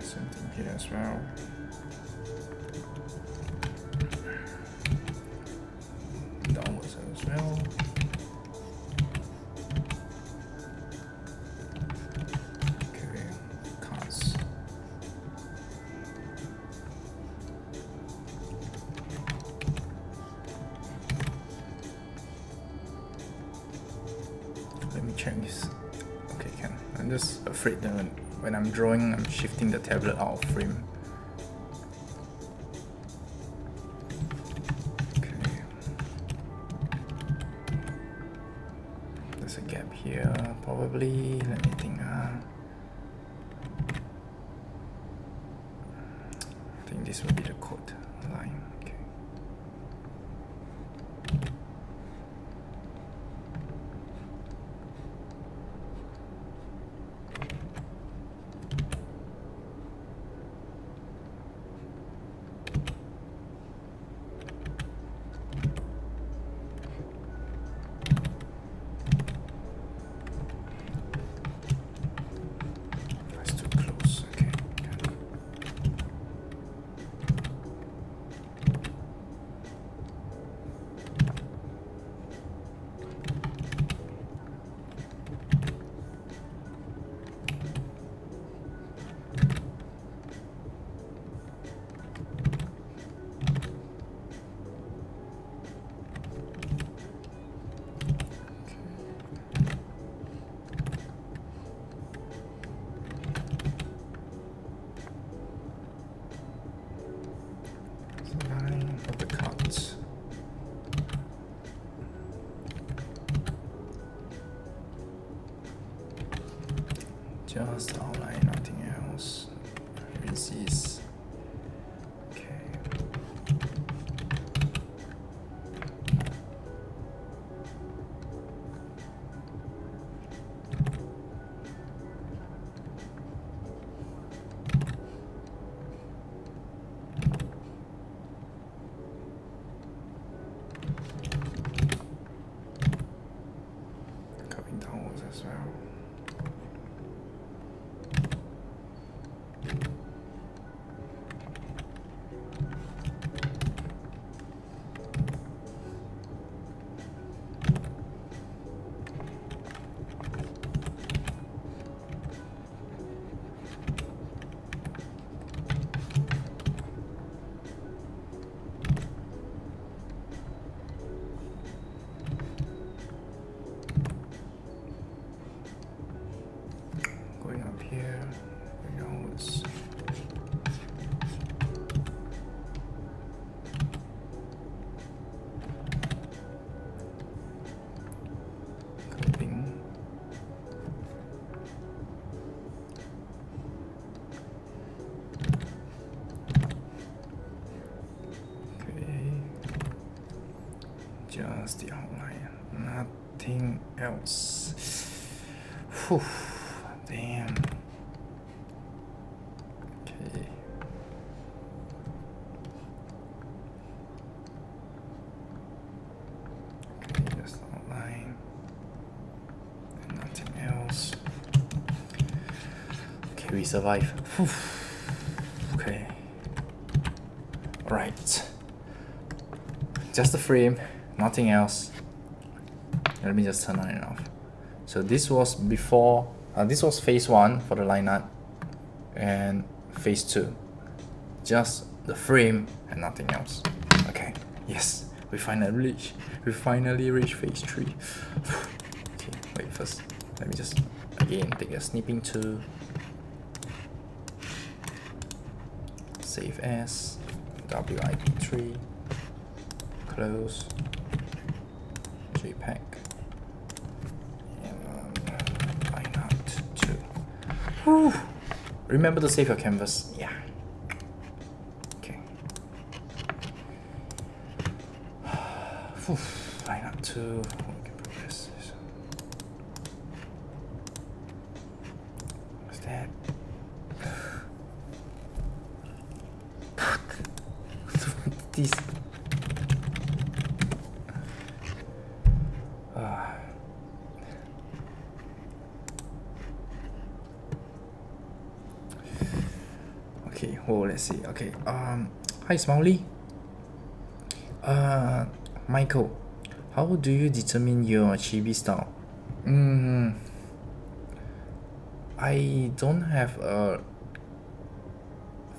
Same thing here as well. Downwards as well. Okay, cards. Let me check this. Okay, can. I'm just afraid that when I'm drawing, I'm shifting the tablet out of frame. Okay. There's a gap here, probably. Let me think. I think this will be the code line. Okay. Just outline, nothing else. Resist. Okay. Coming downwards as well. Going up here, going downwards. Clipping. Okay. Just the outline, nothing else. Whew. Damn. Okay. Okay, just outline and nothing else. Okay, we survive. Whew. Okay. Alright. Just the frame, nothing else. Let me just turn on and off. So this was before. This was phase 1 for the line art, and phase 2, just the frame and nothing else. Okay, yes, we finally reached phase 3. Okay, wait, first let me just again take a snipping tool, save as, WIP3, close, JPEG. Whew. Remember to save your canvas. Yeah. Okay. Line up to work in progress. What's that? This. Okay, well, let's see. Okay, hi Smiley. Michael, how do you determine your chibi style? I don't have a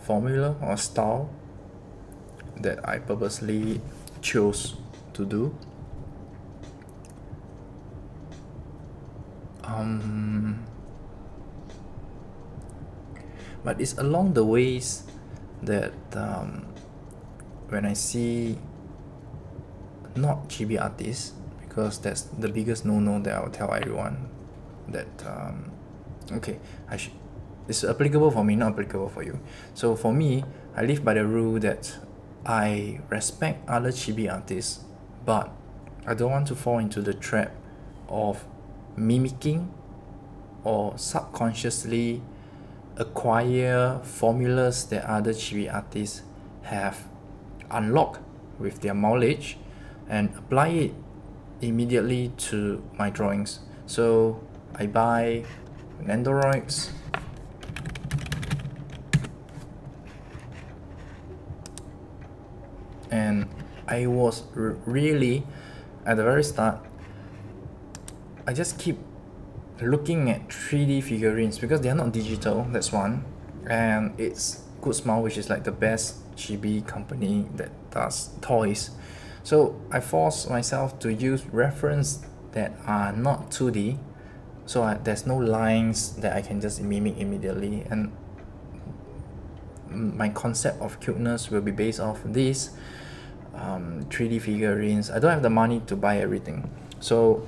formula or style that I purposely chose to do. But it's along the ways that when I see not chibi artists, because that's the biggest no-no that I'll tell everyone, that okay, it's applicable for me, not applicable for you. So for me, I live by the rule that I respect other chibi artists, but I don't want to fall into the trap of mimicking or subconsciously acquire formulas that other chibi artists have unlocked with their knowledge and apply it immediately to my drawings. So I buy Nendoroids, and I was really, at the very start, I just keep looking at 3D figurines because they are not digital, that's one, and it's Good Smile, which is like the best chibi company that does toys. So I force myself to use reference that are not 2D, so there's no lines that I can just mimic immediately, and my concept of cuteness will be based off these 3D figurines. I don't have the money to buy everything, so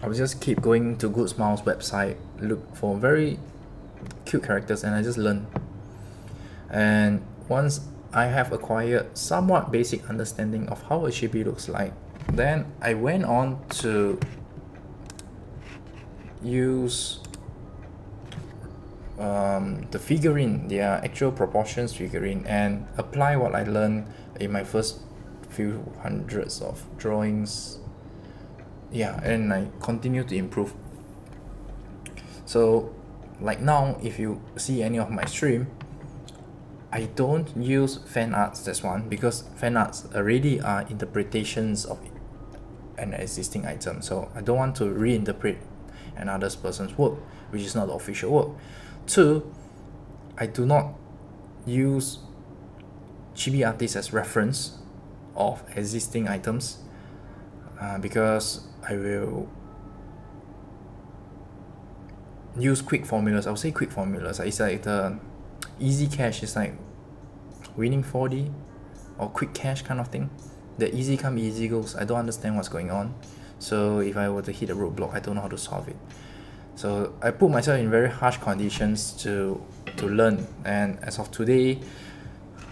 I'll just keep going to Good Smile's website, look for very cute characters, and I just learn. And once I have acquired somewhat basic understanding of how a chibi looks like, then I went on to use the figurine, their actual proportions figurine, and apply what I learned in my first few hundreds of drawings. Yeah, and I continue to improve. So like now, if you see any of my stream, I don't use fan arts, that's one, because fan arts already are interpretations of an existing item, so I don't want to reinterpret another person's work, which is not the official work. Two, I do not use chibi artists as reference of existing items, because I will use quick formulas. I would say quick formulas. It's like the easy cash, is like winning 4D or quick cash kind of thing. The easy come, easy goes. I don't understand what's going on. So if I were to hit a roadblock, I don't know how to solve it. So I put myself in very harsh conditions to learn. And as of today,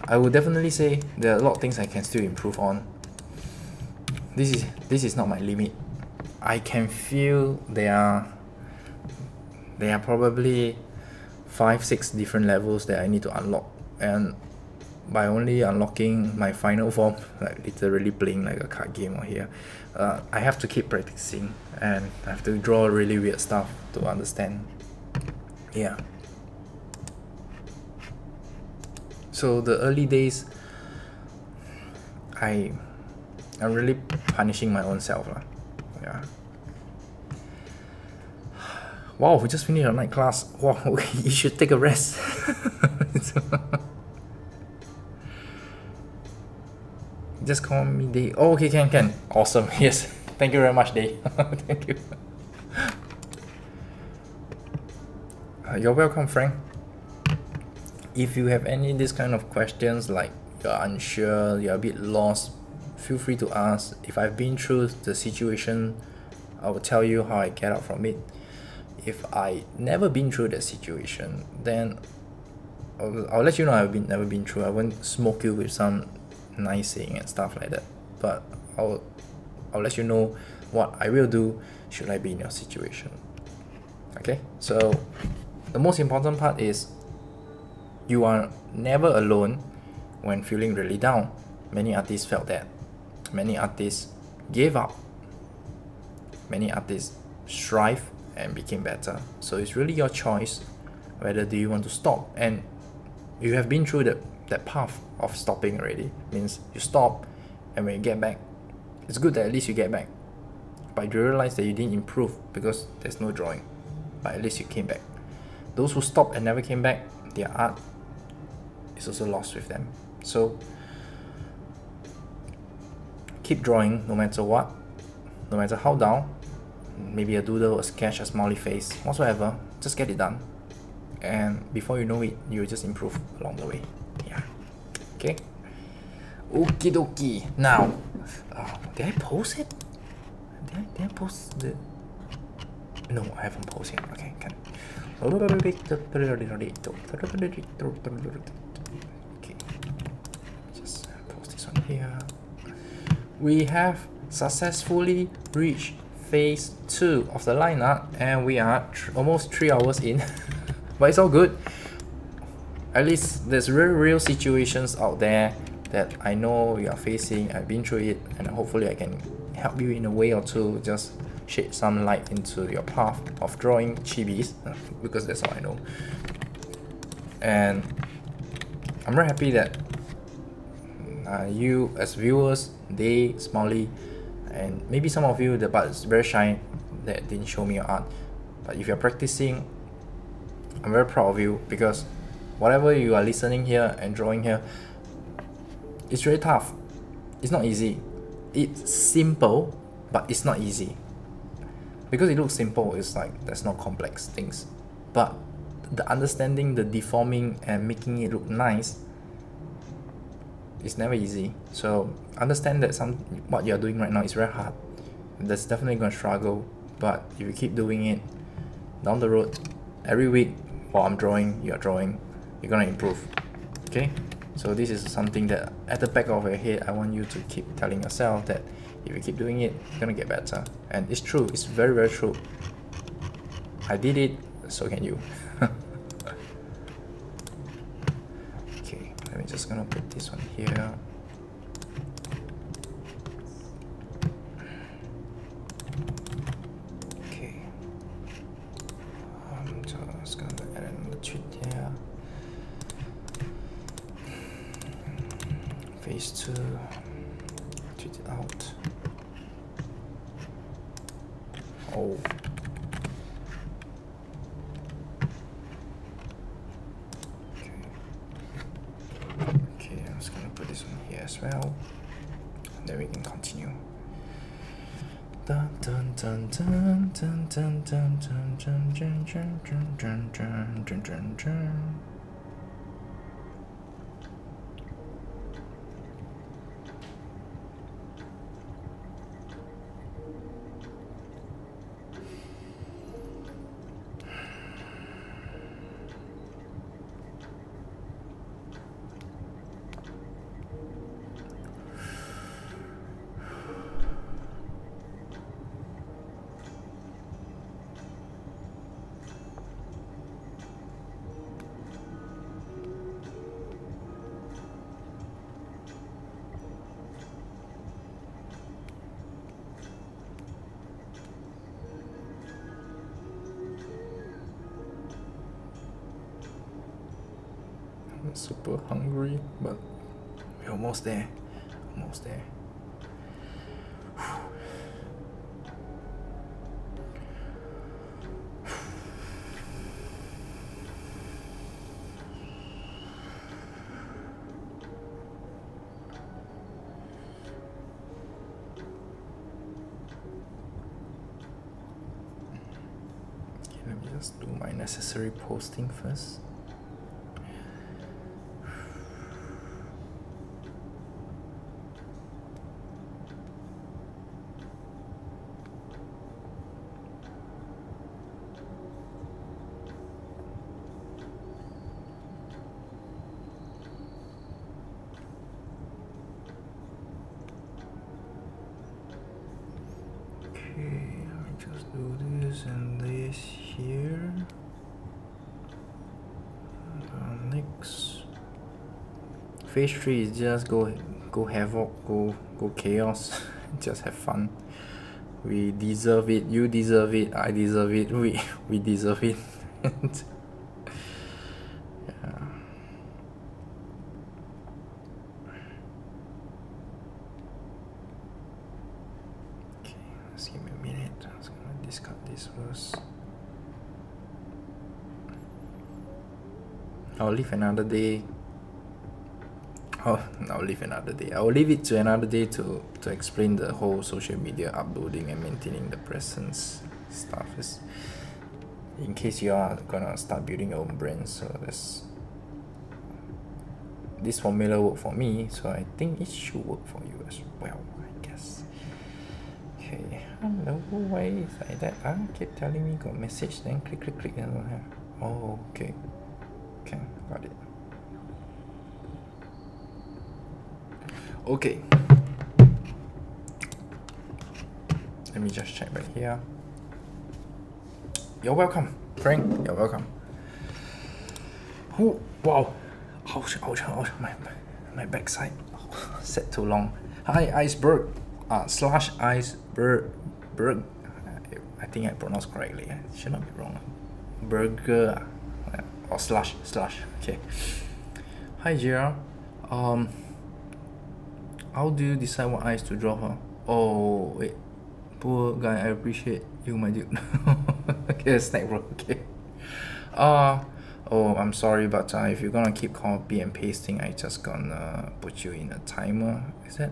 I would definitely say there are a lot of things I can still improve on. This is not my limit. I can feel there are probably 5-6 different levels that I need to unlock, and by only unlocking my final form, like literally playing like a card game or here, I have to keep practicing, and I have to draw really weird stuff to understand. Yeah. So the early days, I'm really punishing my own self lah. Yeah. Wow, we just finished our night class. Wow, you should take a rest. Just call me Day. Oh, okay, can. Awesome. Yes. Thank you very much, Day. Thank you. You're welcome, Frank. If you have any this kind of questions, like you're unsure, you're a bit lost, feel free to ask. If I've been through the situation, I will tell you how I get out from it. If I never been through that situation, then I'll let you know I've never been through. I won't smoke you with some nice saying and stuff like that, but I'll let you know what I will do should I be in your situation. Okay, so the most important part is you are never alone when feeling really down. Many artists felt that. Many artists gave up. Many artists strive and became better. So it's really your choice whether do you want to stop. And you have been through that path of stopping already. Means you stop, and when you get back, it's good that at least you get back. But you realize that you didn't improve because there's no drawing. But at least you came back. Those who stopped and never came back, their art is also lost with them. So keep drawing no matter what, no matter how down. Maybe a doodle, a sketch, a smiley face, whatsoever. Just get it done. And before you know it, you'll just improve along the way. Yeah. Okay. Okie dokie. Now, did I post it? Did I post the... No, I haven't posted yet. Okay, can. Okay. Just post this one here. We have successfully reached phase 2 of the line art, and we are almost 3 hours in. But it's all good. At least there's real situations out there that I know you are facing. I've been through it, and hopefully I can help you in a way or two, just shed some light into your path of drawing chibis, because that's all I know. And I'm very happy that you as viewers, they, Smiley, and maybe some of you, the but is very shy that didn't show me your art. But if you're practicing, I'm very proud of you, because whatever you are listening here and drawing here, it's very tough. It's not easy. It's simple, but it's not easy. Because it looks simple, it's like there's no complex things. But the understanding, the deforming, and making it look nice, it's never easy. So understand that what you're doing right now is very hard. That's definitely gonna struggle. But if you keep doing it, down the road, every week while I'm drawing, you're drawing, you're gonna improve. Okay? So this is something that at the back of your head, I want you to keep telling yourself that if you keep doing it, you're gonna get better. And it's true, it's very, very true. I did it, so can you. Okay, let me just gonna put this one here. Okay. I'm just gonna add another tweet here. Phase 2. Tweet it out. Oh. Okay, I'm just gonna put this one here as well. And then we can continue. Dun dun dun dun dun dun dun dun dun dun dun dun dun dun dun dun. Super hungry, but we're almost there. Almost there. Okay, let me just do my necessary posting first. Do this and this here. Next, phase 3 is just go havoc, go chaos. Just have fun. We deserve it. You deserve it. I deserve it. We deserve it. Yeah. Just give me a minute. I'm just gonna discard this first. I'll leave another day. Oh, I'll leave another day. I'll leave it to another day to explain the whole social media uploading and maintaining the presence stuff. Is in case you are gonna start building your own brand. So this formula worked for me, so I think it should work for you as well, I guess. Okay, hello, why is like that? Keep telling me got message, then click, and I don't have. Oh, okay. Okay, got it. Okay. Let me just check back here. You're welcome, Frank. You're welcome. Oh, wow. Ouch, ouch, ouch. My backside. Oh, set too long. Hi, Iceberg. Slash Iceberg. I think I pronounced correctly. I should not be wrong. Burger. Or slash. Okay. Hi, JR. How do you decide what eyes to draw? Huh? Oh, wait. Poor guy, I appreciate you, my dude. Okay, snack, bro. Okay. Oh, I'm sorry, but if you're gonna keep copy and pasting, I just gonna put you in a timer. Is that?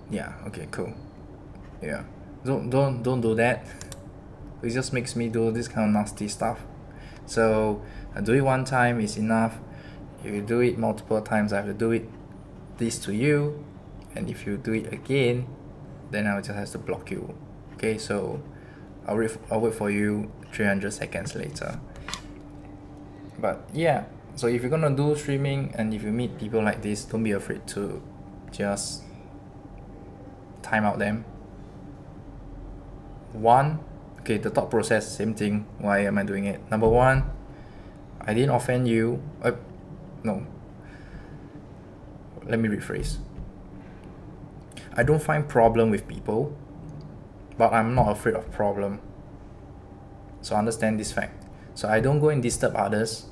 Yeah. Okay. Cool. Yeah. Don't do that. It just makes me do this kind of nasty stuff. So do it one time is enough. If you do it multiple times, I have to do it this to you, and if you do it again, then I just have to block you. Okay, so I'll wait for you 300 seconds later. But yeah, so if you're gonna do streaming and if you meet people like this, don't be afraid to just time out them. Okay, the thought process, same thing. Why am I doing it? Number one, I didn't offend you. No. Let me rephrase. I don't find problem with people, but I'm not afraid of problem. So understand this fact. So I don't go and disturb others,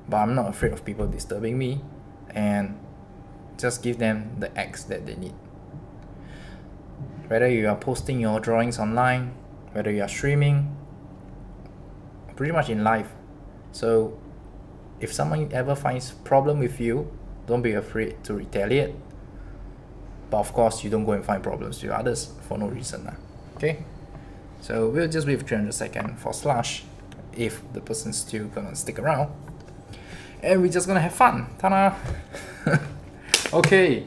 but I'm not afraid of people disturbing me, and just give them the X that they need. Whether you are posting your drawings online, whether you are streaming, pretty much in life. So if someone ever finds problem with you, don't be afraid to retaliate. But of course, you don't go and find problems with others for no reason. Okay? So we'll just wait for 300 seconds for slash if the person's still gonna stick around. And we're just gonna have fun. Ta-da! Okay.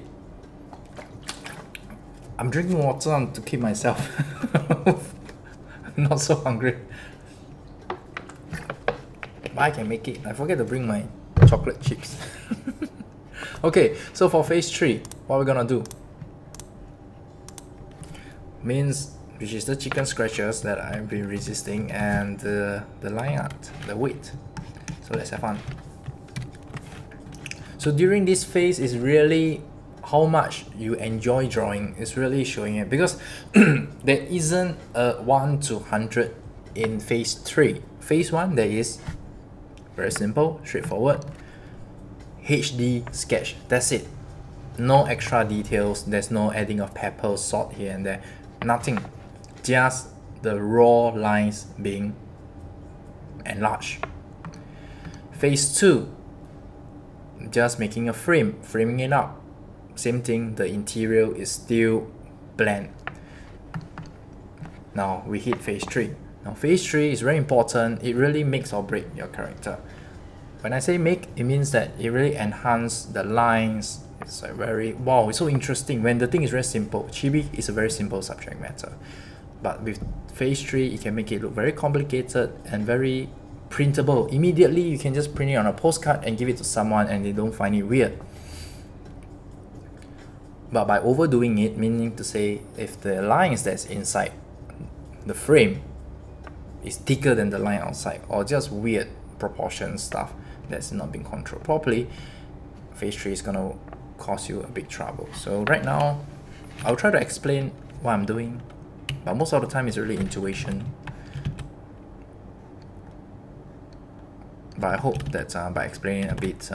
I'm drinking water to keep myself not so hungry. But I can make it. I forget to bring my chocolate chips. Okay, so for phase 3, what we're gonna do means, which is the chicken scratches that I've been resisting, and the line art, the weight. So let's have fun. So during this phase is really how much you enjoy drawing is really showing it, because there isn't a 1 to 100 in phase 3. Phase 1, there is very simple, straightforward, HD sketch. That's it. No extra details. There's no adding of pepper, salt here and there. Nothing. Just the raw lines being enlarged. Phase 2, just making a frame, framing it up. Same thing, the interior is still bland. Now we hit phase 3. Now phase 3 is very important. It really makes or break your character. When I say make, it means that it really enhances the lines. It's like very, wow, it's so interesting when the thing is very simple. Chibi is a very simple subject matter. But with phase 3, it can make it look very complicated and very printable. Immediately, you can just print it on a postcard and give it to someone and they don't find it weird. But by overdoing it, meaning to say if the lines that's inside the frame is thicker than the line outside, or just weird proportion stuff that's not being controlled properly, phase 3 is gonna cause you a big trouble. So right now, I'll try to explain what I'm doing, but most of the time it's really intuition. But I hope that by explaining a bit,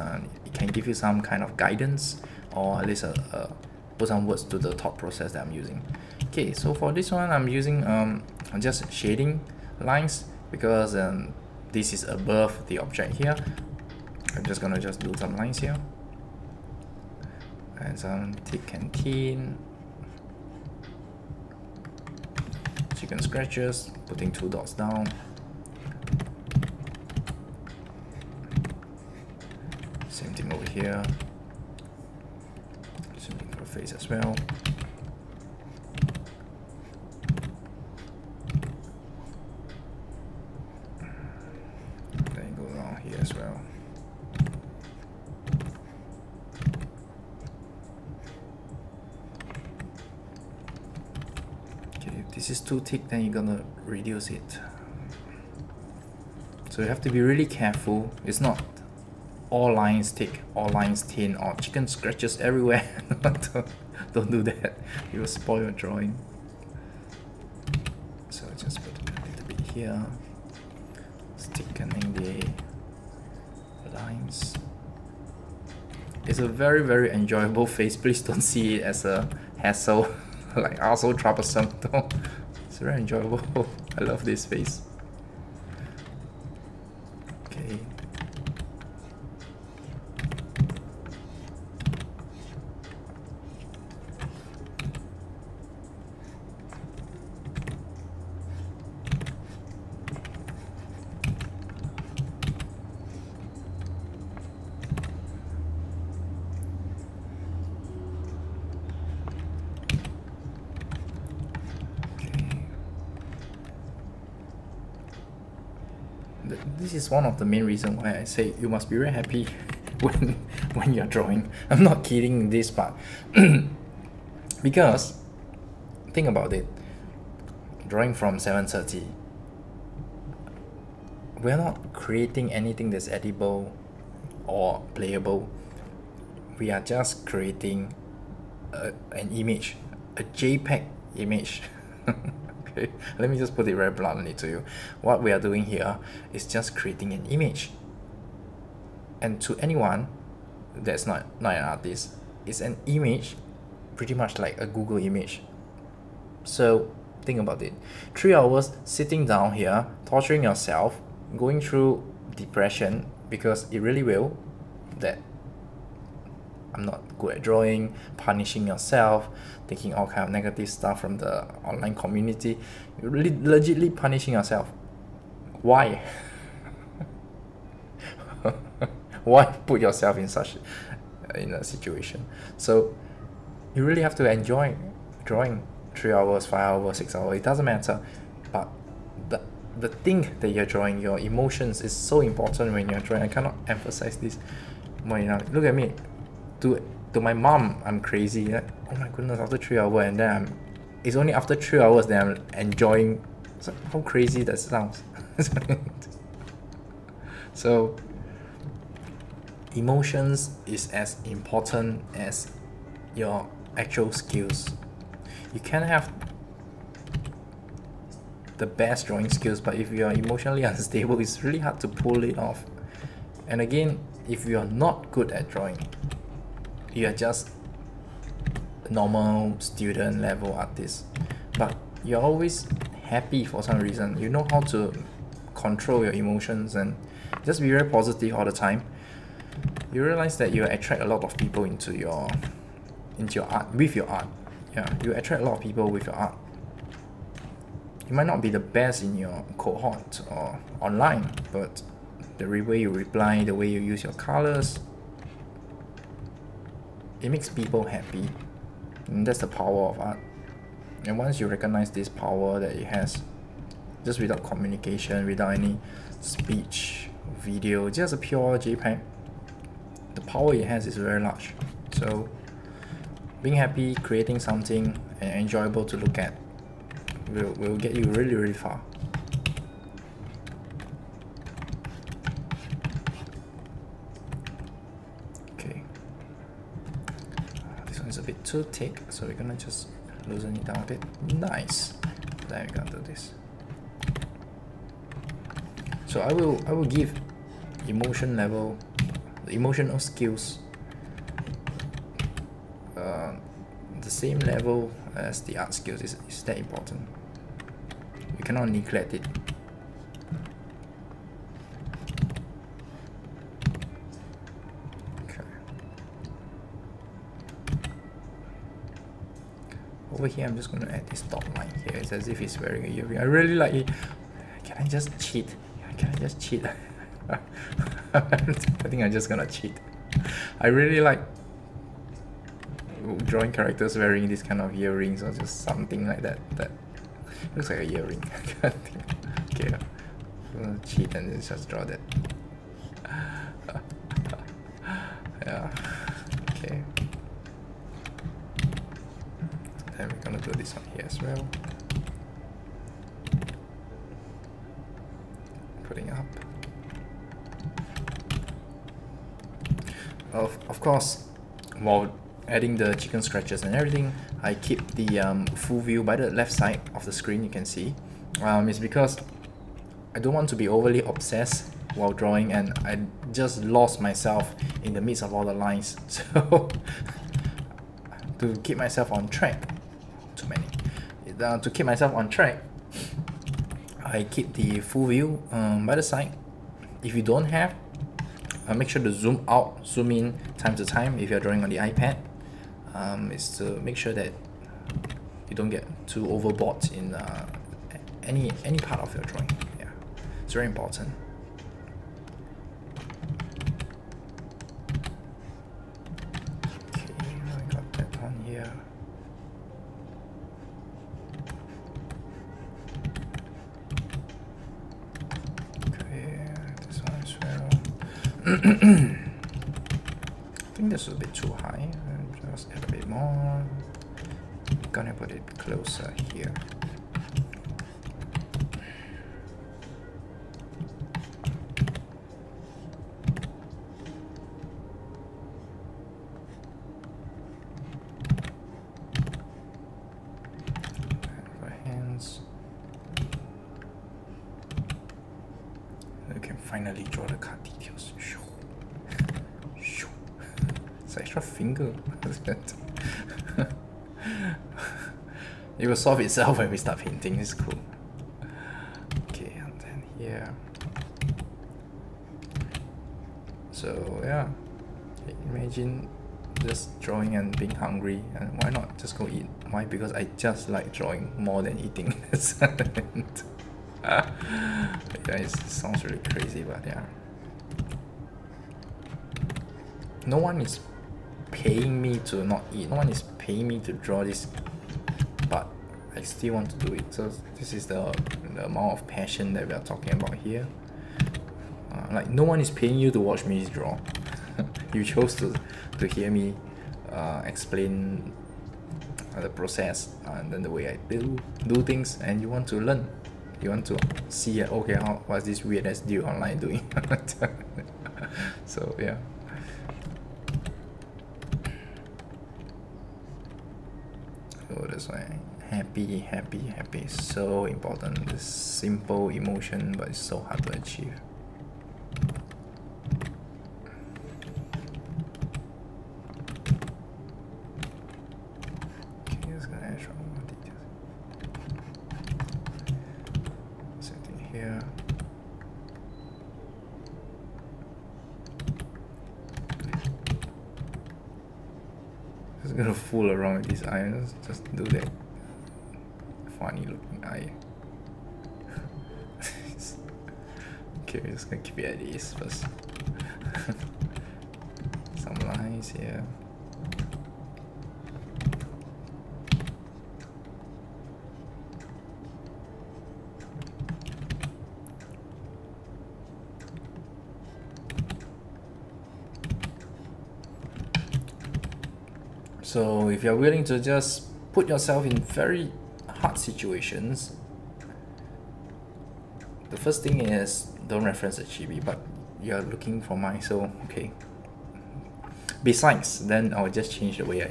it can give you some kind of guidance, or at least a put some words to the thought process that I'm using. Okay, so for this one I'm using just shading lines because this is above the object here. I'm just gonna do some lines here and some thick and thin chicken scratches, putting 2 dots down. Same thing over here. Same thing for the face as well. Then go around here as well. Okay, if this is too thick, then you're gonna reduce it. So you have to be really careful. It's not all lines thick, all lines thin, or chicken scratches everywhere. Don't do that. You will spoil your drawing. So just put a little bit here, thickening the lines. It's a very, very enjoyable face. Please don't see it as a hassle, like also troublesome. It's very enjoyable. I love this face. Okay. This is one of the main reasons why I say you must be very happy when you're drawing. I'm not kidding this part. Because think about it, drawing from 7:30, we're not creating anything that's edible or playable. We are just creating an image, a JPEG image. Okay, let me just put it very bluntly to you. What we are doing here is just creating an image. And to anyone that's not an artist, it's an image pretty much like a Google image. So think about it. 3 hours sitting down here, torturing yourself, going through depression because it really will, that I'm not good at drawing, punishing yourself, taking all kind of negative stuff from the online community. You're really legitly punishing yourself. Why? Why put yourself in such a situation? So you really have to enjoy drawing 3 hours, 5 hours, 6 hours. It doesn't matter. But the thing that you're drawing, your emotions, is so important when you're drawing. I cannot emphasize this more enough. Look at me. To my mom, I'm crazy. Like, oh my goodness, after 3 hours, and then it's only after 3 hours that I'm enjoying. So how crazy that sounds. So emotions is as important as your actual skills. You can have the best drawing skills, but if you are emotionally unstable, it's really hard to pull it off. And again, if you are not good at drawing, you are just a normal student level artist, but you're always happy for some reason. You know how to control your emotions and just be very positive all the time. You realize that you attract a lot of people into your art, with your art. Yeah, you attract a lot of people with your art. You might not be the best in your cohort or online, but the way you reply, the way you use your colors, it makes people happy. And that's the power of art. And once you recognize this power that it has, just without communication, without any speech, video, just a pure JPEG, the power it has is very large. So being happy, creating something enjoyable to look at will get you really, really far. Okay, this one is a bit too thick, so we're gonna just loosen it down a bit. Nice. Then we're gonna do this. So I will give emotion level, the emotional skills the same level as the art skills. Is that important? We cannot neglect it. Okay. Over here, I'm just going to add this dot line here. It's as if he's wearing a earring. I really like it. Can I just cheat? Can I just cheat? I think I'm just gonna cheat. I really like drawing characters wearing this kind of earrings or just something like that. That looks like a earring. Okay, I'm gonna cheat and just draw that. Yeah. Okay. Then we're gonna do this one here as well. Putting up. Of course, while adding the chicken scratches and everything, I keep the full view by the left side of the screen. You can see it's because I don't want to be overly obsessed while drawing, and I just lost myself in the midst of all the lines. So to keep myself on track, too many. To keep myself on track, I keep the full view by the side. If you don't have, make sure to zoom out, zoom in time to time if you're drawing on the iPad. Is to make sure that you don't get too overboard in any part of your drawing. Yeah, it's very important. Okay, I got that on here. I think this is a bit too high. Just add a bit more. I'm gonna put it closer here. For hands. We can finally draw the card details. It's an extra finger. It will solve itself when we start painting. It's cool. Okay, and then here. So yeah, imagine just drawing and being hungry, and why not just go eat? Why? Because I just like drawing more than eating. Yeah, it sounds really crazy, but yeah. No one is paying me to not eat. No one is paying me to draw this, but I still want to do it. So this is the amount of passion that we are talking about here. Like no one is paying you to watch me draw. You chose to hear me explain the process and then the way I do things, and you want to learn. You want to see, okay, what's this weird ass dude online doing? So yeah. So that's why happy is so important. This simple emotion, but it's so hard to achieve. Okay, just gonna add some more details. Same thing here. Just gonna fool around with these eyes. Just do that funny looking eye. Okay, we're just gonna keep it at this first. Some lines here. So if you're willing to just put yourself in very hard situations, the first thing is don't reference the chibi, but you're looking for mine, so okay. Besides, then I'll just change the way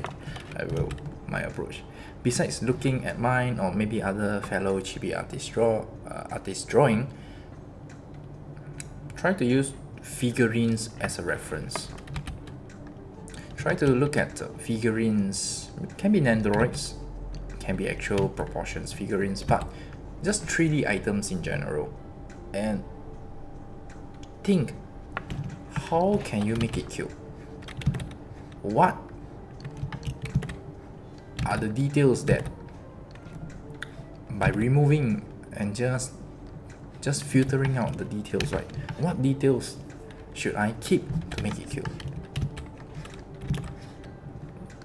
I will my approach. Besides looking at mine or maybe other fellow chibi artists drawing, try to use figurines as a reference. try to look at figurines. It can be Nendoroids, can be actual proportions figurines, but just 3D items in general, and think, how can you make it cute? What are the details that, by removing and just filtering out the details, right? What details should I keep to make it cute?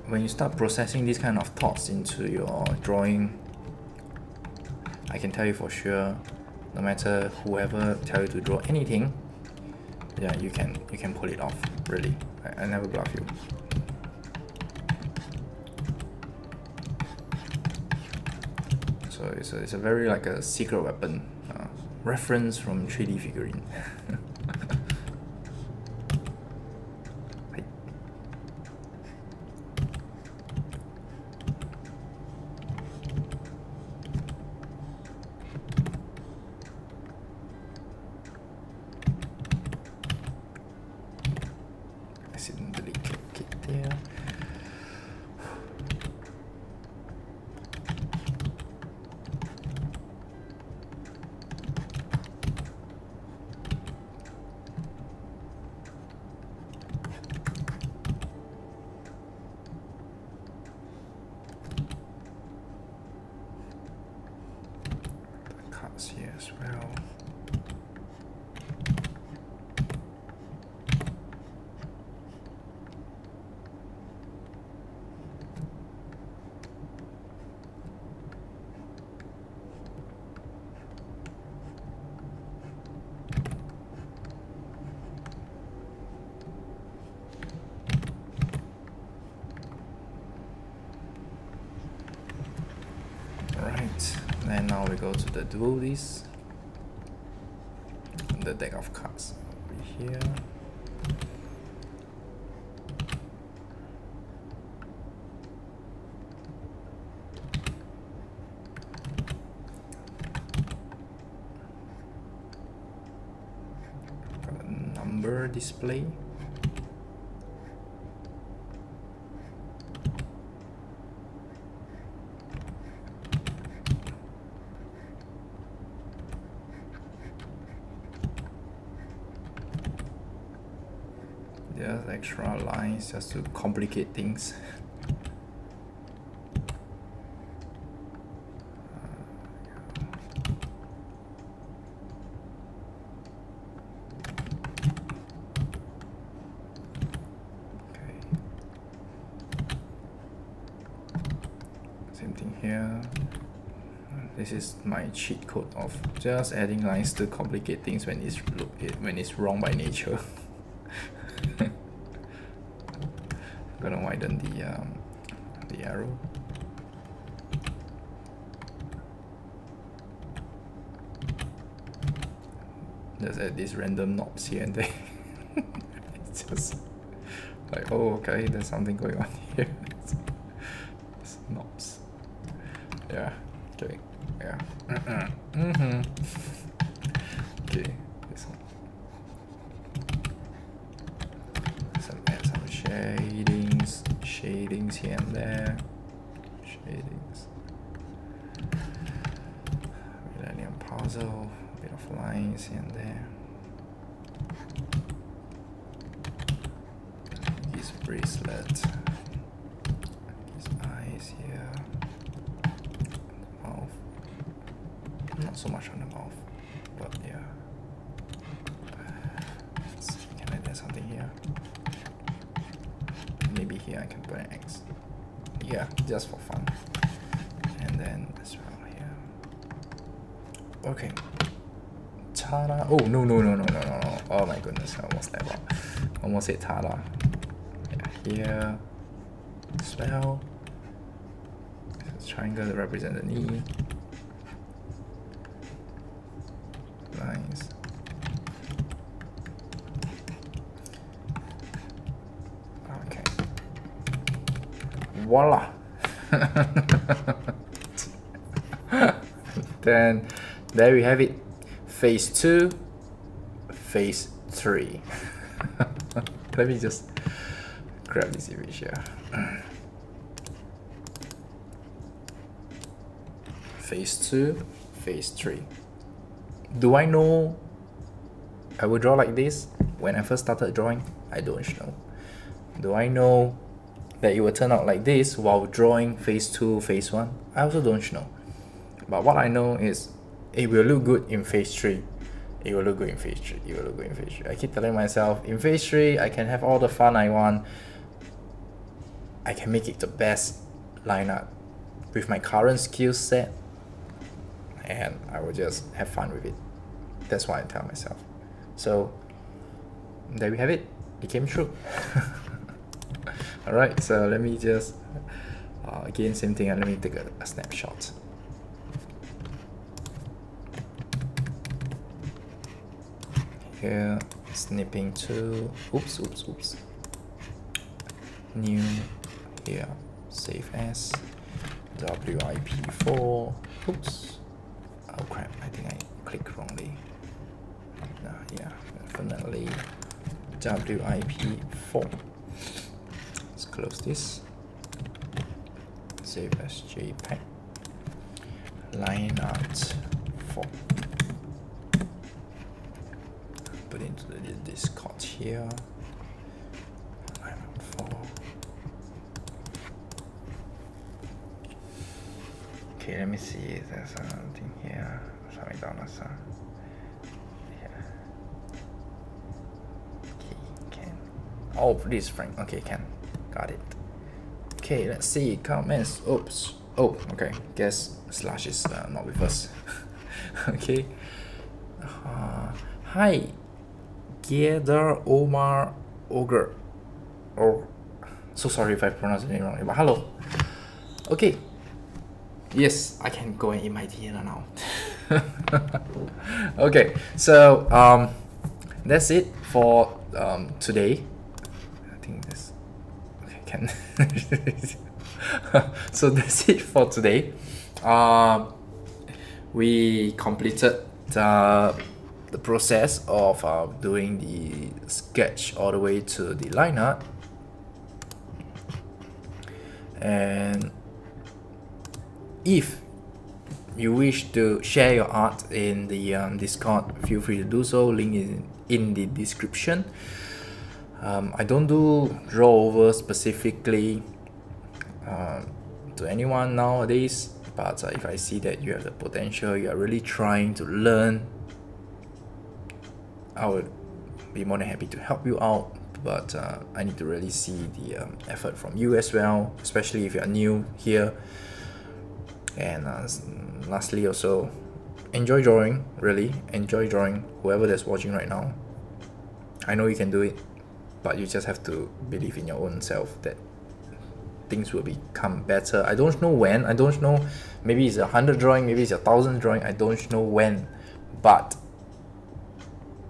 When you start processing these kind of thoughts into your drawing, I can tell you for sure, no matter whoever tell you to draw anything, yeah, you can pull it off. Really, I never bluff you. So it's a very like a secret weapon. Reference from 3D figurine. Accidentally click it there. Here as well. Right, and now we go to the devotees. The deck of cards over here. Got a number display. There's extra lines just to complicate things. Okay. Same thing here. This is my cheat code of just adding lines to complicate things when it's wrong by nature. I'm gonna widen the arrow. Just add these random knobs here and there. It's just like, oh, okay, there's something going on here. It's knobs. Yeah. Okay. Yeah. Okay. This one. Add some shadings here and there. Shadings. Millennium puzzle. A bit of lines here and there. Yogis bracelet. His eyes here. Mouth. Not so much on the mouth, but yeah. Let's see, can I add something here? Maybe here I can put an X. Yeah, just for fun. And then as well here. Okay. Ta-da! Oh no. Oh my goodness, I almost left out. Almost said ta-da. Yeah, here as well. This triangle to represent the knee. Lines. Okay. Voila! Then there we have it. Phase 2, Phase 3. Let me just grab this image here. Phase 2, phase 3. Do I know I will draw like this when I first started drawing? I don't know. Do I know that it will turn out like this while drawing phase 2, phase 1? I also don't know. But what I know is it will look good in phase 3. It will look good in phase 3. It will look good in phase 3. I keep telling myself, in phase 3, I can have all the fun I want. I can make it the best lineup with my current skill set, and I will just have fun with it. That's what I tell myself. So there we have it. It came true. Alright, so let me just again, same thing, and let me take a snapshot. Here, Snipping Tool. Oops. New. Here, save as WIP4. Oops. Oh crap! I think I clicked wrongly. Yeah, definitely WIP4. Let's close this. Save as JPEG. Line art 4. Put into the Discord here. Line art 4. Okay, let me see if there's something here. Something down the side. Oh, this Frank. Okay, can. Got it. Okay, let's see. Comments. Oops. Oh, okay. Guess slash is not with us. Okay. Hi. Giedar Omar Ogre. Oh, so sorry if I pronounced the name wrong. But hello. Okay. Yes, I can go and eat my dinner now. Okay, so that's it for today. This. Okay, can. So that's it for today. We completed the process of doing the sketch all the way to the line art, and if you wish to share your art in the Discord, feel free to do so. Link is in the description. I don't do draw over specifically to anyone nowadays, but if I see that you have the potential, you are really trying to learn, I would be more than happy to help you out. But I need to really see the effort from you as well, especially if you are new here. And lastly, also enjoy drawing. Really enjoy drawing. Whoever that's watching right now, I know you can do it. But you just have to believe in your own self that things will become better. I don't know when. I don't know. Maybe it's 100 drawing. Maybe it's 1,000 drawing. I don't know when. But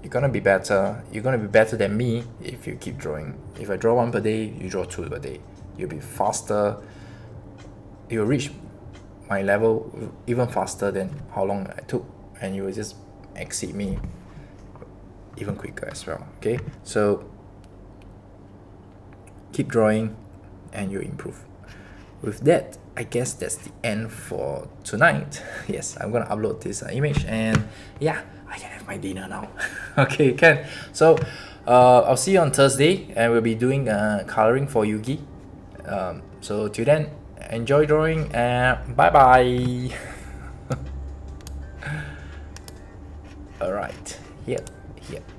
you're gonna be better. You're gonna be better than me if you keep drawing. If I draw 1 per day, you draw 2 per day. You'll be faster. You'll reach my level even faster than how long I took, and you will just exceed me even quicker as well. Okay, so keep drawing and you improve. With that, I guess that's the end for tonight. Yes, I'm gonna upload this image, and yeah, I can have my dinner now. Okay, can. So I'll see you on Thursday, and we'll be doing coloring for Yugi. So till then, enjoy drawing, and bye bye. All right, here.